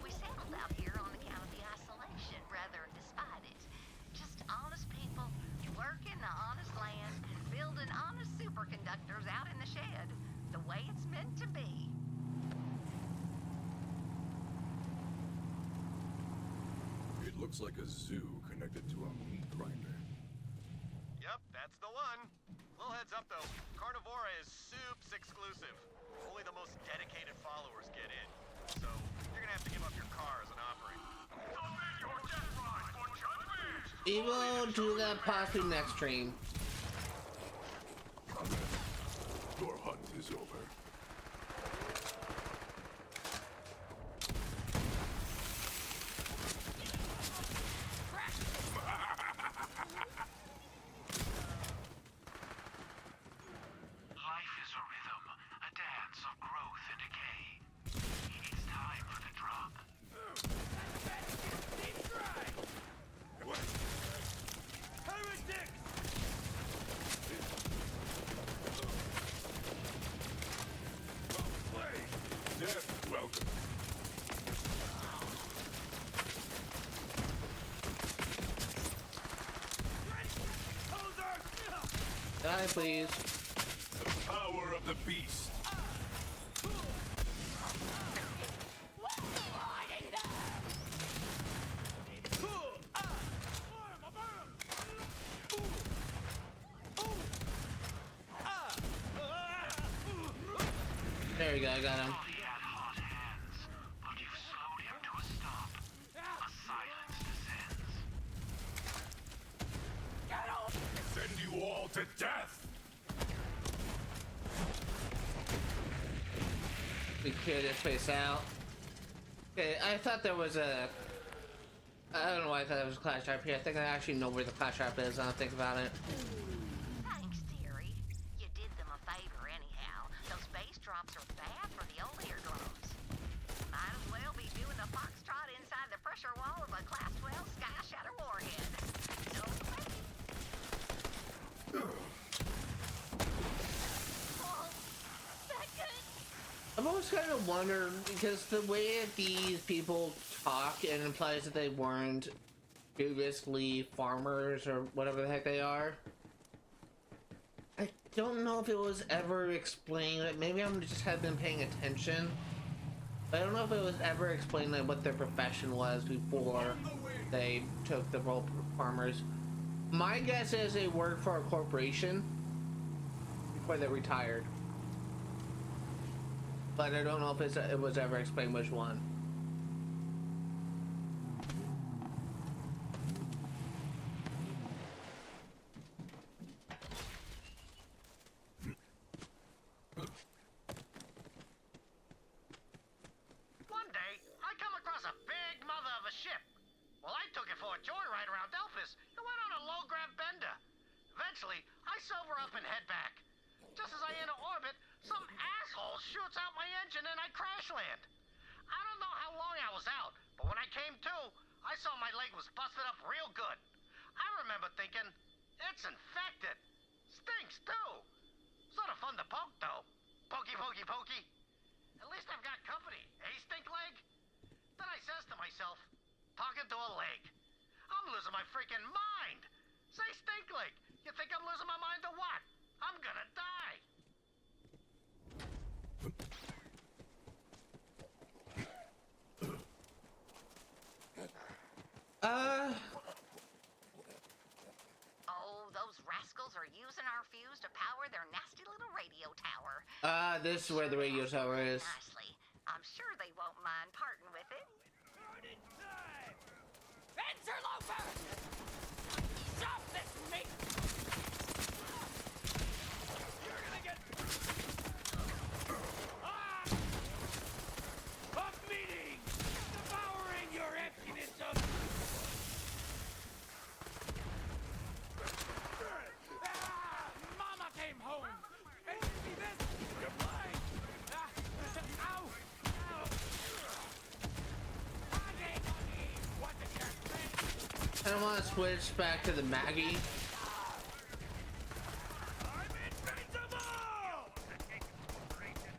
We settled out here on account of the isolation, rather superconductors out in the shed, the way it's meant to be. It looks like a zoo connected to a meat grinder. Yep, that's the one. Little heads up though, Carnivora is soups exclusive. Only the most dedicated followers get in. So you're gonna have to give up your car as an operator. We will do that possibly next stream. Your hunt is over. Life is a rhythm, a dance of growth and decay. It's time for the drop. Death welcome. Die, please. The power of the beast. There we go, I got him. He had hot hands, but you've slowed him to a stop. A silence descends. Send you all to death. We clear this place out. Okay, I thought there was a... I don't know why I thought there was a claptrap here. I think I actually know where the claptrap is now I think about it. Thanks, dearie. You did them a favor anyhow. Those bass drops are bad for the old eardrums. Might as well be doing a foxtrot inside the pressure wall of a Class 12 Sky Shatter warhead. No way. Oh, that good? I've always kind of wondered, because the way that these people talk, it implies that they weren't previously farmers or whatever the heck they are. I don't know if it was ever explained. Maybe I just had been paying attention. But I don't know if it was ever explained like what their profession was before they took the role of farmers. My guess is they worked for a corporation before they retired. But I don't know if it was ever explained which one. One day, I come across a big mother of a ship. Well, I took it for a joyride around Delphis and went on a low-grav bender. Eventually, I sober up and head back. Just as I enter orbit, some asshole shoots out my engine and I crash land. I don't know how long I was out, but when I came to, I saw my leg was busted up real good. I remember thinking, it's infected. Stinks, too. Sort of fun to poke, though. Pokey, pokey, pokey. At least I've got company, eh, stink leg? Then I says to myself, talking to a leg, I'm losing my freaking mind. Say, stink leg, you think I'm losing my mind or what? I'm gonna die. Oh, those rascals are using our fuse to power their nasty little radio tower. This is where the radio tower is. Nicely. I'm sure they won't mind parting with it. Interloper! Stop this meat! You're gonna get... Up meeting! Devouring your emptiness of... Mama came home! And you see this? You're blind! Ow! Ow! What the heck? I don't want to switch back to the Maggie.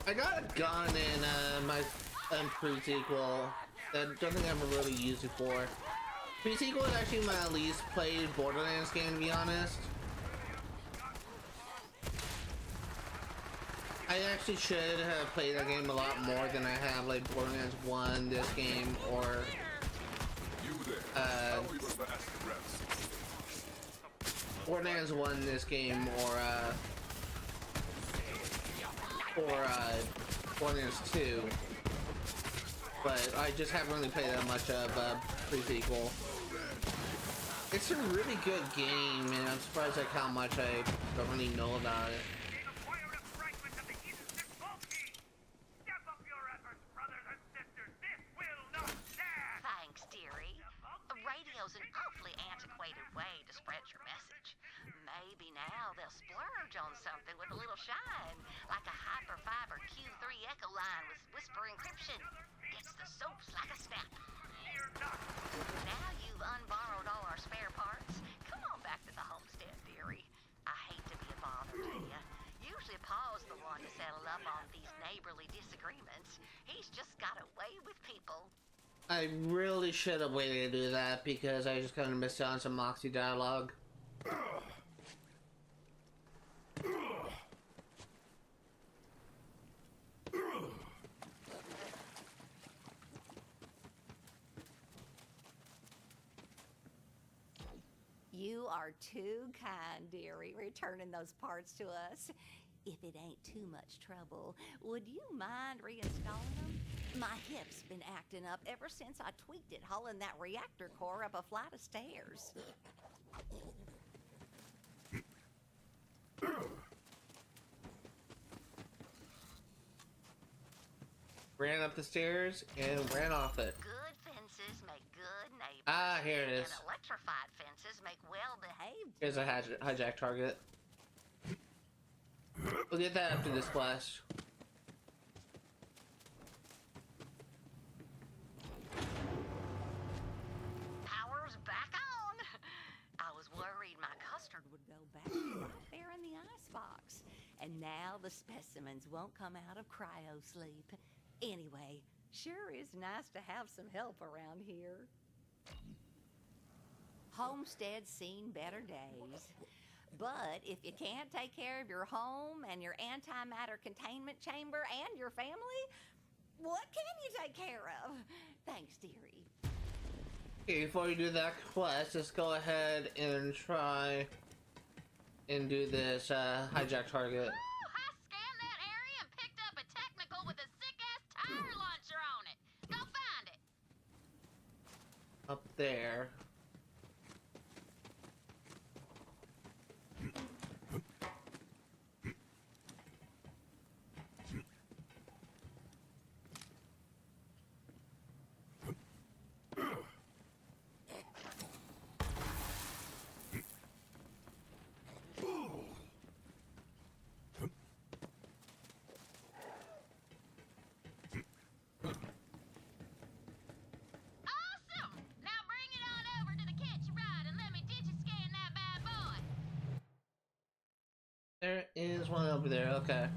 I got a gun in my pre-sequel that I don't think I've ever really used before. Pre-sequel is actually my least played Borderlands game, to be honest. I actually should have played that game a lot more than I have, like Borderlands 1, this game, or Borderlands 1, this game, or Borderlands 2. But I just haven't really played that much of pre-sequel. It's a really good game, and I'm surprised like how much I don't really know about it. Thanks, dearie. A radio's an awfully antiquated way to spread your message. Maybe now they'll splurge on something with a little shine, like a hyperfiber Q3 echo line with whisper encryption. Gets the soaps like a snap. Now you've unborrowed all our spare parts. Come on back to the homestead, dearie. I hate to be a bother to you. Usually Paul's the one to settle up on these neighborly disagreements. He's just got a way with people. I really should have waited to do that because I just kind of missed out on some Moxie dialogue. You are too kind, dearie, returning those parts to us. If it ain't too much trouble, would you mind reinstalling them? My hip's been acting up ever since I tweaked it hauling that reactor core up a flight of stairs. Ran up the stairs and ran off it. Good fences make good neighbors. Ah, here it is. And electrified fences make well-behaved. Here's a hijack target. We'll get that after this blast. Power's back on. I was worried my custard would go back right there in the icebox. And now the specimens won't come out of cryo sleep. Anyway, sure is nice to have some help around here. Homestead's seen better days. But if you can't take care of your home and your antimatter containment chamber and your family, what can you take care of? Thanks, dearie. Okay, before we do that quest, let's go ahead and try and do this hijack target. I scanned that area and picked up a technical with a sick-ass tire launcher on it. Go find it. Up there. There is one over there, okay.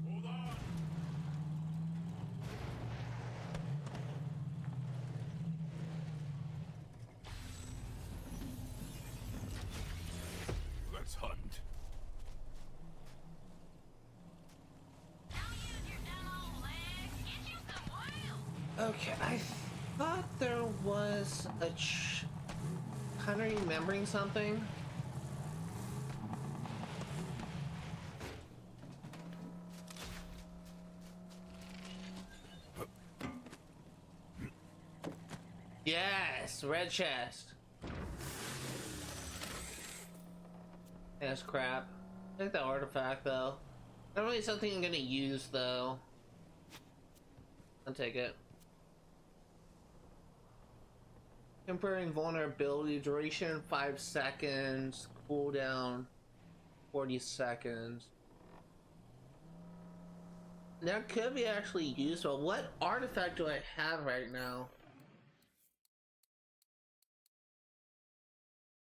Hold on. Let's hunt. Okay, I thought there was a kind of remembering something. Yes, red chest. That's crap. I like the artifact though. Not really something I'm gonna use though. I'll take it. Temporary invulnerability, duration 5 seconds, cooldown 40 seconds. That could be actually useful. What artifact do I have right now?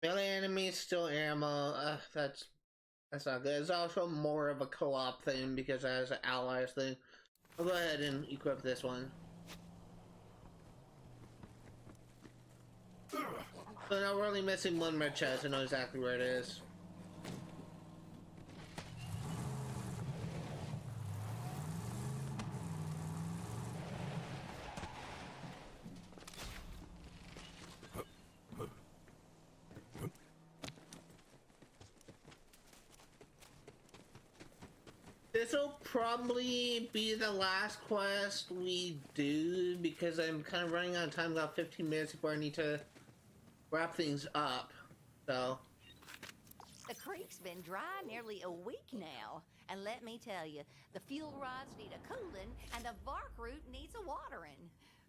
Melee enemies, still ammo. That's not good. It's also more of a co-op thing because it has an allies thing. I'll go ahead and equip this one. So now we're only missing one red chest. I know exactly where it is. This will probably be the last quest we do because I'm kind of running out of time. About 15 minutes before I need to wrap things up. So The creek's been dry nearly a week now. And let me tell you, the fuel rods need a cooling and the bark root needs a watering.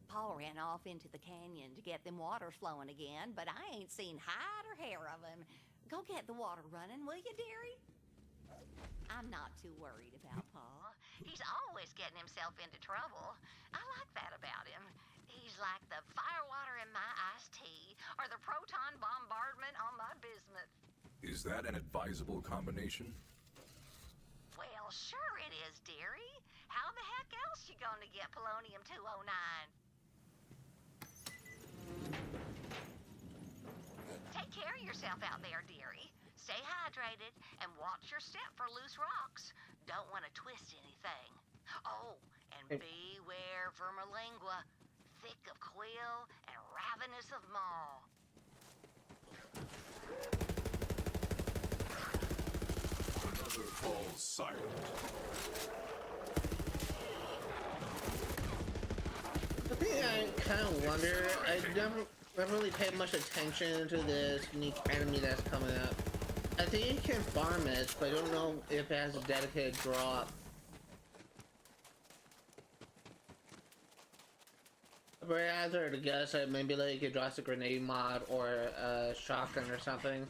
Paul ran off into the canyon to get them waters flowing again, but I ain't seen hide or hair of him. Go get the water running, will you, dearie? I'm not too worried about Paul. He's always getting himself into trouble. I like that about him. He's like the firewater in my iced tea or the proton bombardment on my bismuth. Is that an advisable combination? Well, sure it is, dearie. How the heck else you gonna get polonium-209? Take care of yourself out there, dearie. Stay hydrated and watch your step for loose rocks. Don't want to twist anything. Oh, and beware vermilingua, thick of quill and ravenous of maw. Another falls silent. The thing I kind of wonder, I never really paid much attention to this unique enemy that's coming up. I think you can farm it, but I don't know if it has a dedicated drop. If I hazard to guess, that maybe like it drops a grenade mod or a shotgun or something.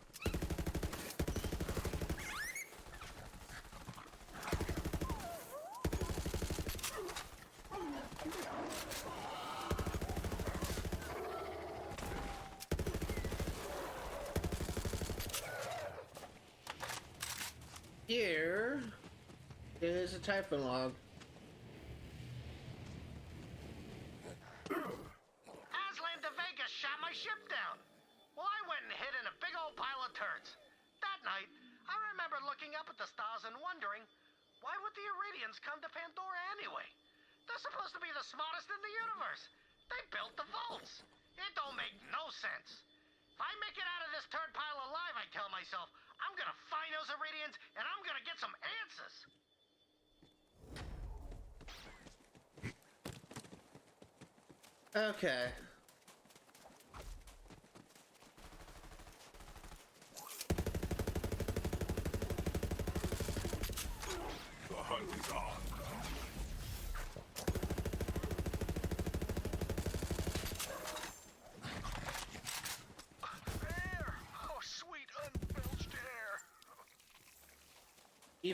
Here is a typhon log. Aslan de Vegas shot my ship down. Well, I went and hid in a big old pile of turds. That night, I remember looking up at the stars and wondering, why would the Iridians come to Pandora anyway? They're supposed to be the smartest in the universe. They built the vaults. It don't make no sense. If I make it out of this turd pile alive, I tell myself, I'm gonna find those Iridians and I'm gonna get some answers. Okay. The hunt is on.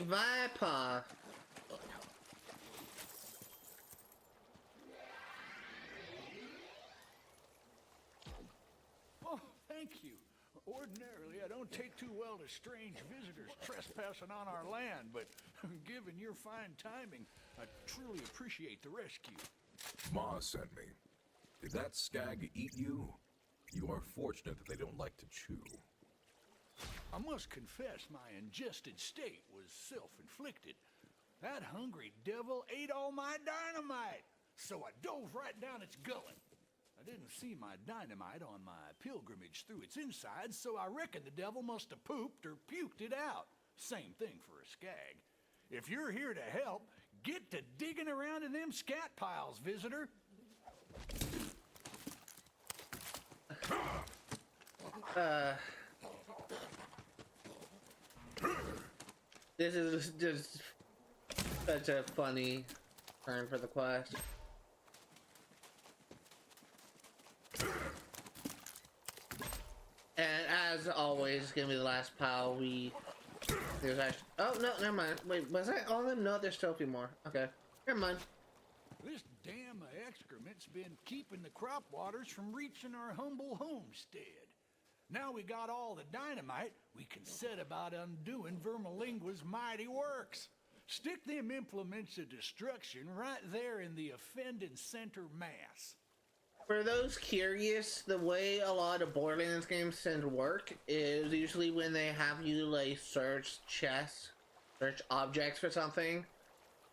Viper. Oh, thank you. Ordinarily, I don't take too well to strange visitors trespassing on our land, but given your fine timing, I truly appreciate the rescue. Ma sent me. Did that skag eat you? You are fortunate that they don't like to chew. I must confess my ingested state was self-inflicted. That hungry devil ate all my dynamite, so I dove right down its gullet. I didn't see my dynamite on my pilgrimage through its insides, so I reckon the devil must have pooped or puked it out. Same thing for a skag. If you're here to help, get to digging around in them scat piles, visitor. This is just such a funny turn for the quest. And as always, it's gonna be the last pile there's actually, oh no, never mind. Wait, was that all of them? No, there's still a few more. Okay, never mind. This dam of excrement's been keeping the crop waters from reaching our humble homestead. Now we got all the dynamite, we can set about undoing Vermilingua's mighty works. Stick them implements of destruction right there in the offending center mass. For those curious, the way a lot of Borderlands games tend to work is usually when they have you like search chests, search objects for something,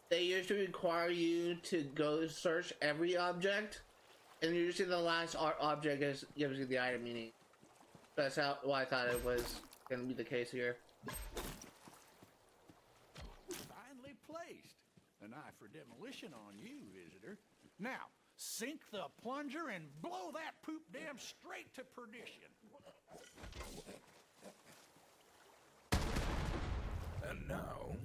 they usually require you to go search every object, and usually the last object gives you the item you need. That's why I thought it was going to be the case here. Finely placed. An eye for demolition on you, visitor. Now, sink the plunger and blow that poop dam straight to perdition. And now,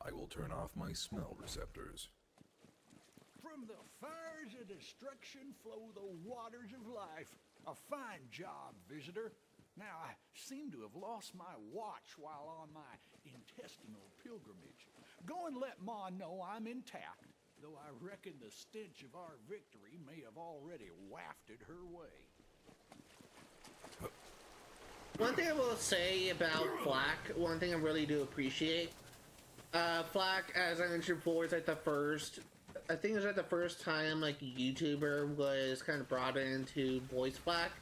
I will turn off my smell receptors. From the fires of destruction flow the waters of life. A fine job, visitor. Now, I seem to have lost my watch while on my intestinal pilgrimage. Go and let Ma know I'm intact, though I reckon the stench of our victory may have already wafted her way. One thing I will say about Flack, one thing I really do appreciate, Flack, as I mentioned before, is like the first, I think it was like the first time like a YouTuber was kind of brought in to voice Flack.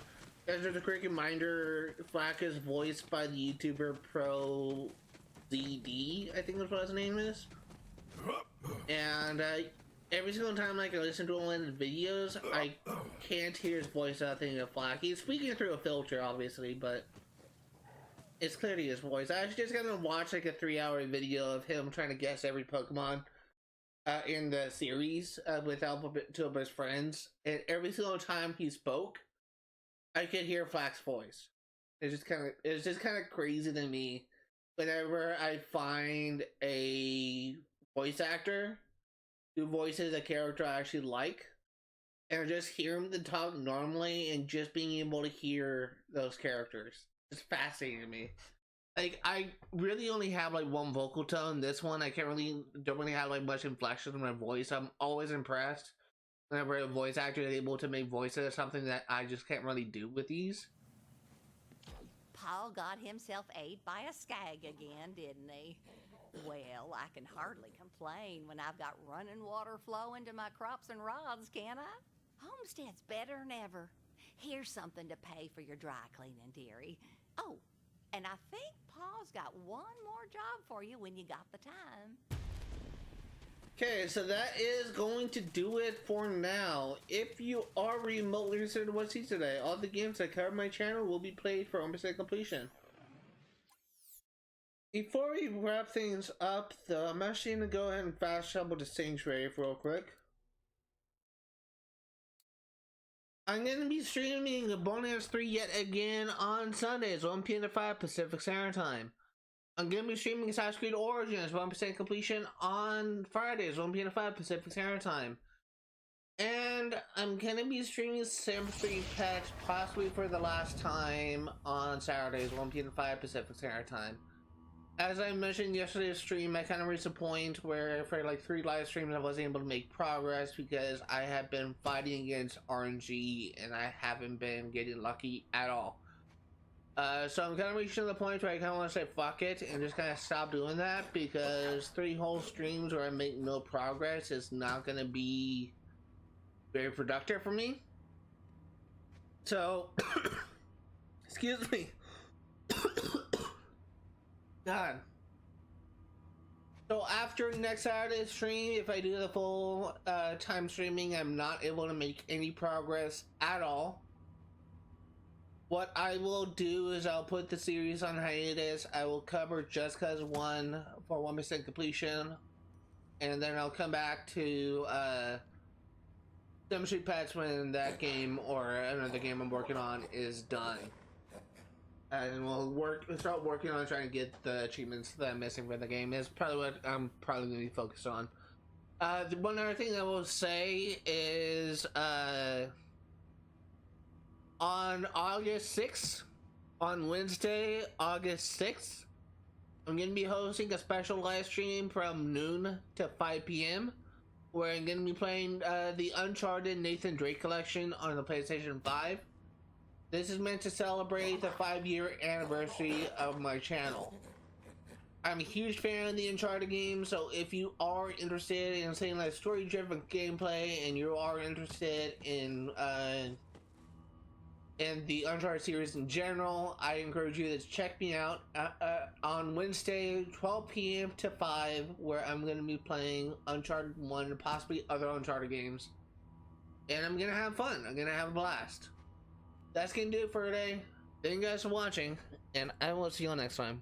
As a quick reminder, Flack is voiced by the YouTuber Pro ZD, I think that's what his name is. And every single time like I listen to one of the videos, I can't hear his voice without thinking of Flack. He's speaking through a filter, obviously, but it's clearly his voice. I was just gonna watch like a 3-hour video of him trying to guess every Pokemon in the series with help of two of his friends, and every single time he spoke, I could hear Flack's voice. It's just kind of crazy to me whenever I find a voice actor who voices a character I actually like, and just hear him to talk normally, and just being able to hear those characters. It's fascinating to me. Like, I really only have like one vocal tone. This one, I don't really have like much inflection in my voice. I'm always impressed whenever a voice actor is able to make voices of something that I just can't really do with these. Paul got himself ate by a skag again, didn't he? Well, I can hardly complain when I've got running water flowing to my crops and rods, can I? Homestead's better than ever. Here's something to pay for your dry cleaning, dearie. Oh, and I think Paul's got one more job for you when you got the time. Okay, so that is going to do it for now. If you are remotely interested in what see today, all the games that cover my channel will be played for 100% completion. Before we wrap things up, though, I'm actually going to go ahead and fast travel to Sanctuary real quick. I'm going to be streaming Borderlands 3 yet again on Sundays, 1 p.m. to 5 Pacific Standard Time. I'm going to be streaming Assassin's Creed Origins 100% completion on Fridays, 1 p.m. to 5 Pacific Standard Time. And I'm going to be streaming Sims 3 Patch possibly for the last time on Saturdays, 1 p.m. to 5 Pacific Standard Time. As I mentioned yesterday's stream, I kind of reached a point where for like 3 live streams I wasn't able to make progress because I have been fighting against RNG and I haven't been getting lucky at all. So I'm kind of reaching the point where I kind of want to say fuck it and just kind of stop doing that, because 3 whole streams where I make no progress is not going to be very productive for me. So, excuse me. God. So after next Saturday's stream, if I do the full time streaming, I'm not able to make any progress at all. What I will do is I'll put the series on hiatus. I will cover Just Cause 1 for 100% completion, and then I'll come back to Sims 3 Patch when that game or another game I'm working on is done. And we'll start working on trying to get the achievements that I'm missing for the game. Is probably what I'm probably going to be focused on. The one other thing I will say is on August 6th, on Wednesday, August 6th, I'm going to be hosting a special live stream from noon to 5 p.m. where I'm going to be playing the Uncharted Nathan Drake collection on the PlayStation 5. This is meant to celebrate the 5-year anniversary of my channel. I'm a huge fan of the Uncharted games, so if you are interested in saying like story-driven gameplay and you are interested in the Uncharted series in general, I encourage you to check me out on Wednesday, 12 p.m. to 5, where I'm going to be playing Uncharted 1 and possibly other Uncharted games. And I'm going to have fun. I'm going to have a blast. That's going to do it for today. Thank you guys for watching, and I will see you all next time.